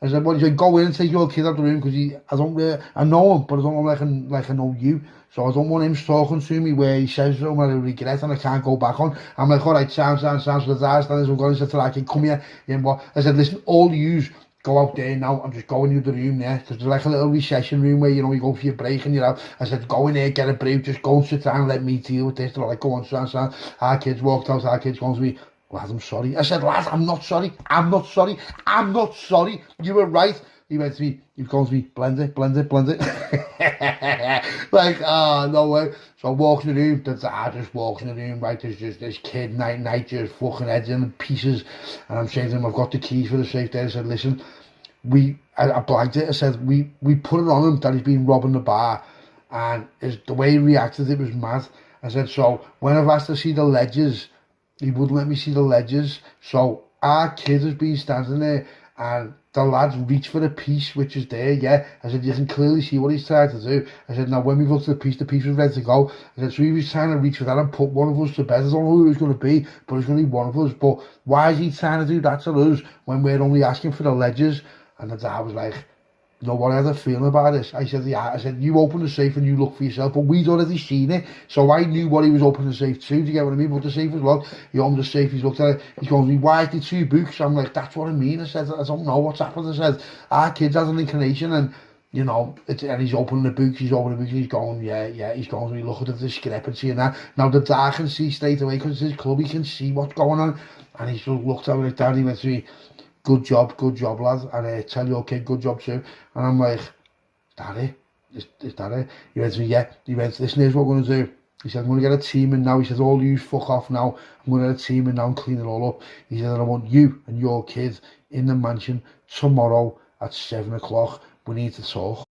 I said, well, he said, go in and take your kid out the room because I don't really, I know him, but I don't know like I know you. So I don't want him talking to me where he says something I regret and I can't go back on. I'm like, all right, sounds. So the dad stands, I'm going to say to that kid, come here. And what? I said, listen, all yous go out there now. I'm just going into the room there. Because there's like a little recession room where, you know, you go for your break and you're out. I said, go in there, get a break, just go and sit down and let me deal with this. They're like, go on, sounds. Our kids walked out, our kids going to me, lad, I'm sorry. I said, lad, I'm not sorry. You were right. He went to me, he goes to me, blend it. Like, no way. So I walk in the room, the dad just walks in the room, right, there's just this kid, night, just fucking heads in pieces. And I'm saying to him, I've got the keys for the safe there. I said, listen, I blanked it. I said, we put it on him that he's been robbing the bar. And the way he reacted, it was mad. I said, so when I've asked to see the ledgers, he wouldn't let me see the ledgers. So our kid has been standing there and the lads reach for the piece which is there, yeah. I said, you can clearly see what he's trying to do. I said, now when we looked at the piece was ready to go. I said, so he was trying to reach for that and put one of us to bed. I don't know who it was going to be, but it's going to be one of us. But why is he trying to do that to us when we're only asking for the ledgers? And the dad was like, you know what I had a feeling about this? I said, yeah. I said, you open the safe and you look for yourself, but we'd already seen it. So I knew what he was opening the safe to. Do you get what I mean? But the safe was locked. He opened the safe, he's looked at it. He's going to me, why did 2 books? I'm like, that's what I mean. I said, I don't know what's happened. I said, our kid has an inclination and, you know, and he's opening the books, and he's going, yeah. He's going to be looking at the discrepancy and that. Now the dad can see straight away because it's his club, he can see what's going on. And he just looked at me like that and he went to me, good job, lad. And tell your kid, good job too. And I'm like, is that it? Is that it? He went to me, yeah. He went, listen, here's what we're going to do. He said, I'm going to get a team in now. He said, all you fuck off now. I'm going to get a team in now and clean it all up. He said, I want you and your kid in the mansion tomorrow at 7 o'clock. We need to talk.